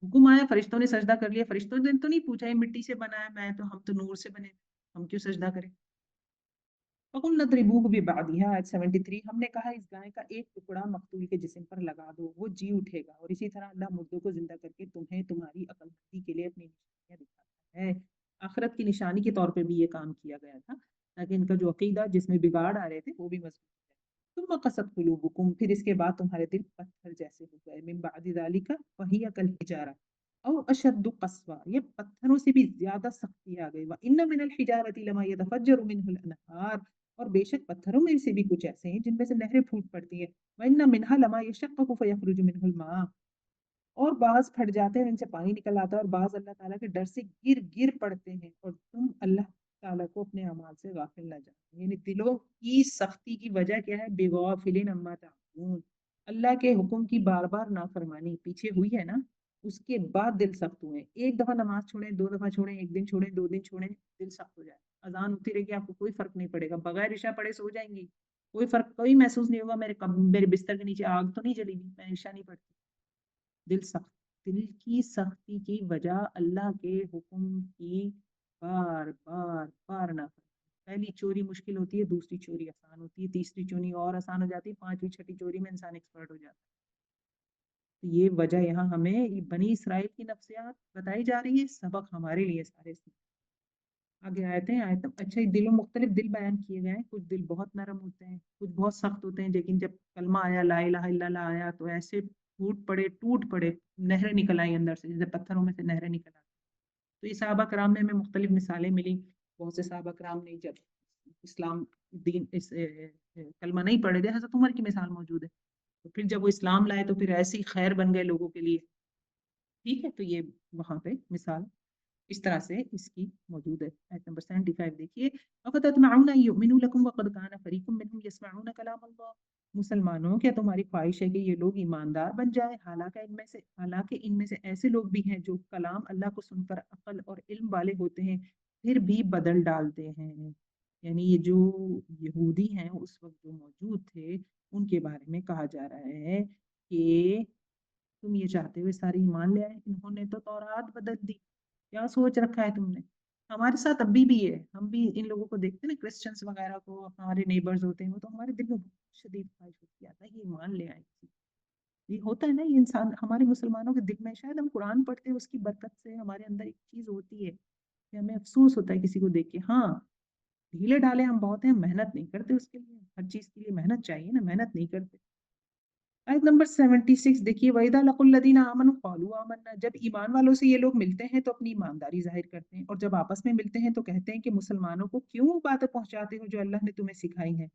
Speaker 2: حکم آیا, فرشتوں نے سجدہ کر لیا, فرشتوں نے تو نہیں پوچھا یہ مٹی سے بنا ہے, میں تو, ہم تو نور سے بنے, ہم کیوں سجدہ کریں. فَقُلْنَا اضْرِبُوهُ بِبَعْضِهَا, آیت 73. ہم نے کہا اس گائے کا ایک ٹکڑا مقتول کے جسم پر لگا دو, وہ جی اٹھے گا. اور اسی طرح اللہ مردوں کو زندہ کر کے تمہیں تمہاری عقل مندی کے لیے اپنی نشانیاں دکھاتا ہے. آخرت کی نشانی کے طور پہ بھی یہ کام کیا گیا تھا تاکہ ان کا جو عقیدہ جس میں بگاڑ آ رہے تھے وہ بھی مضبوط ہے. ثم قست قلوبکم, پھر اس کے بعد تمہارے دل پتھر جیسے ہو گئے. من بعد ذلک فہی کالحجارہ, او اشد قسوا، یہ پتھروں سے بھی زیادہ سختی آ گئی. وان من الحجارۃ لما يتفجر منه الانہار، اور بے شک پتھروں میں سے بھی کچھ ایسے ہیں جن میں سے نہریں پھوٹ پڑتی ہیں. وان منها لما يشقق فيخرج منه الماء، اور بعض پھٹ جاتے ہیں ان سے پانی نکل آتا ہے، اور بعض اللہ تعالیٰ کے ڈر سے گر گر پڑتے ہیں، اور تم اللہ تعالیٰ کو اپنے اعمال سے غافل نہ جاؤ. یعنی دلوں کی سختی کی وجہ کیا ہے؟ بغافلین عما تعملون، اللہ کے حکم کی بار بار نافرمانی پیچھے ہوئی ہے نا، اس کے بعد دل سخت ہوئے. ایک دفعہ نماز چھوڑیں، دو دفعہ چھوڑیں، ایک دن چھوڑیں، دو دن چھوڑیں، دل سخت ہو جائے. اذان ہوتی رہے گی، آپ کو کوئی فرق نہیں پڑے گا، بغیر عشاء پڑے سو جائیں گی، کوئی فرق کوئی محسوس نہیں ہوگا. میرے بستر کے نیچے آگ تو نہیں جلی گی، میں عشاء نہیں پڑتی. دل سخت، دل کی سختی کی وجہ اللہ کے حکم کی بار بار بار نہ. پہلی چوری مشکل ہوتی ہے، دوسری چوری آسان ہوتی ہے، تیسری چوری اور آسان ہو جاتی ہے، پانچویں چھٹی چوری میں انسان ایکسپرٹ ہو جاتا ہے. تو یہ وجہ یہاں ہمیں بنی اسرائیل کی نفسیات بتائی جا رہی ہے، سبق ہمارے لیے سارے سے. آگے آیتیں اچھا دلوں مختلف دل بیان کیے گئے ہیں. کچھ دل بہت نرم ہوتے ہیں، کچھ بہت سخت ہوتے ہیں، لیکن جب کلمہ آیا لا الہ الا اللہ آیا تو ایسے ٹوٹ پڑے، نہریں نکل آئی اندر سے، جیسے پتھروں میں سے نہریں نکل آئی. تو یہ صحابہ کرام میں ہمیں مختلف مثالیں ملی. بہت سے صحابہ کرام نے جب اسلام دین کلمہ نہیں پڑھے تھے، حضرت عمر کی مثال موجود ہے، تو پھر جب وہ اسلام لائے تو پھر ایسی خیر بن گئے لوگوں کے لیے. ٹھیک ہے، تو یہ وہاں پہ مثال اس طرح سے اس کی موجود ہے. آیت نمبر 75 دیکھیے. افتطمعون ان یؤمنوا لکم وقد کان فریق منهم یسمعون کلام اللہ. مسلمانوں، کیا تمہاری خواہش ہے کہ یہ لوگ ایماندار بن جائیں، حالانکہ ان میں سے ایسے لوگ بھی ہیں جو کلام اللہ کو سن کر عقل اور علم والے ہوتے ہیں پھر بھی بدل ڈالتے ہیں. یعنی یہ جو یہودی ہیں اس وقت جو موجود تھے، ان کے بارے میں کہا جا رہا ہے کہ تم یہ چاہتے ہوئے ساری ایمان لے آئے، انہوں نے تو تورات بدل دی. کیا سوچ رکھا ہے تم نے؟ ہمارے ساتھ ابھی بھی ہے، ہم بھی ان لوگوں کو دیکھتے ہیں نا، کرسچنس وغیرہ کو، ہمارے نیبرز ہوتے ہیں، وہ تو ہمارے دل میں بہت شدید خواہش ہوتی ہے یہ ایمان لے آئے. یہ ہوتا ہے نا، یہ انسان ہمارے مسلمانوں کے دل میں، شاید ہم قرآن پڑھتے ہیں اس کی برکت سے ہمارے اندر ایک چیز ہوتی ہے کہ ہمیں افسوس ہوتا ہے کسی کو دیکھ کے. ہاں ڈھیلے ڈھالے ہم بہت ہیں، محنت نہیں کرتے، اس کے لیے ہر چیز کے لیے محنت چاہیے نا، محنت نہیں کرتے. آیت نمبر 76 دیکھیے. وَإِذَا لَقُوا الَّذِينَ آمَنُوا قَالُوا آمَنَّا، جب ایمان والوں سے یہ لوگ ملتے ہیں تو اپنی ایمانداری ظاہر کرتے ہیں، اور جب آپس میں ملتے ہیں تو کہتے ہیں کہ مسلمانوں کو کیوں وہ باتیں پہنچاتے ہو جو اللہ نے تمہیں سکھائی ہیں؟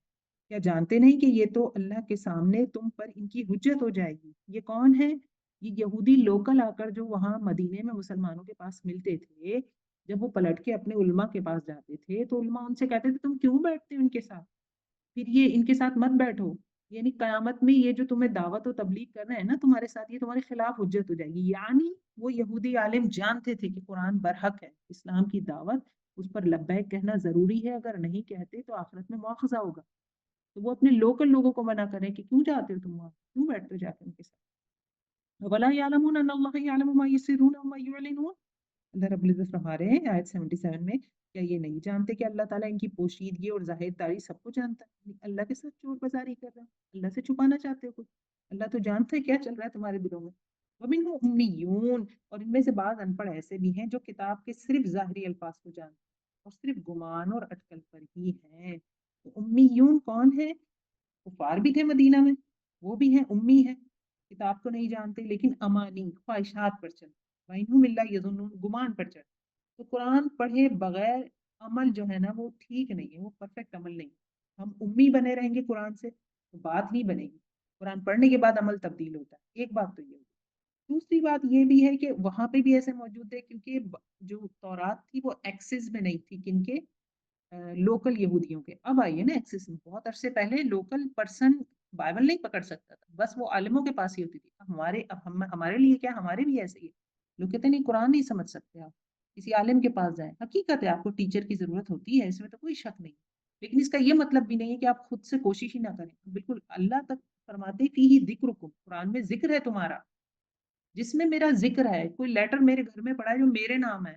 Speaker 2: کیا جانتے نہیں کہ یہ تو اللہ کے سامنے تم پر ان کی حجت ہو جائے گی؟ یہ کون ہے؟ یہ یہودی لوکل آ کر جو وہاں مدینے میں مسلمانوں کے پاس ملتے تھے، جب وہ پلٹ کے اپنے علماء کے پاس جاتے تھے تو علماء ان سے کہتے تھے تم کیوں بیٹھتے ان کے ساتھ، پھر یہ ان کے ساتھ مت بیٹھو. یعنی قیامت میں یہ جو تمہیں دعوت و تبلیغ کر رہے ہیں نا تمہارے ساتھ، یہ تمہارے خلاف حجت ہو جائے گی. یعنی وہ یہودی عالم جانتے تھے کہ قرآن برحق ہے، اسلام کی دعوت اس پر لبیک کہنا ضروری ہے، اگر نہیں کہتے تو آخرت میں مواخذہ ہوگا. تو وہ اپنے لوکل لوگوں کو منع کریں کہ کیوں جاتے ہو تم وہاں، کیوں بیٹھتے ہو جا کے ان کے ساتھ. وَلَا يَعْلَمُونَ أَنَّ اللَّهَ يَعْلَمُ مَا يُسِرُّونَ وَمَا يُعْلِنُونَ. اللہ رب العزت فرما رہے ہیں آیت 77 میں، کیا یہ نہیں جانتے کہ اللہ تعالیٰ ان کی پوشیدگی اور ظاہر داری سب کو جانتا ہے؟ اللہ کے ساتھ چور بازاری کر رہے ہیں، اللہ سے چھپانا چاہتے ہو کچھ؟ اللہ تو جانتا ہے کیا چل رہا ہے تمہارے دلوں میں. وَمِنْهُمْ أُمِّيُّونَ، اور ان میں سے بعض ان پڑھ ایسے بھی ہیں جو کتاب کے صرف ظاہری الفاظ کو جانتے ہیں اور صرف گمان اور اٹکل پر ہی ہیں. تو امیون کون ہے؟ کفار بھی تھے مدینہ میں، وہ بھی ہیں امی ہیں، کتاب کو نہیں جانتے لیکن امانی خواہشات پر چلتے، وَإِنْهُمْ إِلَّا يَظُنُّونَ، گمان پر چلتے. تو قرآن پڑھے بغیر عمل جو ہے نا وہ ٹھیک نہیں ہے، وہ پرفیکٹ عمل نہیں. ہم امی بنے رہیں گے قرآن سے تو بات نہیں بنے گی. قرآن پڑھنے کے بعد عمل تبدیل ہوتا ہے، ایک بات تو یہ ہوگی. دوسری بات یہ بھی ہے کہ وہاں پہ بھی ایسے موجود ہے کیونکہ جو تورات تھی وہ ایکسس میں نہیں تھی، کن کے؟ لوکل یہودیوں کے. اب آئیے نا ایکسس میں، بہت عرصے پہلے لوکل پرسن بائبل نہیں پکڑ سکتا تھا، بس وہ عالموں کے پاس ہی ہوتی تھی. ہمارے لیے کیا، ہمارے بھی ایسے ہی ہے. لوگ کہتے نہیں قرآن نہیں سمجھ سکتے آپ، کسی عالم کے پاس جائیں. حقیقت ہے آپ کو ٹیچر کی ضرورت ہوتی ہے، اس میں تو کوئی شک نہیں، لیکن اس کا یہ مطلب بھی نہیں ہے کہ آپ خود سے کوشش ہی نہ کریں. بالکل اللہ تک فرماتے فی ہی ذکرکم، قرآن میں ذکر ہے تمہارا، جس میں میرا ذکر ہے. کوئی لیٹر میرے گھر میں پڑا ہے جو میرے نام ہے،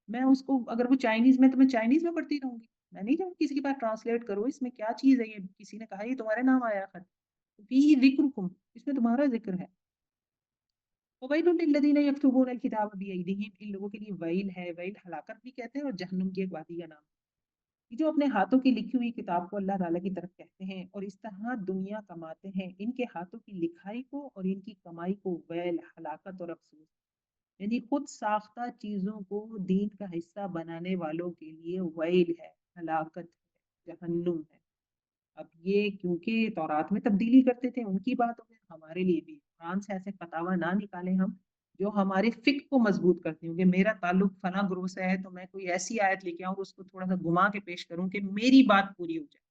Speaker 2: میں اس کو اگر وہ چائنیز میں تو میں چائنیز میں پڑھتی رہوں گی، میں نہیں جاؤں کسی کے پاس ٹرانسلیٹ کرو اس میں کیا چیز ہے، یہ کسی نے کہا یہ تمہارے نام آیا خط، فی ذکرکم، اس میں تمہارا ذکر ہے. وَوَيْلٌ لِّلَّذِينَ يَكْتُبُونَ الْكِتَابَ بِأَيْدِيهِمْ، ان لوگوں کے لیے ویل ہے. ویل ہلاکت بھی کہتے ہیں اور جہنم کی ایک وادی کا نام، جو اپنے ہاتھوں کی لکھی ہوئی کتاب کو اللہ تعالیٰ کی طرف کہتے ہیں اور اس طرح دنیا کماتے ہیں. ان کے ہاتھوں کی لکھائی کو اور ان کی کمائی کو ویل، ہلاکت اور افسوس. یعنی خود ساختہ چیزوں کو دین کا حصہ بنانے والوں کے لیے ویل ہے، ہلاکت ہے، جہنم ہے۔ اب یہ کیونکہ تورات میں تبدیلی کرتے تھے ان کی بات ہو گئی، ہمارے لیے بھی قرآن سے ایسے فتاوی نہ نکالیں ہم جو ہمارے فقہ کو مضبوط کرتی ہوں کہ میرا تعلق فلاں گروہ سے ہے تو میں کوئی ایسی آیت لے کے آؤں اس کو تھوڑا سا گھما کے پیش کروں کہ میری بات پوری ہو جائے،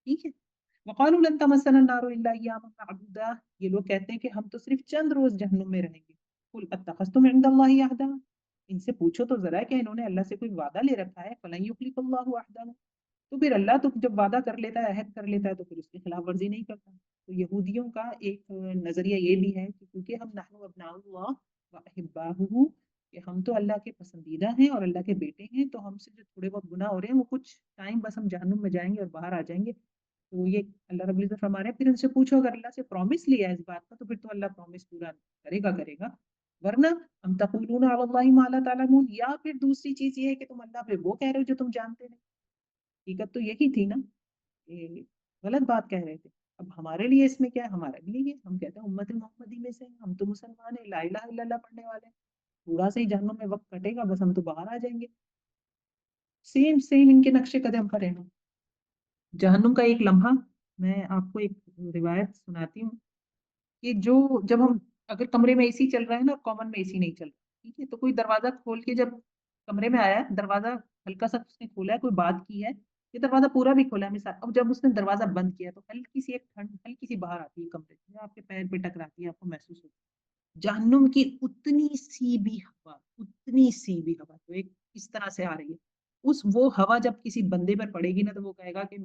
Speaker 2: ٹھیک ہے۔ وقالوا لن تمسنا النار الا ایاما معدودا، یہ لوگ کہتے ہیں کہ ہم تو صرف چند روز جہنم میں رہیں گے۔ قل اتخذتم عند اللہ عہدا، ان سے پوچھو تو ذرا کہ انہوں نے اللہ سے کوئی وعدہ لے رکھا ہے، فلن یخلف اللہ عہدہ، تو پھر اللہ تو جب وعدہ کر لیتا ہے، عہد کر لیتا ہے تو پھر اس کی خلاف ورزی نہیں کرتا۔ تو یہودیوں کا ایک نظریہ یہ بھی ہے کہ کیونکہ ہم نحن ابناء اللہ واحباؤہ، کہ ہم تو اللہ کے پسندیدہ ہیں اور اللہ کے بیٹے ہیں، تو ہم سے جو تھوڑے بہت گناہ ہو رہے ہیں وہ کچھ ٹائم بس ہم جہنم میں جائیں گے اور باہر آ جائیں گے۔ تو یہ اللہ رب العزت فرما رہے ہیں پھر ان سے پوچھو اگر اللہ سے پرومس لیا ہے اس بات کا تو پھر تو اللہ پرومس پورا کرے گا، ورنہ ہم تقولون علی اللہ ما لا تعلمون، یا پھر دوسری چیز یہ ہے کہ تم اللہ پہ وہ کہہ رہے ہو جو تم جانتے نہیں۔ حقیقت تو یہی تھی نا، یہ غلط بات کہہ رہے تھے۔ اب ہمارے لیے اس میں کیا ہے، ہمارے لیے یہ ہم کہتے ہیں امت محمدی میں سے ہیں، ہم تو مسلمان ہیں، لا الہ الا اللہ پڑھنے والے ہیں، تھوڑا سا ہی جہنم میں وقت کٹے گا بس ہم تو باہر آ جائیں گے۔ سیم سیم ان کے نقش قدم پر ہیں۔ جہنم کا ایک لمحہ میں آپ کو ایک روایت سناتی ہوں کہ جو جب ہم اگر کمرے میں اے سی چل رہا ہے نا، کامن میں اے سی نہیں چل رہا، ٹھیک ہے، تو کوئی دروازہ کھول کے جب کمرے میں آیا ہے، دروازہ ہلکا سا اس نے کھولا ہے، کوئی بات کی ہے، یہ دروازہ پورا بھی کھولا ہے مثال، اب جب اس نے دروازہ بند کیا تو ہلکی سی ایک ٹھنڈ ہلکی سی باہر آتی ہے کمرے سے، آپ کے پیر پہ ٹکراتی ہے، آپ کو محسوس ہوتا ہے جہنم کی اتنی سی بھی ہوا تو ایک اس طرح سے آ رہی ہے، وہ ہوا جب کسی بندے پر پڑے گی نا تو وہ کہے گا کہ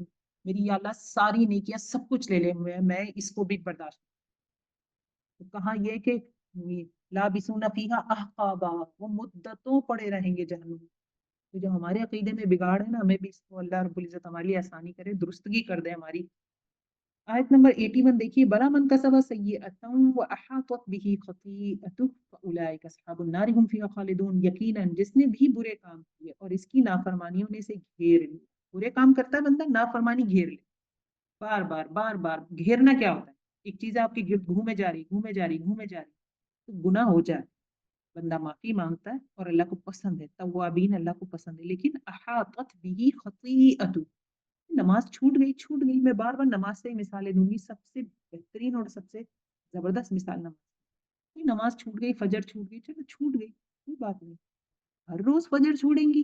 Speaker 2: میری یا اللہ ساری نیکیاں سب کچھ لے لے ہوئے ہیں، میں اس کو بھی برداشت، تو کہاں یہ کہ لابسون فیہا احقابا، وہ مدتوں پڑے رہیں گے جہنم میں۔ تو جو ہمارے عقیدے میں بگاڑ ہے نا، ہمیں بھی اس کو اللہ رب العزت ہمارے لیے آسانی کرے، درستگی کر دے ہماری۔ آیت نمبر 81 دیکھیے، بلا من کسب سیئۃ واحاطت به خطیئۃہ فاولئک اصحاب النار هم فیہا خالدون، یقیناً جس نے بھی برے کام کیے اور اس کی نافرمانیوں نے اسے گھیر لی، برے کام کرتا ہے بندہ، نافرمانی گھیر لے، بار بار بار بار گھیرنا کیا ہوتا ہے، ایک چیز آپ کی گرد گھومے جا رہی گھومے جا رہی تو گناہ ہو جائے، بندہ معافی مانگتا ہے اور اللہ کو پسند ہے، توابین اللہ کو پسند ہے، لیکن احاطت به خطیئۃ، نماز چھوٹ گئی، میں بار بار نماز سے ہی مثالیں دوں گی، سب سے بہترین اور سب سے زبردست مثال نماز، نماز چھوٹ گئی، فجر چھوٹ گئی، چلو چھوٹ گئی کوئی بات نہیں، ہر روز فجر چھوڑیں گی،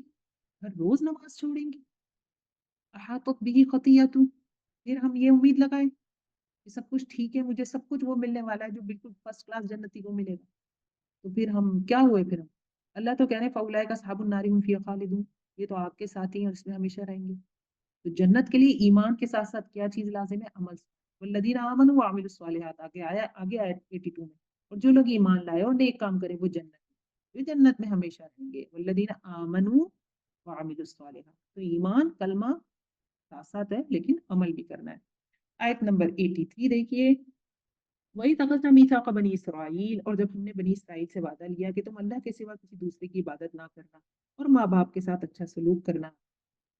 Speaker 2: ہر روز نماز چھوڑیں گی، احاطت به خطیئۃ، پھر ہم یہ امید لگائیں کہ سب کچھ ٹھیک ہے، مجھے سب کچھ وہ ملنے والا ہے جو بالکل فرسٹ کلاس جنتی کو ملے گا، تو پھر ہم کیا ہوئے، پھر ہم اللہ تو کہہ رہے ہیں فاولئک اصحاب النار هم فیہا خالدون، یہ تو آپ کے ساتھ ہی ہیں اور اس میں ہمیشہ رہیں گے۔ تو جنت کے لیے ایمان کے ساتھ ساتھ کیا چیز لازم ہے، عمل، والذین آمنوا وعملوا الصالحات، آگے آیت 82 میں، اور جو لوگ ایمان لائے اور نیک کام کرے وہ جنت میں ہمیشہ رہیں گے، والذین آمنوا وعملوا الصالحات، تو ایمان کلمہ ساتھ ساتھ ہے لیکن عمل بھی کرنا ہے۔ آیت نمبر 83 دیکھیے، وہی تخذنا میثاق بنی اسرائیل، اور جب ہم نے بنی اسرائیل سے وعدہ لیا کہ تم اللہ کے سوا کسی دوسرے کی عبادت نہ کرنا اور ماں باپ کے ساتھ اچھا سلوک کرنا،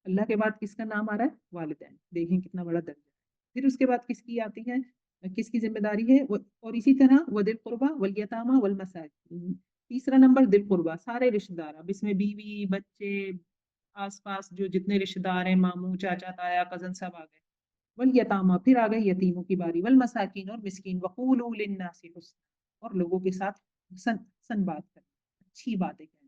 Speaker 2: اللہ کے بعد کس کا نام آ رہا ہے، والدین، دیکھیں کتنا بڑا درجہ ہے، پھر اس کے بعد کس کی آتی ہے، کس کی ذمہ داری ہے، اور اسی طرح وذی القربیٰ والیتامى والمساکین، تیسرا نمبر ذی القربیٰ، سارے رشتہ دار، اب اس میں بیوی بچے آس پاس جو جتنے رشتہ دار ہیں، ماموں چاچا تایا کزن سب آ گئے، والیتامى پھر آ گئے یتیموں کی باری، والمساکین اور مسکین، وقولوا للناس حسنا اور لوگوں کے ساتھ حسن بات کرنا، اچھی باتیں کہنا،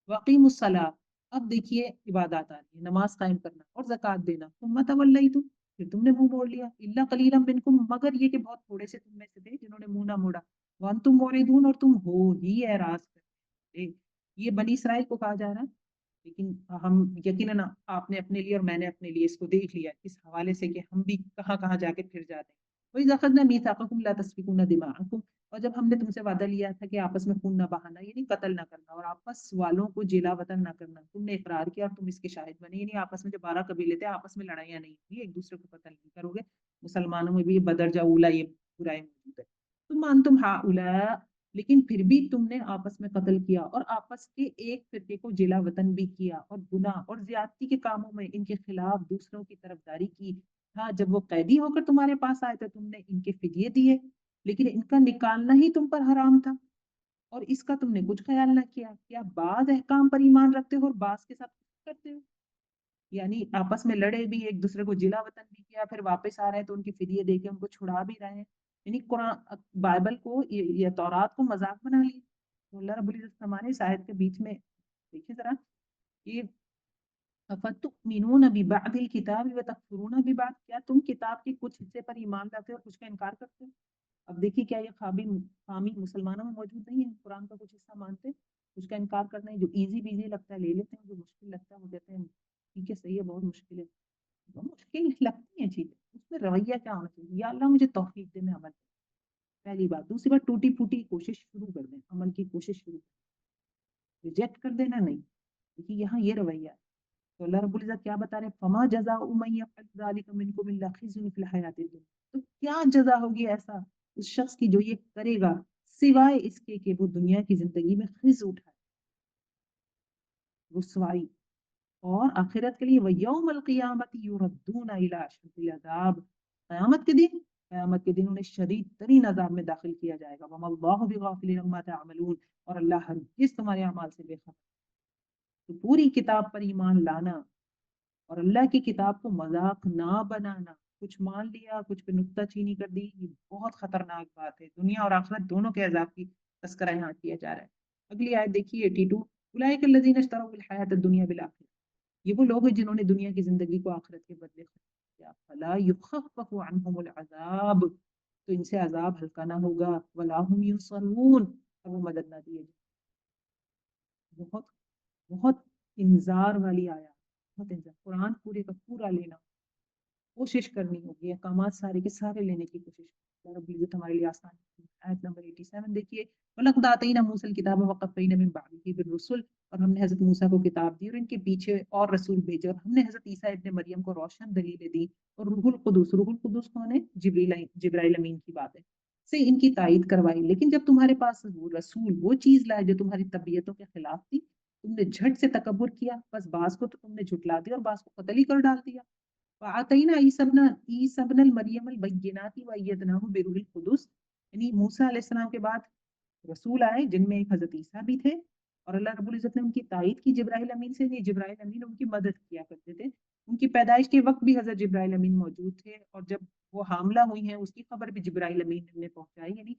Speaker 2: واقیموا الصلاۃ، اب دیکھیے عبادات آ رہی ہے، نماز قائم کرنا اور زکوٰۃ دینا، ثم تولیتم پھر تم نے منہ موڑ لیا، الا قلیلا منکم مگر یہ کہ بہت تھوڑے سے تم میں سے تھے جنہوں نے منہ نہ موڑا، وانتم موردون اور تم ہو ہی اعراض کرتے، یہ بنی اسرائیل کو کہا جا رہا ہے، لیکن ہم یقیناً آپ نے اپنے لیے اور میں نے اپنے لیے اس کو دیکھ لیا اس حوالے سے کہ ہم بھی کہاں کہاں جا کے پھر جاتے ہیں۔ وَإِذْ أَخَذْنَا مِيثَاقَكُمْ لَا تَسْفِكُونَ دِمَاءَكُمْ، اور جب ہم نے تم سے وعدہ لیا تھا کہ آپس میں خون نہ بہانا، یعنی قتل نہ کرنا اور آپس والوں کو جلا وطن نہ کرنا، تم نے اقرار کیا اور تم اس کے شاہد بنے، یعنی آپس میں جو 12 قبیلے تھے آپس میں لڑائیاں نہیں ہوئی، ایک دوسرے کو قتل نہیں کرو گے، مسلمانوں میں بھی بدر جاؤلا یہ برائی موجود ہے، تم انتم ہؤلاء، لیکن پھر بھی تم نے آپس میں قتل کیا اور آپس کے ایک فرقے کو جلا وطن بھی کیا اور گناہ اور زیادتی کے کاموں میں ان کے خلاف دوسروں کی طرفداری کی، ہاں جب وہ قیدی ہو کر تمہارے پاس آئے تو تم نے ان کے فدیے دیے، لیکن ان کا نکالنا ہی تم پر حرام تھا، اور اس کا تم نے کچھ خیال نہ کیا، کیا بعض احکام پر ایمان رکھتے ہو اور بعض کے ساتھ کفر کرتے ہو؟ یعنی آپس میں لڑے بھی، ایک دوسرے کو جلا وطن بھی کیا، پھر واپس آ رہے ہیں تو ان کی فدیے دے کے ان کو چھڑا بھی رہے ہیں، یعنی قرآن بائبل کو یا تورات کو مذاق بنا لی۔ تو اللہ رب العزت ہمارے اس آیت کے بیچ میں دیکھیں ذرا کہ افتؤمنون ببعض الکتاب وتکفرون ببعض، کیا تم کتاب کے کچھ حصے پر ایمان لاتے ہو اور کچھ کا انکار کرتے ہو؟ اب دیکھیے کیا یہ خامی مسلمانوں میں موجود نہیں ہے؟ قرآن کا کچھ حصہ مانتے کچھ کا انکار کرنا ہے، جو ایزی بیزی لگتا ہے لے لیتے ہیں، جو مشکل لگتا ہے وہ کہتے ہیں ٹھیک ہے صحیح ہے، بہت مشکل ہے۔ بہت مشکل لگتی ہیں چیزیں، اس میں رویہ کیا ہونا چاہیے؟ یا اللہ مجھے توفیق دے میں عمل کروں، پہلی بات۔ دوسری بات، ٹوٹی پھوٹی کوشش شروع کر دیں، عمل کی کوشش شروع کر دیں، ریجیکٹ کر دینا نہیں۔ دیکھیے یہاں یہ رویہ ہے، تو اللہ رب العزت کیا بتا رہے ہیں؟ فما جزاء من يفعل ذلك منكم الا خزي في الحیات الدنیا، تو کیا جزا ہوگی ایسا اس شخص کی جو یہ کرے گا، سوائے اس کے کہ وہ دنیا کی زندگی میں خز اٹھائے، رسوائی، اور آخرت کے لیے وَيَوْمَ الْقِيَامَةِ يُرَدُّونَ إِلَىٰ أَشَدِّ الْعَذَابِ، قیامت کے دن انہیں شدید ترین عذاب میں داخل کیا جائے گا۔ وَمَا اللَّهُ بِغَافِلٍ عَمَّا تَعْمَلُونَ، اور اللہ ہرگز تمہارے اعمال سے بے خبر۔ تو پوری کتاب پر ایمان لانا اور اللہ کی کتاب کو مذاق نہ بنانا، کچھ مان لیا کچھ پہ نکتہ چینی کر دی، یہ بہت خطرناک بات ہے۔ دنیا اور آخرت دونوں کے عذاب کی تذکرہ یہاں کیا جا رہا ہے۔ اگلی آیت دیکھیے 82، اولئک الذین اشتروا الحیاۃ الدنیا بالآخرہ، یہ وہ لوگ ہیں جنہوں نے دنیا کی زندگی کو آخرت کے بدلے خرید کیا۔ فلا یخفف عنہم العذاب، تو ان سے عذاب ہلکا نہ ہوگا، ولا هم ینصرون، اور وہ مدد نہ دیے جائیں۔ بہت بہت انذار والی آیا، بہت انذار۔ قرآن پورے کا پورا لینا، کوشش کرنی ہوگی، احکامات سارے کے سارے لینے کی کوشش۔ اللہ رب العزت ہمارے لیے آسان ہے۔ آیت نمبر 87 دیکھیے، وَلَقَدْ آتَيْنَا مُوسَى الْكِتَابَ وَقَفَّيْنَا مِن بَعْدِهِ بِالرُّسُلِ، اور ہم نے حضرت موسیٰ کو کتاب دی اور ان کے پیچھے اور رسول بھیجے، اور ہم نے حضرت عیسیٰ ابن مریم کو روشن دلیلیں دی، اور روح القدس کون ہے؟ جبرائیل امین کی بات ہے، سے ان کی تائید کروائی۔ لیکن جب تمہارے پاس وہ رسول وہ چیز لائے جو تمہاری طبیعتوں کے خلاف تھی، تم نے جھٹ سے تکبر کیا، بس بعض کو تو تم نے جھٹلا دیا اور بعض کو قتل ہی کر ڈال دیا۔ وَآتَيْنَا عِيسَى ابْنَ الْمَرْيَمَ الْبَيِّنَاتِ وَأَيَّدْنَاهُ بِرُوحِ الْقُدُسِ، یعنی موسیٰ علیہ السلام کے بعد رسول آئے جن میں ایک حضرت عیسیٰ بھی تھے، اور اللہ رب العزت نے ان کی تائید کی جبرائیل امین سے، نہیں جبرائیل امین ان کی مدد کیا کرتے تھے۔ ان کی پیدائش کے وقت بھی حضرت جبرائیل امین موجود تھے، اور جب وہ حاملہ ہوئی ہیں اس کی خبر بھی جبرائیل امین نے پہنچائی۔ یعنی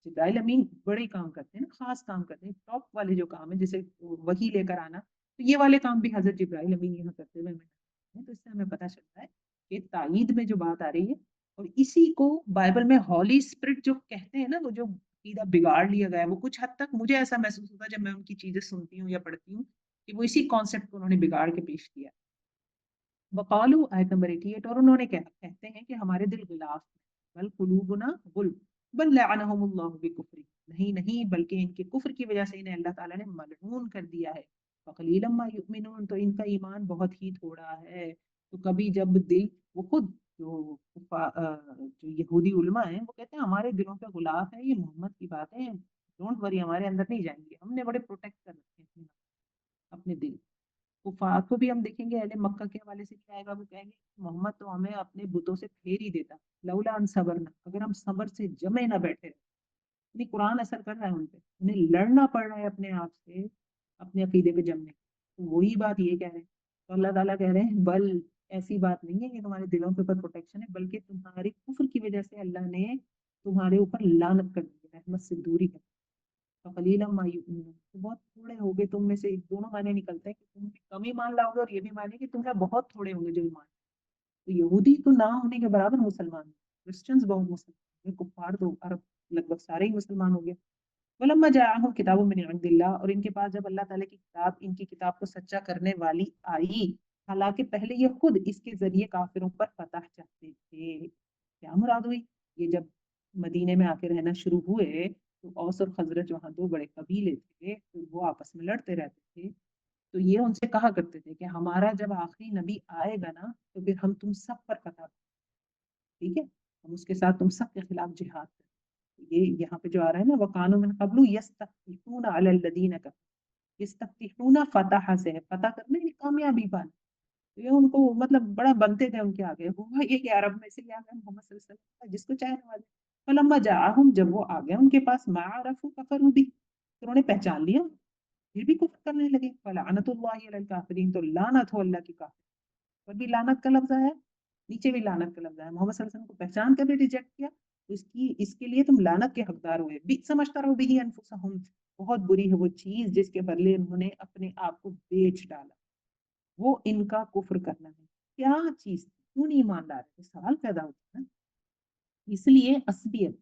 Speaker 2: جبرائیل امین بڑے کام کرتے ہیں نا، خاص کام کرتے ہیں، ٹاپ والے جو کام ہے جیسے وحی لے کر آنا، تو یہ والے کام بھی حضرت جبرائیل امین یہاں کرتے ہوئے ہمیں، تو اس سے ہمیں پتہ چلتا ہے کہ تائید میں جو بات آ رہی ہے، اور اسی کو بائبل میں ہولی اسپرٹ جو کہتے ہیں نا، وہ جو عقیدہ بگاڑ لیا گیا ہے، وہ کچھ حد تک مجھے ایسا محسوس ہوتا ہے جب میں ان کی چیزیں سنتی ہوں یا پڑھتی ہوں کہ وہ اسی کانسیپٹ کو انہوں نے بگاڑ کے پیش کیا۔ وقالو، آیت نمبر 88، اور انہوں نے کہتے ہیں کہ ہمارے دل غلاف ہیں، بل قلوبنا غلف، بل لعنہم اللہ بکفر، نہیں نہیں بلکہ ان کے کفر کی وجہ سے انہیں اللہ تعالیٰ نے ملعون کر دیا ہے۔ فقلیلا ما یؤمنون، تو ان کا ایمان بہت ہی تھوڑا ہے۔ تو کبھی جب دل، وہ خود جو یہودی علماء ہیں وہ کہتے ہیں ہمارے دلوں پہ غلاف ہے، یہ محمد کی باتیں ڈونٹ وری ہمارے اندر نہیں جائیں گے، ہم نے بڑے پروٹیکٹ کر رکھے ہیں اپنے دل۔ کفار کو بھی ہم دیکھیں گے، اہل مکہ کے حوالے سے کیا آئے گا، وہ کہیں گے محمد تو ہمیں اپنے بتوں سے پھیر ہی دیتا، لولا ان صبرنا، اگر ہم صبر سے جمے نہ بیٹھے۔ یعنی قرآن اثر کر رہا ہے ان پہ، انہیں لڑنا پڑ رہا ہے اپنے آپ سے اپنے عقیدے پہ جمنے، تو وہی بات یہ کہہ رہے ہیں۔ تو اللہ تعالیٰ کہہ رہے ہیں بل، ایسی بات نہیں ہے کہ تمہارے دلوں کے اوپر پروٹیکشن ہے، بلکہ تمہارے کفر کی وجہ سے اللہ نے تمہارے اوپر لعنت کر دی ہے، رحمت سے دوری کر دی۔ فقلیلا ما یؤمنون، تو بہت تھوڑے ہوگے تم میں سے، دونوں معنی نکلتے ہیں کہ تم بھی کم ایمان لاؤ گے، اور یہ بھی معنی کہ تم میں بہت تھوڑے ہوں گے جو ایمان۔ تو یہودی تو نہ ہونے کے برابر مسلمان ہیں، کرسچنز بہت مسلمان ہیں، کفار تو عرب لگ بھگ سارے ہی مسلمان ہو گئے۔ ولما جاءہم کتاب من عند اللہ، اور ان کے پاس جب اللہ تعالیٰ کی کتاب، ان کی کتاب کو سچا کرنے والی آئی، حالانکہ پہلے یہ خود اس کے ذریعے کافروں پر فتح چاہتے تھے۔ کیا مراد ہوئی؟ یہ جب مدینے میں آ کے رہنا شروع ہوئے تو اوس اور خزرج وہاں دو بڑے قبیلے تھے، تو وہ آپس میں لڑتے رہتے تھے، تو یہ ان سے کہا کرتے تھے کہ ہمارا جب آخری نبی آئے گا نا تو پھر ہم تم سب پر فتح، ٹھیک ہے، ہم اس کے ساتھ تم سب کے خلاف جہاد کریں۔ یہ یہاں پہ جو آ رہا ہے نا، وَقَانُوا مِن قَبْلُ يَسْتَفْتِحُونَ عَلَى الَّذِينَ كَفَرُوا، يَسْتَفْتِحُونَ فتح سے ہے، فتح کرنا یعنی کامیابی پانا، تو یہ ان کو مطلب بڑا بنتے تھے ان کے آگے، ہوا یہ کہ عرب میں سے ہی آ گئے محمد صلی اللہ علیہ وسلم جس کو چاہنے والے۔ فلما جاءہم، جب وہ آ گئے ان کے پاس، ما عرفوا کفروا بہ، انہوں نے پہچان لیا پھر بھی کفر کرنے لگے. فلعنت اللہ علی الکافرین، تو لعنت ہو اللہ کی کافر پر بھی لعنت کا لفظ ہے، نیچے بھی لعنت کا لفظ ہے. محمد صلی اللہ علیہ وسلم کو پہچان کر بھی ریجیکٹ کیا تو اس کے لیے تم لعنت کے حقدار ہوئے. سمجھتا رہو بھی انفسہم، بہت بری ہے وہ چیز جس کے بدلے انہوں نے اپنے آپ کو بیچ ڈالا، وہ ان کا کفر کرنا ہے. کیا چیز کیوں نہیں مان رہے؟ سوال پیدا ہوتا ہے. اس لیے عصبیت،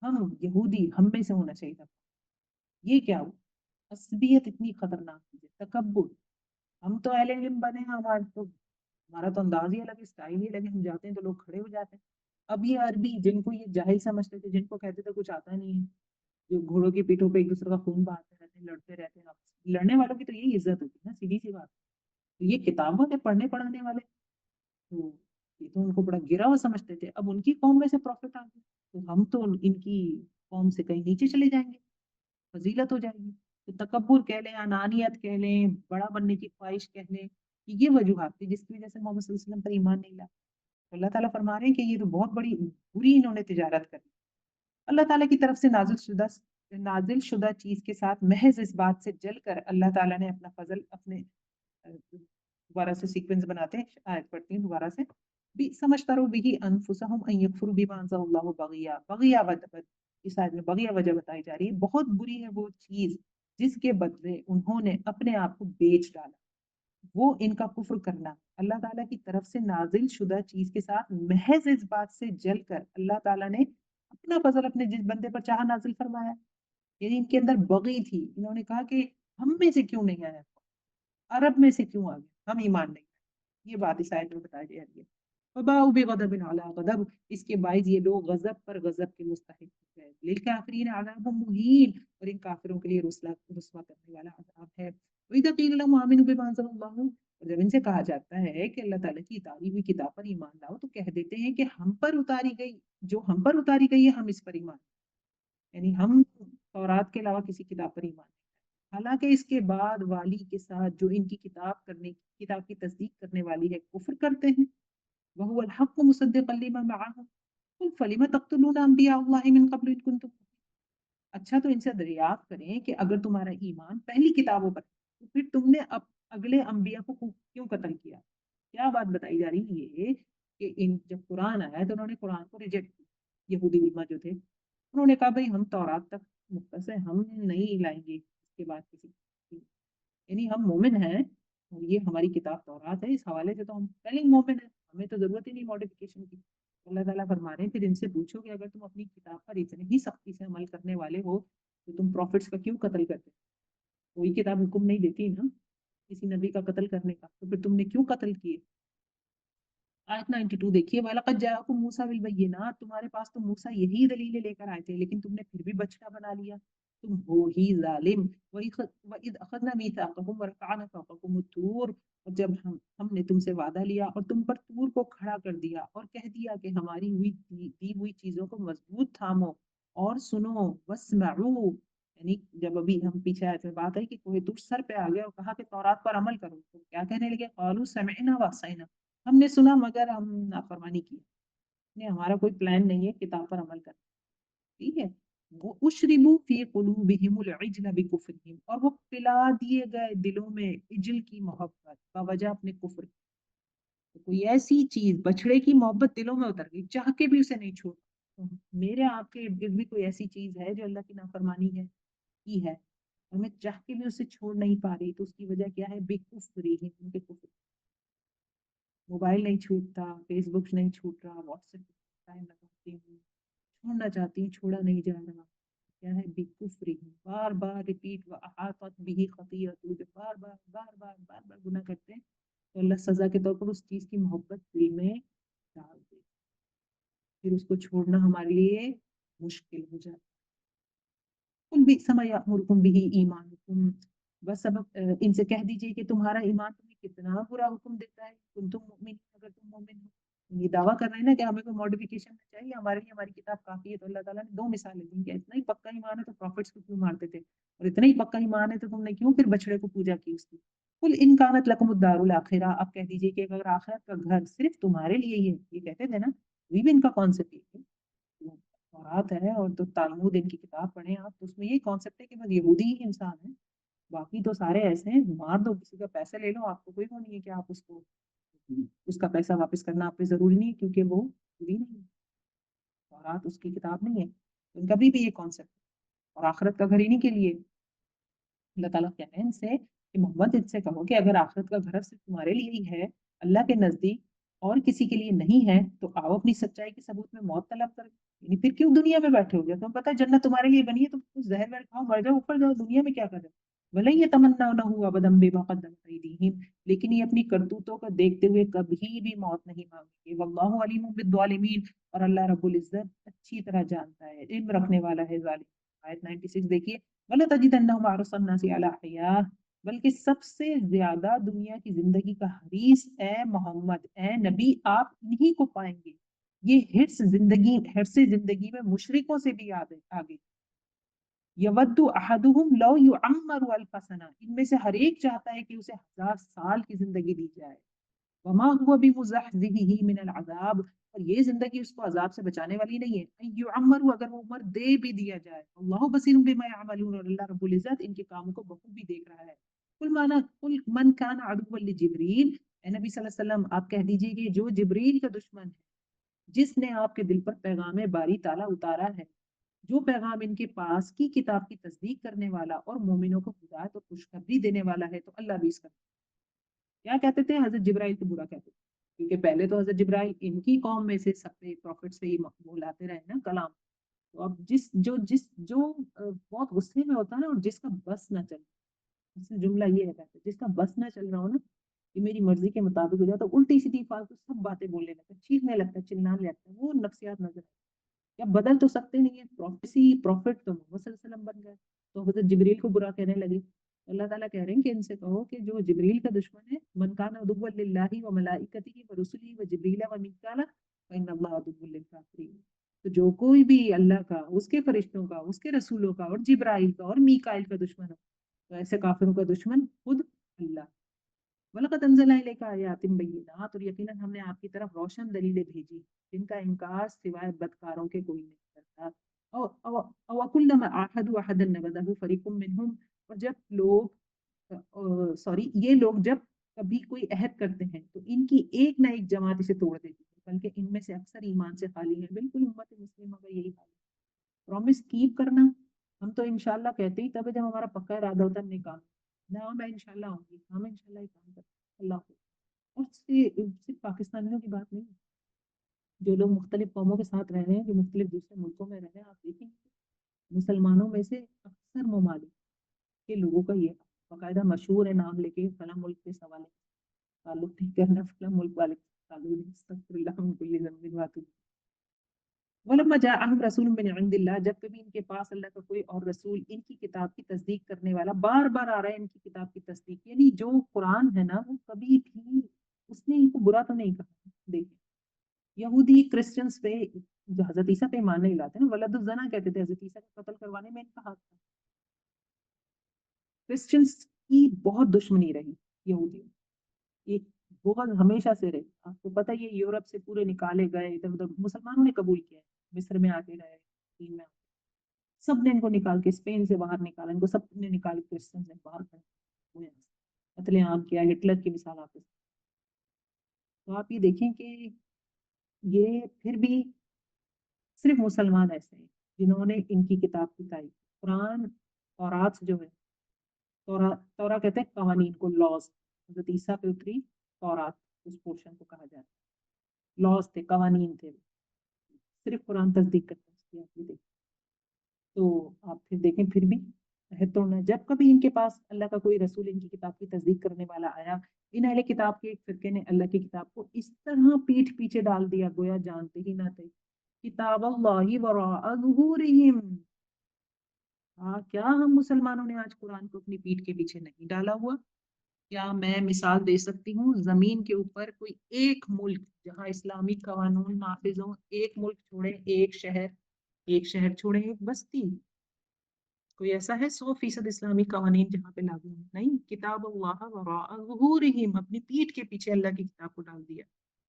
Speaker 2: ہم یہودی ہم میں سے ہونا چاہیے تھا. یہ کیا ہو؟ عصبیت اتنی خطرناک چیز ہے. تکبر، ہم تو اہل علم بنے ہیں، ہمارا تو انداز ہی الگ ہے، اسٹائل ہی الگ ہے، ہم جاتے ہیں تو لوگ کھڑے ہو جاتے ہیں. اب یہ عربی جن کو یہ جاہل سمجھتے تھے، جن کو کہتے تھے کچھ آتا نہیں ہے، جو گھوڑوں کی پیٹوں پہ ایک دوسرے کا خون بہاتے رہتے ہیں، لڑتے رہتے ہیں، لڑنے والوں کی تو یہی عزت ہوتی ہے نا، سیدھی سی بات. تو یہ کتابوں کے پڑھنے پڑھانے والے، تو یہ تو ان کو بڑا گرا ہوا سمجھتے تھے. اب ان کی قوم میں سے پروفٹ آ گئے تو ہم تو ان کی قوم سے کہیں نیچے چلے جائیں گے، فضیلت ہو جائے گی. تو تکبر کہہ لیں، انانیت کہہ لیں، بڑا بننے کی خواہش کہہ لیں، یہ وجوہات تھی جس کی وجہ سے محمد صلی اللہ علیہ وسلم پر ایمان نہیں لایا. اللہ تعالیٰ فرما رہے ہیں کہ یہ تو بہت بڑی بری انہوں نے تجارت کری. اللہ تعالیٰ کی طرف سے نازل شدہ چیز کے ساتھ محض اس بات سے جل کر اللہ تعالیٰ نے اپنا فضل اپنے دوبارہ سے سیکوینس بناتے ہیں، آیت پڑھتی ہیں دوبارہ سے. بھی سمجھتا رہو بھی انفسہم ان یکفروا بما انزل اللہ بغیا، بغیا اس آیت میں بغیا وجہ بتائی جا رہی ہے. بہت بری ہے وہ چیز جس کے بدلے انہوں نے اپنے آپ کو بیچ ڈالا، وہ ان کا کفر کرنا. اللہ تعالیٰ کی طرف سے نازل شدہ چیز کے ساتھ محض اس بات سے جل کر اللہ تعالیٰ نے اپنا فضل اپنے جس بندے پر چاہا نازل فرمایا. یعنی ان کے اندر بغی تھی، انہوں نے کہا کہ ہم میں سے کیوں نہیں آیا، عرب میں سے کیوں آ گیا، ہم ایمان نہیں. یہ بات اس آیت میں بتائی جا رہی ہے. وباؤ بغضب علی غضب، اس کے باعث یہ لوگ غضب پر غضب کے مستحق ہو گئے. للکافرین عذاب مہین، اور ان کافروں کے لیے رسوا کرنے والا عذاب ہے. وَإِذَا قِيلَ لَهُمْ آمِنُوا بِمَا أَنزَلَ اللَّهُ، اور جب ان سے کہا جاتا ہے کہ اللہ تعالیٰ کی اتاری ہوئی کتاب پر ایمان لاؤ تو کہہ دیتے ہیں کہ ہم پر اتاری گئی، جو ہم پر اتاری گئی ہے ہم اس پر ایمان، یعنی ہم تورات کے علاوہ کسی کتاب پر ایمان نہیں. حالانکہ اس کے بعد والی کے ساتھ جو ان کی کتاب کی تصدیق کرنے والی ہے کفر کرتے ہیں. وهو الحق مصدقا لما معهم قل فلم تقتلون انبیاء اللہ من قبل ان کنتم. اچھا تو ان سے دریافت کریں کہ اگر تمہارا ایمان پہلی کتابوں پر تو پھر تم نے اب اگلے انبیاء کو کیوں قتل کیا. کیا بات بتائی جا رہی ہے کہ جب قرآن آیا تو انہوں نے قرآن کو ریجیکٹ کیا. یہودی علماء جو تھے انہوں نے کہا بھائی ہم تورات تک مختص ہیں، ہم نہیں لائیں گے اس کے بعد کسی، یعنی ہم مومن ہیں اور یہ ہماری کتاب تورات ہے، اس حوالے سے تو ہم پہلے ہی مومن ہیں، ہمیں تو ضرورت ہی نہیں ماڈیفکیشن کی. اللہ تعالیٰ فرما رہے ہیں پھر ان سے پوچھو کہ اگر تم اپنی کتاب پر اتنی ہی سختی سے عمل کرنے والے ہو تو تم پروفٹس کا کیوں قتل کرتے؟ کوئی کتاب حکم نہیں دیتی نا کسی نبی کا قتل کرنے کا، تو پھر تم نے کیوں قتل کیے. آیت 92 دیکھیے، وَلَقَدْ جَاءَكُم مُوسَىٰ بِالْبَيِّنَاتِ، تمہارے پاس تو موسیٰ یہی دلیلیں لے کر آئے تھے لیکن تم نے پھر بھی بچڑا بنا لیا، تم ہو ہی ظالم. وَإِذْ أَخَذْنَا مِيثَاقَكُمْ وَرَفَعْنَا فَوْقَكُمُ الطُّورَ، اور جب ہم نے تم سے وعدہ لیا اور تم پر طور کو کھڑا کر دیا اور کہہ دیا کہ ہماری دی ہوئی چیزوں کو مضبوط تھامو اور سنو. وَاسْمَعُوا، یعنی جب ابھی ہم پیچھے آئے تھے بات ہے کہ کوئی طور سر پہ آ گیا اور کہا کہ تورات پر عمل کرو، تو کیا کہنے لگے؟ قالوا سمعنا وعصینا، ہم نے سنا مگر ہم نافرمانی کی. ہمارا کوئی پلان نہیں ہے کتاب پر عمل کرنا. ٹھیک ہے. وَأُشْرِبُوا فِي قُلُوبِهِمُ الْعِجْلَ بِكُفْرِهِمْ، اور وہ پلا دیے گئے دلوں میں عجل کی محبت بوجہ اپنے کفر. کوئی ایسی چیز بچڑے کی محبت دلوں میں اتر گئی، چاہ کے بھی اسے نہیں چھوڑ. میرے آپ کے ارد گرد بھی کوئی ایسی چیز ہے جو اللہ کی نافرمانی ہے کی ہے اور میں چاہ کے بھی اسے چھوڑ نہیں پا رہی، تو اس کی وجہ کیا ہے؟ بِكُفْرِهِمْ، ان کے کفر. موبائل نہیں چھوٹتا، فیس بک نہیں چھوٹ رہا، واٹس ایپ ٹائم لگاتی ہوں، چھوڑنا چاہتی ہوں، چھوڑا نہیں جا رہا. کیا ہے؟ بِكُفْرِهِمْ، بار بار ریپیٹ. وَأَحَاطَتْ بِهِ خَطِيئَتُهُ، جب بار بار بار بار بار بار گناہ کرتے ہیں تو اللہ سزا کے طور پر اس چیز کی محبت دل میں ڈال دے، پھر اس کو چھوڑنا ہمارے لیے مشکل ہو جاتا ہے. قُلْ بِئْسَ مَا يَأْمُرُكُمْ بِهِ إِيمَانُكُمْ، بس سبب ان سے کہہ دیجئے کہ تمہارا ایمان تمہیں کتنا برا حکم دیتا ہے. تم مومن، اگر تم مومن ہو، یہ دعویٰ کر رہے ہیں نا کہ ہمیں کوئی ماڈیفکیشن نہیں چاہیے، ہمارے لیے ہماری کتاب کافی ہے. تو اللہ تعالیٰ نے دو مثالیں دی کہ اتنا ہی پکا ایمان ہے تو پروفٹس کو کیوں مارتے تھے، اور اتنا ہی پکا ایمان ہے تو تم نے کیوں پھر بچڑے کو پوجا کی اس کی. قُلْ إِنْ كَانَتْ لَكُمُ الدَّارُ الْآخِرَةُ، آپ کہہ دیجئے کہ اگر آخرت کا گھر صرف تمہارے لیے ہی ہے، یہ کہتے تھے نا، یہ بھی ان کا کانسیپٹ ہے. تورات ہے اور تو تالمود ان کی کتاب پڑھیں آپ، تو اس میں یہ کانسیپٹ ہے کہ بس یہودی ہی انسان ہے، باقی تو سارے ایسے ہیں، مار دو کسی کا پیسہ لے لو، آپ کو کوئی وہ نہیں ہے کہ آپ اس کو اس کا پیسہ واپس کرنا آپ پہ ضروری نہیں ہے کیونکہ وہ یہودی نہیں ہے، تورات اس کی کتاب نہیں ہے، تو کبھی بھی یہ کانسیپٹ اور آخرت کا گھر انہیں کے لیے اللہ تعالیٰ کہتے ہیں ان سے کہ محمد ان سے کہو کہ اگر آخرت کا گھر صرف تمہارے لیے ہی ہے اللہ کے نزدیک اور کسی کے لیے نہیں ہے تو آؤ اپنی سچائی کے ثبوت میں موت طلب کرو، یعنی پھر کیوں دنیا میں بیٹھے ہو گیا، تمہیں پتہ ہے جنت تمہارے لیے بنی ہے، تم کچھ زہر وہر کھاؤ مر جاؤ اوپر جاؤ، دنیا میں کیا کر رہے ہو، بھلے یہ تمنا نہ ہوا بدم بے قدمت ایدیہم، لیکن یہ اپنی کرتوتوں کو دیکھتے ہوئے کبھی بھی موت نہیں مانگیں گے، واللہ علیم بالظالمین، اور اللہ رب العزت اچھی طرح جانتا ہے، علم رکھنے والا ہے ظالم۔ آیت 96 دیکھیے، وَلَتَجِدَنَّهُمْ أَحْرَصَ النَّاسِ عَلَىٰ حَيَاةٍ، بلکہ سب سے زیادہ دنیا کی زندگی کا حریص اے محمد اے نبی آپ انہی کو پائیں گے، یہ حرص زندگی میں مشرکوں سے بھی آگے، یود احدہم لو یعمر الف سنہ، ان میں سے ہر ایک چاہتا ہے کہ اسے 1000 سال کی زندگی دی جائے، وما هو بمزحزحه من العذاب، اور یہ زندگی اس کو عذاب سے بچانے والی نہیں ہے، ان یعمر، اگر وہ عمر دے بھی دیا جائے، اللہ بصیر بما یعملون، اور اللہ رب العزت ان کے کاموں کو بخوبی دیکھ رہا ہے۔ کل من کان عدوا لجبریل، اے نبی صلی اللہ علیہ وسلم آپ کہہ دیجئے کہ جو جبریل کا دشمن ہے، جس نے آپ کے دل پر پیغام باری تعالیٰ اتارا ہے، جو پیغام ان کے پاس کی کتاب کی تصدیق کرنے والا اور مومنوں کو ہدایت اور خوشخبری دینے والا ہے، تو اللہ بھی اس کا کیا کہتے تھے، حضرت جبرائیل کو برا کہتے تھے، کیونکہ پہلے تو حضرت جبرائیل ان کی قوم میں سے سب سے پروفٹ سے ہی بولاتے رہے نا کلام، تو اب جو بہت غصے میں ہوتا ہے نا اور جس کا بس نہ چلے، اس سے جملہ یہ ہے کہتے ہیں، جس کا بس نہ چل رہا ہو نا کہ میری مرضی کے مطابق ہو جائے تو الٹی سیدھی فالتو سب باتیں بولنے لگتا ہے، چیخنے لگتا ہے، چلانے لگتا ہے، وہ نفسیات نظر آتی ہے۔ یا بدل تو سکتے نہیں ہے، پروفیسی پروفٹ تو محمد صلی اللہ علیہ وسلم بن گئے، تو حضرت جبریل کو برا کہنے لگے، اللہ تعالیٰ کہہ رہے ہیں کہ ان سے کہو کہ جو جبریل کا دشمن ہے، من کان عدوا للہ و ملائکتہ و رسلہ و جبریل و میکال فإن اللہ عدو للکافرین، تو جو کوئی بھی اللہ کا، اس کے فرشتوں کا، اس کے رسولوں کا اور جبرائیل کا اور میکائیل کا دشمن ہو تو ایسے کافروں کا دشمن خود اللہ۔ وَلَقَدْ أَنزَلْنَا إِلَيْكَ آيَاتٍ بَيِّنَاتٍ، اور یقیناً ہم نے آپ کی طرف روشن دلیلیں بھیجی جن کا انکار سوائے بدکاروں کے کوئی نہیں کرتا۔ وَكُلَّمَا عَاهَدُوا عَهْدًا نَبَذَهُ فَرِيقٌ مِّنْهُمْ، اور جب لوگ جب کبھی کوئی عہد کرتے ہیں تو ان کی ایک نہ ایک جماعت اسے توڑ دیتی ہے، بلکہ ان میں سے اکثر ایمان سے خالی ہیں، بالکل امت مسلمہ کا یہی حال ہے۔ پرومس کیپ کرنا، ہم تو انشاءاللہ کہتے ہی تب ہے جب ہمارا پکا ارادہ ہوتا ہے نکال، نہ میں انشاءاللہ آؤں گی، ہم انشاءاللہ یہ کام کرتے ہیں، اللہ حافظ۔ اور صرف پاکستانیوں کی بات نہیں ہے، جو لوگ مختلف قوموں کے ساتھ رہ رہے ہیں، جو مختلف دوسرے ملکوں میں رہ رہے ہیں، آپ دیکھیں مسلمانوں میں سے اکثر ممالک کے لوگوں کا یہ باقاعدہ مشہور ہے نام لے کے فلاں ملک کے سوال تعلق نہیں کرنا، فلاں ملک والے تعلق نہیں، استغفر اللہ من کل ذنب واتوب۔ ولما جاءهم رسول من عند اللہ، جب کبھی ان کے پاس اللہ کا کوئی اور رسول ان کی کتاب کی تصدیق کرنے والا، بار بار آ رہا ہے ان کی کتاب کی تصدیق، یعنی جو قرآن ہے نا وہ کبھی بھی اس نے ان کو برا تو نہیں کہا۔ دیکھیں یہودی کرسچنس پہ جو حضرت عیسیٰ پہ ایمان نہیں لاتے نا، ولد الزنا کہتے تھے، حضرت عیسیٰ کو قتل کروانے میں ان کا ہاتھ تھا۔ کرسچنس کی بہت دشمنی رہی یہودیوں، ایک بہت ہمیشہ سے رہی، آپ کو پتہ یہ یورپ سے پورے نکالے گئے، ادھر ادھر مسلمانوں نے قبول کیا ہے، مصر میں آ کے رہے، چین میں سب نے ان کو نکال کے، اسپین سے باہر نکالا ان کو، سب نے نکال کے کرسچن سے باہر کر قتل عام کیا، ہٹلر کی مثال آپ، تو آپ یہ دیکھیں کہ یہ پھر بھی صرف مسلمان ایسے ہیں جنہوں نے ان کی کتاب کی تائید، قرآن تورات جو ہے، تورا کہتے ہیں قوانین کو، لاز، حضرت عیسیٰ پہ اتری تورات، اس پورشن کو کہا جاتا ہے، لاز تھے، قوانین تھے، صرف قرآن تصدیق کرتا ہے اس کی، آپ یہ دیکھیں تو آپ پھر دیکھیں پھر بھی عہد توڑنا۔ جب کبھی ان کے پاس اللہ کا کوئی رسول ان کی کتاب کی تصدیق کرنے والا آیا، ان اہل کتاب کے ایک فرقے نے اللہ کی کتاب کو اس طرح پیٹھ پیچھے ڈال دیا گویا جانتے ہی نہ تھے، کتاب اللہ وراء ظہورہم، کیا ہم مسلمانوں نے آج قرآن کو اپنی پیٹھ کے پیچھے نہیں ڈالا ہوا؟ کیا میں مثال دے سکتی ہوں زمین کے اوپر کوئی ایک ملک جہاں اسلامی قانون نافذ ہوں، ایک ملک چھوڑے، ایک شہر چھوڑے، ایک بستی، کوئی ایسا ہے 100% اسلامی قوانین جہاں پہ لاگو ہیں؟ نہیں، کتاب اللہ وراء ظہورہم، اپنی پیٹھ کے پیچھے اللہ کی کتاب کو ڈال دیا،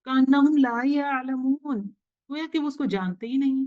Speaker 2: کانہم لا یعلمون، گویا کہ وہ اس کو جانتے ہی نہیں،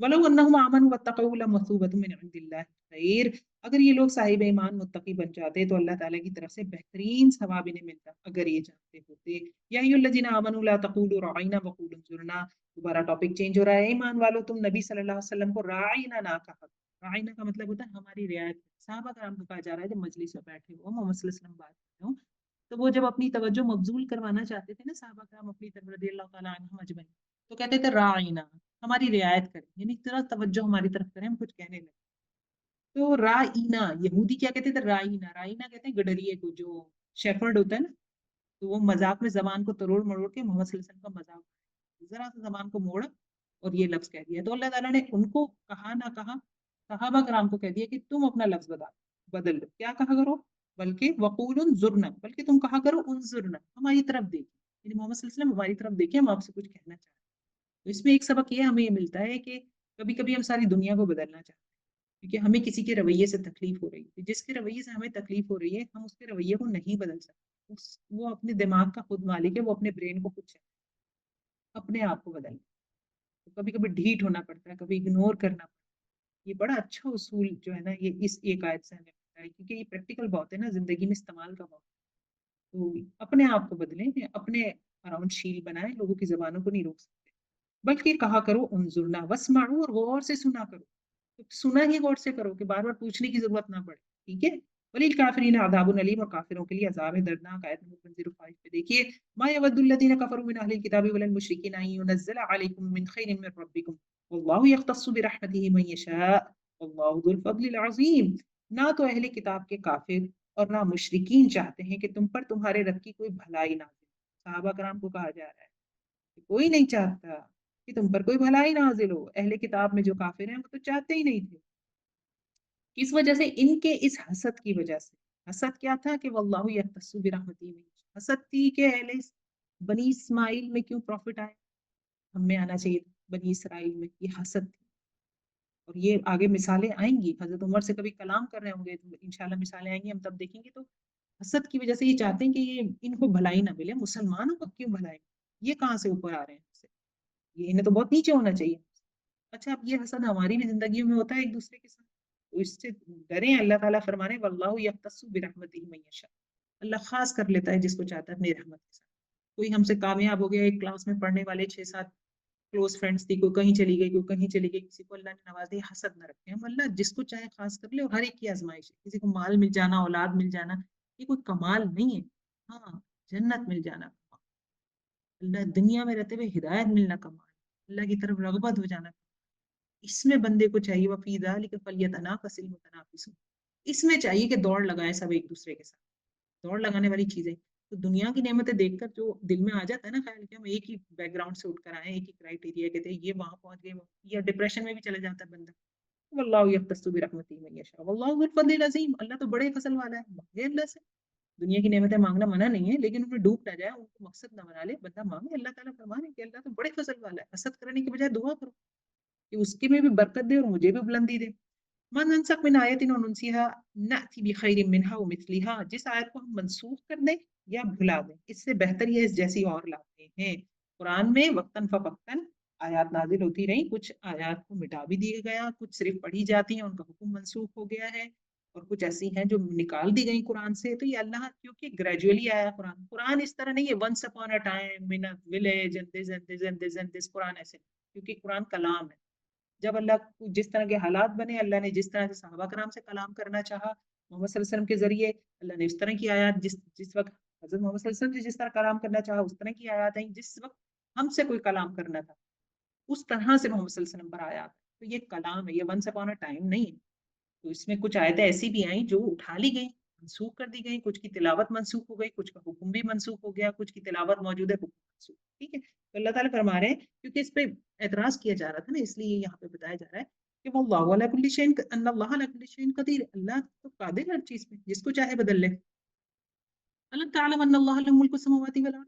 Speaker 2: وَلَوْ أَنَّهُمْ آمَنُوا وَاتَّقَوْا لَمَثُوبَةٌ مِّنْ عِندِ اللَّهِ خَيْرٌ، اگر یہ لوگ صاحب ایمان متقی بن جاتے تو اللہ تعالیٰ کی طرف سے بہترین ثواب انہیں ملتا اگر یہ جانتے ہوتے۔ یا ایھا الذین آمنوا لا تقولوا رعینا وقولوا انظرنا، دوبارہ ٹاپک چینج ہو رہا ہے، ایمان والو تم نبی صلی اللہ علیہ وسلم کو رعینا نہ کہا۔ رعینا کا مطلب ہوتا ہے ہماری رعایت۔ صحابہ کرام کو کہا جا رہا ہے جب مجلس میں بیٹھے ہو محمد صلی اللہ علیہ وسلم بات کر رہے ہوں، تو وہ جب اپنی توجہ مبذول کروانا چاہتے تھے نا صحابہ کرام اپنی طرف رضی اللہ تعالیٰ عنہم اجمعین، تو کہتے تھے راعینا، ہماری رعایت کریں، یعنی ذرا توجہ ہماری طرف کریں، ہم کچھ کہنے لگے۔ تو رائینا، یہودی کیا کہتے تھے؟ رائینا، رائینا کہتے ہیں گڈریے کو، جو شیفرڈ ہوتا ہے نا، تو وہ مذاق میں زبان کو تروڑ مروڑ کے محمد صلی اللہ علیہ وسلم کا مذاق ذرا سا زبان کو موڑا اور یہ لفظ کہہ دیا، تو اللہ تعالیٰ نے ان کو کہا نہ کہا، صحابہ کرام کو کہہ دیا کہ تم اپنا لفظ بدل دو، کیا کہا کرو؟ بلکہ وقول انظرنا، بلکہ تم کہا کرو انظرنا، ہماری طرف دیکھیں، یعنی محمد صلی اللہ علیہ وسلم ہماری طرف دیکھیں، ہم آپ سے کچھ کہنا چاہتے ہیں۔ تو اس میں ایک سبق یہ ہمیں یہ ملتا ہے کہ کبھی کبھی ہم ساری دنیا کو بدلنا چاہتے ہیں کیونکہ ہمیں کسی کے رویے سے تکلیف ہو رہی ہے، جس کے رویے سے ہمیں تکلیف ہو رہی ہے ہم اس کے رویے کو نہیں بدل سکتے، وہ اپنے دماغ کا خود مالک ہے، وہ اپنے برین کو خود چاہے اپنے آپ کو بدلنا، تو کبھی کبھی ڈھیٹ ہونا پڑتا ہے، کبھی اگنور کرنا پڑتا ہے۔ یہ بڑا اچھا اصول جو ہے نا یہ اس ایک آیت سے ہمیں ملتا ہے، کیونکہ یہ پریکٹیکل بات ہے نا، زندگی میں استعمال کا بات، تو اپنے آپ کو بدلیں، اپنے اراؤنڈ شیل بنائیں، لوگوں کی زبانوں کو نہیں روک سکتے، بلکہ کہا کرو انظرنا واسمعوا، اور غور سے سنا کرو، تو سنا ہی غور سے کرو کہ بار بار پوچھنے کی ضرورت نہ پڑے، ٹھیک ہے؟ وللکافرین عذاب علیم، اور کافروں کے لیے عذاب ہے دردناک، آیت نمبر 105 پہ دیکھیے، ما یود الذین کفروا من اہل الکتاب ولا المشرکین ان ينزل علیکم من خیر من ربکم واللہ یختص برحمتہ من یشاء واللہ ذو الفضل العظیم۔ نہ تو اہل کتاب کے کافر اور نہ مشرکین چاہتے ہیں کہ تم پر تمہارے رب کی کوئی بھلائی نازل ہو۔ صحابہ کرام کو کہا جا رہا ہے کہ کوئی نہیں چاہتا کہ تم پر کوئی بھلائی نازل ہو، اہل کتاب میں جو کافر ہیں وہ تو چاہتے ہی نہیں تھے، کس وجہ سے؟ ان کے اس حسد کی وجہ سے۔ حسد کیا تھا کہ واللہ یختص برحمتہ، حسد تھی کہ اہل بنی اسماعیل میں کیوں پروفٹ آئے، ہم میں آنا چاہیے تھا بنی اسرائیل میں، یہ حسد تھی۔ اور یہ آگے مثالیں آئیں گی، حضرت عمر سے کبھی کلام کر رہے ہوں گے تو انشاءاللہ مثالیں آئیں گی، ہم تب دیکھیں گے۔ تو حسد کی وجہ سے یہ چاہتے ہیں کہ یہ ان کو بھلائی نہ ملے، مسلمانوں کو کیوں بھلائی، یہ کہاں سے اوپر آ رہے ہیں، یہ انہیں تو بہت نیچے ہونا چاہیے۔ اچھا، اب یہ حسد ہماری بھی زندگیوں میں ہوتا ہے ایک دوسرے کے ساتھ، تو اس سے ڈریں۔ اللہ تعالیٰ فرما رہے ہیں واللہ یختص برحمتہ من یشاء، اللہ خاص کر لیتا ہے جس کو چاہتا ہے اپنی رحمت کے ساتھ۔ کوئی ہم سے کامیاب ہو گیا، ایک کلاس میں پڑھنے والے 6-7 کلوز فرینڈس تھی، کوئی کہیں چلی گئی، کوئی کہیں چلی گئی، کسی کو اللہ نے نواز دیا، حسد نہ رکھیں ہم، اللہ جس کو چاہے خاص کر لے، اور ہر ایک کی آزمائش ہے، کسی کو مال مل جانا، اولاد مل جانا، یہ کوئی کمال نہیں ہے، ہاں جنت مل جانا کمال، اللہ دنیا میں رہتے ہوئے ہدایت ملنا کمال، اللہ کی طرف رغبت ہو جانا، اس میں بندے کو چاہیے وفی ذلک فلیتنافس المتنافسون، اس میں چاہیے کہ دوڑ لگائیں سب ایک دوسرے کے ساتھ، دوڑ لگانے والی چیزیں۔ تو دنیا کی نعمتیں دیکھ کر جو دل میں آ جاتا ہے نا خیال کہ ہم ایک ہی بیک گراؤنڈ سے اٹھ کر آئے، ایک ہی کرائٹیریا کہتے ہیں یہ وہاں پہنچ گئے، یا ڈپریشن میں بھی چلا جاتا ہے بندہ، واللہ یختص برحمتہ من یشاء واللہ ذو الفضل العظیم، اللہ تو بڑے فضل والا ہے، مانگے اللہ سے، دنیا کی نعمتیں مانگنا منع نہیں ہے، لیکن ان میں ڈوب نہ جائے، ان کو مقصد نہ بنا لے، بندہ مانگے، اللہ تعالیٰ فرمانے کہ اللہ تو بڑے فضل والا ہے، حسد کرنے کی بجائے دعا کرو کہ اس کے میں بھی برکت دے اور مجھے بھی بلندی دے۔ من ننسخ من آیت و ننسیہا نأتی بخیر منہا ومثلہا، جس آیت کو ہم منسوخ کر دیں یا بھلا دیں، اس سے بہتر یہ اس جیسی اور لاتے ہیں۔ قرآن میں وقتاً فوقتاً آیات نازل ہوتی رہیں، کچھ آیات کو مٹا بھی دیا گیا، کچھ صرف پڑھی جاتی ہیں ان کا حکم منسوخ ہو گیا ہے، اور کچھ ایسی ہیں جو نکال دی گئی قرآن سے۔ تو یہ اللہ کیونکہ گریجولی آیا قرآن، قرآن اس طرح نہیں ہے once upon a time in village and this and this and this and this, قرآن ایسے نہیں، کیونکہ قرآن کلام ہے۔ جب اللہ کو جس طرح کے حالات بنے، اللہ نے جس طرح سے صحابہ کرام سے کلام کرنا چاہا محمد صلی اللہ علیہ وسلم کے ذریعے، اللہ نے اس طرح کی آیات، جس وقت حضرت محمد صلی اللہ علیہ وسلم سے جس طرح کلام کرنا چاہا اس طرح کی آیات ہیں، جس وقت ہم سے کوئی کلام کرنا تھا اس طرح سے محمد صلی اللہ علیہ وسلم پر آیات، تو یہ کلام ہے، یہ ونس اپون اے ٹائم نہیں ہے۔ تو اس میں کچھ آیتیں ایسی بھی آئیں جو اٹھا لی گئیں، منسوخ کر دی گئیں، کچھ کی تلاوت منسوخ ہو گئی، کچھ کا حکم بھی منسوخ ہو گیا، کچھ کی تلاوت موجود ہے، حکم منسوخ، ٹھیک ہے؟ تو اللہ تعالیٰ فرما رہے ہیں کیونکہ اس پہ اعتراض کیا جا رہا تھا نا، اس لیے یہاں پہ بتایا جا رہا ہے کہ واللہ علی کل شیء، ان اللہ علی کل شیء قدیر، اللہ تو قادر ہے ہر چیز پہ، جس کو چاہے بدل لے۔ الم تعلم ان اللہ له ملک السماوات والارض،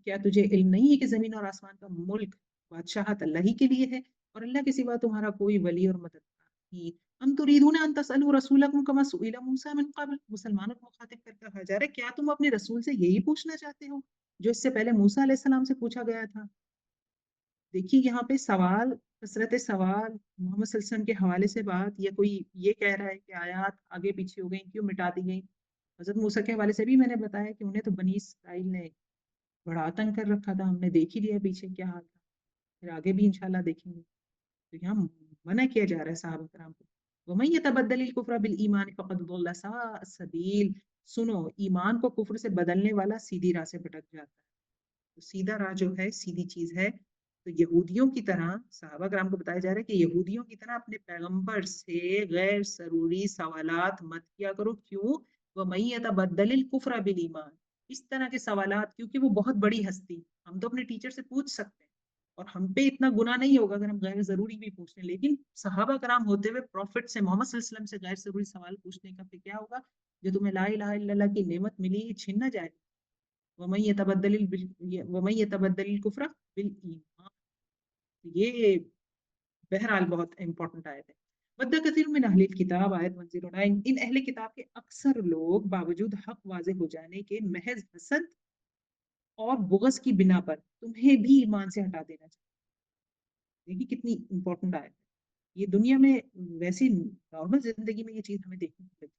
Speaker 2: کیا تجھے علم نہیں ہے کہ زمین اور آسمان کا ملک، بادشاہت اللہ ہی کے لیے ہے، اور اللہ کے سوا تمہارا کوئی ولی اور مددگار نہیں۔ ام تريدون ان تسالوا رسولكم كما سئل موسى من قبل، مسلمانوں کو مخاطب کر کہا جا رہا ہے کیا تم اپنے رسول سے یہی پوچھنا چاہتے ہو جو اس سے پہلے موسیٰ علیہ السلام سے پوچھا گیا تھا؟ دیکھیے یہاں پہ سوال، کثرت سوال، محمد صلی اللہ علیہ وسلم کے حوالے سے بات، یا کوئی یہ کہہ رہا ہے کہ آیات آگے پیچھے ہو گئی، کیوں مٹا دی گئی. حضرت موسیٰ کے حوالے سے بھی میں نے بتایا کہ انہیں تو بنی اسرائیل نے بڑا تنگ کر رکھا تھا، ہم نے دیکھ ہی لیا پیچھے کیا حال تھا، پھر آگے بھی انشاءاللہ دیکھیں گے. تو یہاں منع کیا جا رہا ہے صحابہ کرام کو. وَمَن يَتَبَدَّلِ الْكُفْرَ بِالْإِيمَانِ فَقَدْ ضَلَّ سَوَاءَ السَّبِيلِ. سنو، ایمان کو کفر سے بدلنے والا سیدھی راہ سے بھٹک جاتا ہے. تو سیدھا راہ جو ہے سیدھی چیز ہے. تو یہودیوں کی طرح صحابہ کرام کو بتایا جا رہا ہے کہ یہودیوں کی طرح اپنے پیغمبر سے غیر ضروری سوالات مت کیا کرو. کیوں؟ وَمَن يَتَبَدَّلِ الْكُفْرَ بِالْإِيمَانِ. اس طرح کے سوالات، کیونکہ وہ بہت بڑی ہستی، ہم تو اپنے ٹیچر سے پوچھ سکتے ہیں اور ہم پہ اتنا گناہ نہیں ہوگا اگر ہم غیر ضروری بھی پوچھ لیں، لیکن صحابہ کرام ہوتے ہوئے پروفٹ سے، محمد صلی اللہ علیہ وسلم سے غیر ضروری سوال پوچھنے کا پھر کیا ہوگا؟ جو تمہیں لا الہ الا اللہ کی نعمت ملی یہ چھن نہ جائے. وَمَن يَتَبَدَّلِ الْكُفْرَ بِالْإِيمَانِ. یہ بہرحال بہت امپورٹنٹ آیت ہے. وَدَّ كَثِيرٌ مِّنْ أَهْلِ الْكِتَابِ آیت 109. ان اہل کتاب کے اکثر لوگ باوجود حق واضح ہو جانے کے محض حسد اور بغض کی بنا پر تمہیں بھی ایمان سے ہٹا دینا چاہتے. دیکھیے کتنی امپورٹنٹ آیت ہے. یہ دنیا میں ویسی نارمل زندگی میں یہ چیز ہمیں دیکھنے کو ملتی ہے.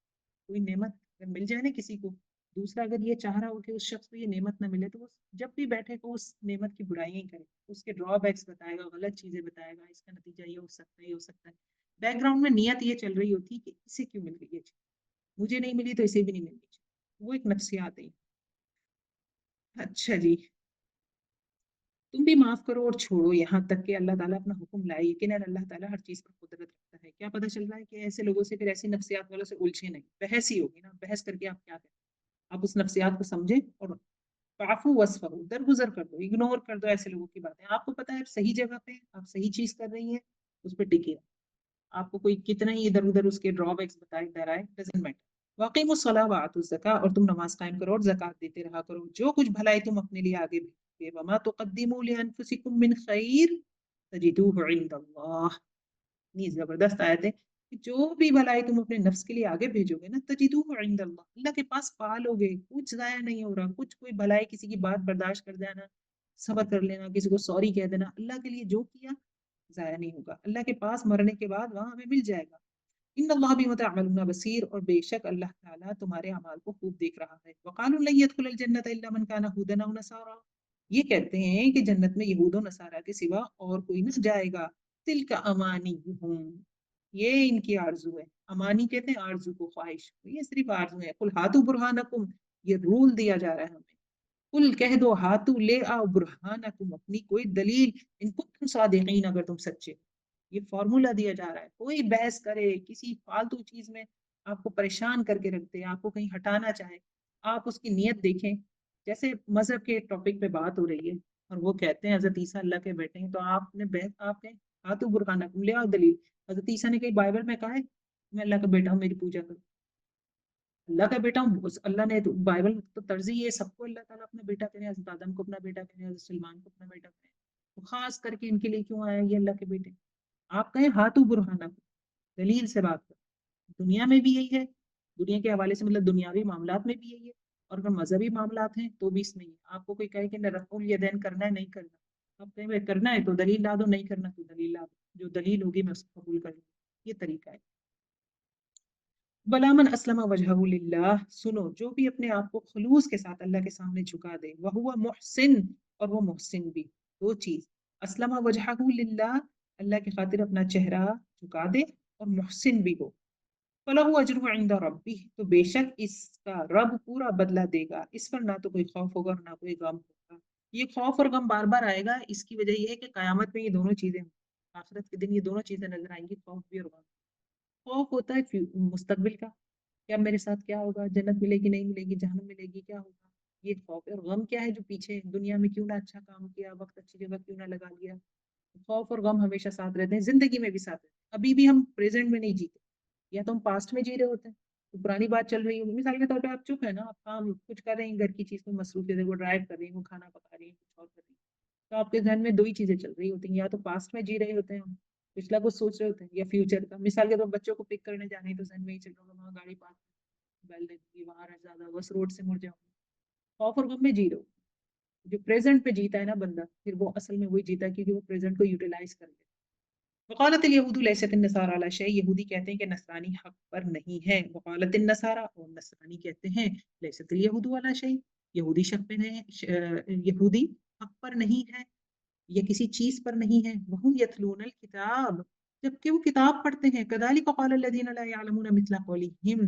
Speaker 2: کوئی نعمت اگر مل جائے نا کسی کو، دوسرا اگر یہ چاہ رہا ہو کہ اس شخص کو یہ نعمت نہ ملے، تو وہ جب بھی بیٹھے کو اس نعمت کی برائیاں ہی کرے، اس کے ڈرا بیکس بتائے گا، غلط چیزیں بتائے گا، اس کا نتیجہ یہ ہو سکتا ہے، یہ ہو سکتا ہے. بیک گراؤنڈ میں نیت یہ چل رہی ہوتی کہ اسے کیوں مل رہی ہے چیز، مجھے نہیں ملی تو اسے بھی نہیں ملنی چاہیے. وہ ایک نفسیات ہے. اچھا جی، تم بھی معاف کرو اور چھوڑو یہاں تک کہ اللہ تعالیٰ اپنا حکم لائے. یقیناً اللہ تعالیٰ ہر چیز پر قدرت رکھتا ہے. کیا پتہ چل رہا ہے کہ ایسے لوگوں سے پھر ایسی نفسیات والوں سے الجھے نہیں. بحث ہی ہوگی نا، بحث کر کے آپ کیا کریں؟ آپ اس نفسیات کو سمجھیں اور فعفو وصفحوا، درگزر کر دو، اگنور کر دو ایسے لوگوں کی باتیں. آپ کو پتہ ہے آپ صحیح جگہ پہ، آپ صحیح چیز کر رہی ہیں، اس پہ ٹکے. آپ کو کوئی کتنا ہی ادھر ادھر اس کے ڈرا بیکس بتائے ڈرائے، ڈزنٹ میٹر. واقعی الصلاۃ وآتوا الزکاۃ، اور تم نماز قائم کرو اور زکات دیتے رہا کرو. جو کچھ بھلائی تم اپنے لیے آگے بھیجو گے، وما تقدموا لانفسکم من خیر تجدوه عند اللہ. اتنی زبردست آیت ہے کہ جو بھی بھلائی تم اپنے نفس کے لیے آگے بھیجو گے نا، تجدوه عند اللہ، اللہ کے پاس پالو گے. کچھ ضائع نہیں ہو رہا. کچھ کوئی بھلائی کسی کی بات برداشت کر دینا، صبر کر لینا، کسی کو سوری کہہ دینا، اللہ کے لیے جو کیا ضائع نہیں ہوگا. اللہ کے پاس مرنے کے بعد وہاں ہمیں مل جائے گا. ان اللہ بما تعملون بصیر، اور بے شک اللہ تعالیٰ تمہارے اعمال کو خوب دیکھ رہا ہے. وقالوا لن يدخل الجنة الا من كان هودا او نصارى، یہ کہتے ہیں کہ جنت میں یہود و نصارہ کے سوا اور کوئی نہ جائے گا. تلک امانیہم، یہ ان کی آرزو ہے. امانی کہتے ہیں آرزو کو، خواہش کو. یہ صرف آرزو ہے. قل ہاتوا برہانکم، یہ رول دیا جا رہا ہے ہمیں. قل کہہ دو، ہاتو لے آؤ، برہانکم، اپنی کوئی دلیل، ان کنتم صادقین، اگر تم سچے. یہ فارمولا دیا جا رہا ہے. کوئی بحث کرے کسی فالتو چیز میں، آپ کو پریشان کر کے رکھ دے، آپ کو کہیں ہٹانا چاہے، آپ اس کی نیت دیکھیں. جیسے مذہب کے ٹاپک پہ بات ہو رہی ہے اور وہ کہتے ہیں حضرت عیسیٰ اللہ کے بیٹے ہیں، تو آپ نے بحث، آپ کہیں ہاتھو برہانکم، لے آؤ دلیل. حضرت عیسیٰ نے کہیں بائبل میں کہا ہے میں اللہ کا بیٹا ہوں، میری پوجا کرو. اللہ کا بیٹا ہوں، اللہ نے تو بائبل تو ترجیح ہے سب کو اللہ تعالیٰ اپنا بیٹا کرے. حضرت آدم کو اپنا بیٹا کرے، حضرت سلمان کو اپنا بیٹا کرے. تو خاص کر کے ان کے لیے کیوں آیا یہ اللہ کے بیٹے؟ آپ کہیں ہاتھو برہانہ، دلیل سے بات کریں. دنیا میں بھی یہی ہے، دنیا کے حوالے سے مطلب دنیاوی معاملات میں بھی یہی ہے، اور اگر مذہبی معاملات ہیں تو بھی اس میں ہی ہے. آپ کو کوئی کہے کہ رفع الیدین کرنا ہے، نہیں کرنا، آپ کہیں بھائی کرنا ہے تو دلیل لا دو، نہیں کرنا تو دلیل لا دو. جو دلیل ہوگی میں اس کو قبول کر لوں. یہ طریقہ ہے. بلا من اسلم وجہہ للہ، سنو جو بھی اپنے آپ کو خلوص کے ساتھ اللہ کے سامنے جھکا دے، وہو محسن، اور وہ محسن بھی. دو چیز، اسلم وجہہ للہ، اللہ کی خاطر اپنا چہرہ جھکا دے، اور محسن بھی ہو. فلہ اجرہ عند ربہ، تو بے شک اس کا رب پورا بدلہ دے گا. اس پر نہ تو کوئی خوف ہوگا اور نہ کوئی غم ہوگا. یہ خوف اور غم بار بار آئے گا، اس کی وجہ یہ ہے کہ قیامت میں یہ دونوں چیزیں، آخرت کے دن یہ دونوں چیزیں نظر آئیں گی، خوف بھی اور غم. خوف ہوتا ہے مستقبل کا، کیا میرے ساتھ کیا ہوگا، جنت ملے گی نہیں ملے گی، جہنم ملے گی، کیا ہوگا، یہ خوف ہے. اور غم کیا ہے، جو پیچھے دنیا میں کیوں نہ اچھا کام کیا، وقت اچھی جگہ کیوں نہ لگا لیا. خوف اور غم ہمیشہ ساتھ رہتے ہیں، زندگی میں بھی ساتھ رہتے ہیں. ابھی بھی ہم پریزنٹ میں نہیں جیتے، یا تو ہم پاسٹ میں جی رہے ہوتے ہیں، تو پرانی بات چل رہی ہوگی. مثال کے طور پہ آپ چپ ہے نا، آپ کام کچھ کر رہے ہیں، گھر کی چیز میں مصروف ہے، وہ ڈرائیو کر رہی ہیں، وہ کھانا پکا رہی ہیں، کچھ اور کر رہی ہیں، تو آپ کے ذہن میں دو ہی چیزیں چل رہی ہوتی ہیں. یا تو پاسٹ میں جی رہے ہوتے ہیں ہم، پچھلا کچھ سوچ رہے ہوتے ہیں، یا فیوچر کا. مثال کے طور پر بچوں کو پک کرنے جانے ہیں تو ذہن میں ہی چل رہا ہوگا وہاں گاڑی پارک بیل لگی، وہاں زیادہ بس روڈ سے مڑ جاؤں. خوف اور غم میں جی رہے ہو. جو پریزنٹ پہ جیتا ہے نا بندہ، پھر وہ اصل میں وہی جیتا ہے کیونکہ وہ پریزنٹ کو یوٹیلائز کر لیتا ہے۔ وقالت اليهود ليست النصارى على شيء، یہودی کہتے ہیں کہ نصرانی حق پر نہیں ہے۔ وقالت النصارى، اور نصرانی کہتے ہیں ليست اليهود على شيء، یہودی شک پہ نہیں، یہودی حق پر نہیں ہے یا کسی چیز پر نہیں ہے۔ وہم یتلون الکتاب، جبکہ وہ کتاب پڑھتے ہیں۔ کذالک قال الذین لا یعلمون مثل قولہم،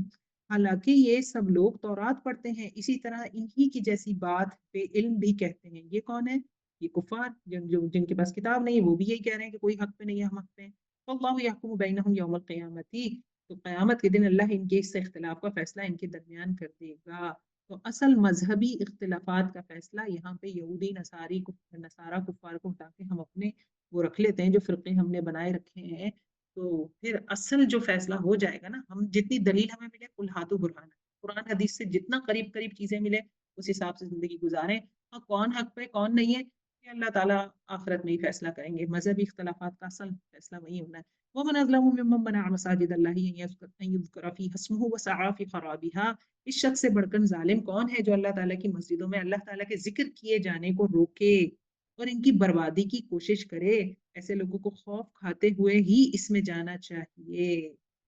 Speaker 2: حالانکہ یہ سب لوگ تورات پڑھتے ہیں اسی طرح انہی کی جیسی بات پہ علم بھی کہتے ہیں۔ یہ کون ہے؟ یہ کفار جن کے پاس کتاب نہیں، وہ بھی یہی کہہ رہے ہیں کہ کوئی حق پہ نہیں ہے، ہم حق پہ ہیں۔ واللہ یحکم بینہم یوم القیامۃ، تو قیامت کے دن اللہ ان کے اس اختلاف کا فیصلہ ان کے درمیان کر دے گا۔ تو اصل مذہبی اختلافات کا فیصلہ یہاں پہ یہودی نصارہ کفار کو ہٹا کے ہم اپنے وہ رکھ لیتے ہیں جو فرقے ہم نے بنائے رکھے ہیں، تو پھر اصل جو فیصلہ ہو جائے گا نا، ہم جتنی دلیل ہمیں ملے قل ہاتوا برہانکم، قرآن حدیث سے جتنا قریب قریب چیزیں ملے اس حساب سے زندگی گزاریں۔ ہاں کون حق پہ کون نہیں ہے یہ اللہ تعالیٰ آخرت میں ہی فیصلہ کریں گے۔ مذہبی اختلافات کا اصل فیصلہ وہی ہونا ہے۔ ومن اظلم ممن منع مساجد اللہ ان یذکر فیہا اسمہ وسعی فی خرابہا، اس شخص سے بڑھ کر ظالم کون ہے جو اللہ تعالیٰ کی مسجدوں میں اللہ تعالیٰ کے ذکر کیے جانے کو روکے اور ان کی بربادی کی کوشش کرے۔ ایسے لوگوں کو خوف کھاتے ہوئے ہی اس میں جانا چاہیے۔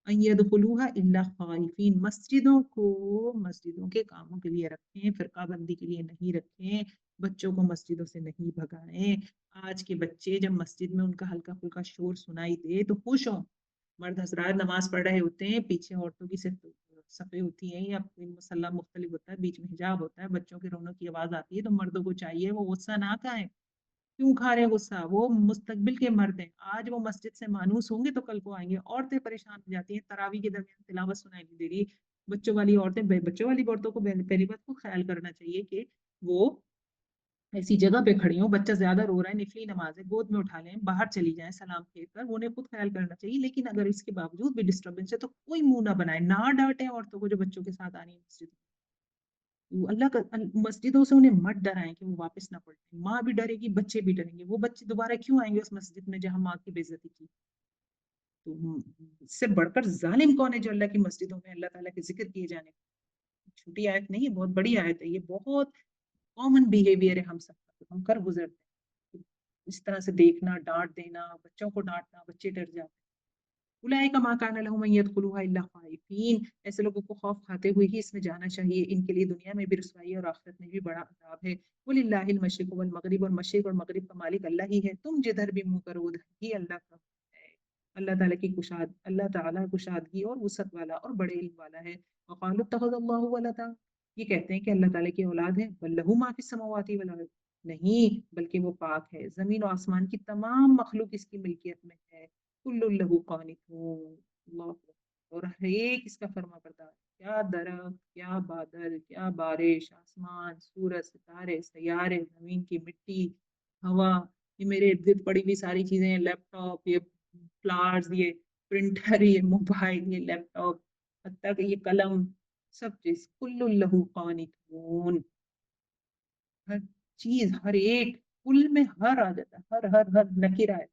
Speaker 2: ان یدخلوها الا خائفین، مسجدوں کے کاموں کے لیے رکھیں، فرقہ بندی کے لیے نہیں رکھیں، بچوں کو مسجدوں سے نہیں بھگائیں۔ آج کے بچے جب مسجد میں ان کا ہلکا پھلکا شور سنائی دے تو خوش ہوں۔ مرد حضرات نماز پڑھ رہے ہوتے ہیں، پیچھے عورتوں کی صرف صفیں ہوتی ہیں یا مسلح مختلف ہوتا ہے، بیچ میں حجاب ہوتا ہے، بچوں کے رونوں کی آواز آتی ہے، تو مردوں کو چاہیے وہ غصہ نہ کھائیں۔ کیوں کھا رہے غصہ؟ وہ مستقبل کے مرد ہیں، آج وہ مسجد سے مانوس ہوں گے تو کل کو آئیں گے۔ عورتیں پریشان ہو جاتی ہیں، تراویح کے درمیان تلاوت سنائی نہیں دے رہی، بچوں والی عورتوں کو پہلی بات کو خیال کرنا چاہیے کہ وہ ایسی جگہ پہ کھڑی ہوں، بچہ زیادہ رو رہا ہے، نفلی نماز ہے، گود میں اٹھا لیں، باہر چلی جائیں سلام پھیر کر، انہیں خود خیال کرنا چاہیے۔ لیکن اگر اس کے باوجود بھی ڈسٹربنس ہے تو کوئی منہ نہ بنائے، نہ ڈانٹیں عورتوں کو جو بچوں کے ساتھ آ رہی ہیں مسجد میں۔ اللہ کا مسجدوں سے انہیں مت ڈرائیں کہ وہ واپس نہ پلٹیں، ماں بھی ڈرے گی، بچے بھی ڈریں گے۔ وہ بچے دوبارہ کیوں آئیں گے اس مسجد میں جہاں ماں کی بے عزتی کی؟ تو اس سے بڑھ کر ظالم کون ہے جو اللہ کی مسجدوں میں اللہ تعالیٰ کے ذکر کیے جانے کو؟ چھوٹی آیت نہیں ہے، بہت بڑی آیت ہے، یہ بہت کامن بیہیویئر ہے ہم سب کا، تو ہم کر گزرتے ہیں اس طرح سے دیکھنا، ڈانٹ دینا، بچوں کو ڈانٹنا، بچے ڈر جاتے ہیں۔ اولئک ما کان لهم ان يدخلوها الا خائفین، ایسے لوگوں کو خوف کھاتے ہوئے ہی اس میں جانا چاہیے، ان کے لیے دنیا میں بھی رسوائی اور آخرت میں بھی بڑا عذاب ہے۔ وللہ المشرق والمغرب، اور مشرق اور مغرب کا مالک اللہ ہی ہے، تم جدھر بھی منہ کرو ادھر ہی اللہ کا ہے۔ اللہ تعالیٰ کی اللہ تعالیٰ کشادگی اور وسعت والا اور بڑے علم والا ہے۔ وقالوا اتخذ اللہ ولدا، یہ کہتے ہیں کہ اللہ تعالیٰ کی اولاد ہے۔ بل لہ ما فی السماوات والارض، نہیں بلکہ وہ پاک ہے، زمین و آسمان کی تمام مخلوق اس کی ملکیت میں ہے۔ کل لہ قانتون، اللہ اور ہر ایک اس کا فرما بردار۔ کیا درخت، کیا بادل، کیا بارش، آسمان، سورج، ستارے، سیارے، زمین کی مٹی، ہوا، یہ میرے ارد گرد پڑی ہوئی ساری چیزیں، لیپ ٹاپ، یہ فلاورز، یہ پرنٹر، یہ موبائل، یہ لیپ ٹاپ، حتیٰ کہ یہ قلم، سب چیز کل لہ قانتون، ہر چیز، ہر ایک کل میں ہر آ جاتا ہے، ہر نکیر آئے،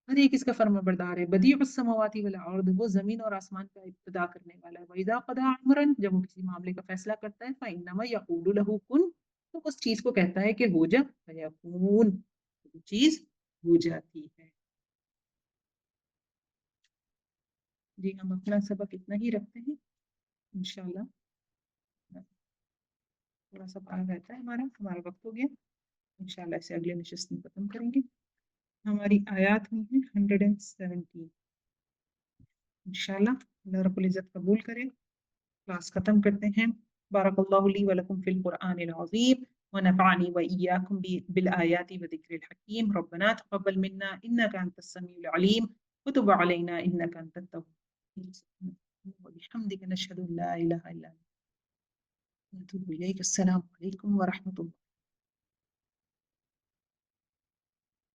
Speaker 2: ہر ایک اس کا فرما بردار ہے۔ بدیع السماوات والارض، وہ زمین اور آسمان کا ابتدا کرنے والا ہے۔ وَإِذَا قَضَىٰ أَمْرًا، جب وہ کسی معاملے کا فیصلہ کرتا ہے، فَإِنَّمَا يَقُولُ لَهُ كُن، تو اس چیز کو کہتا ہے کہ ہو جا، فَيَكُونُ، وہ چیز ہو جاتی ہے۔ جی ہم اپنا سبق اتنا ہی رکھتے ہیں انشاءاللہ، تھوڑا سا کام رہتا ہے، ہمارا وقت ہو گیا، انشاءاللہ اسے اگلے نشست میں ختم کریں گے۔ ہماری آیات میں ہے 117، انشاءاللہ اللہ رب العزت قبول کرے۔ کلاس ختم کرتے ہیں۔ بارک اللہ لی ولکم فی القرآن العظیم ونفعنی وإیاکم بالآیات وذکر الحکیم۔ ربنا تقبل منا انک انت السمیع العلیم وتب علینا انک انت التواب الرحیم، وبحمدک نشہد ان لا الہ الا انت نتوب الیک۔ السلام علیکم ورحمۃ اللہ۔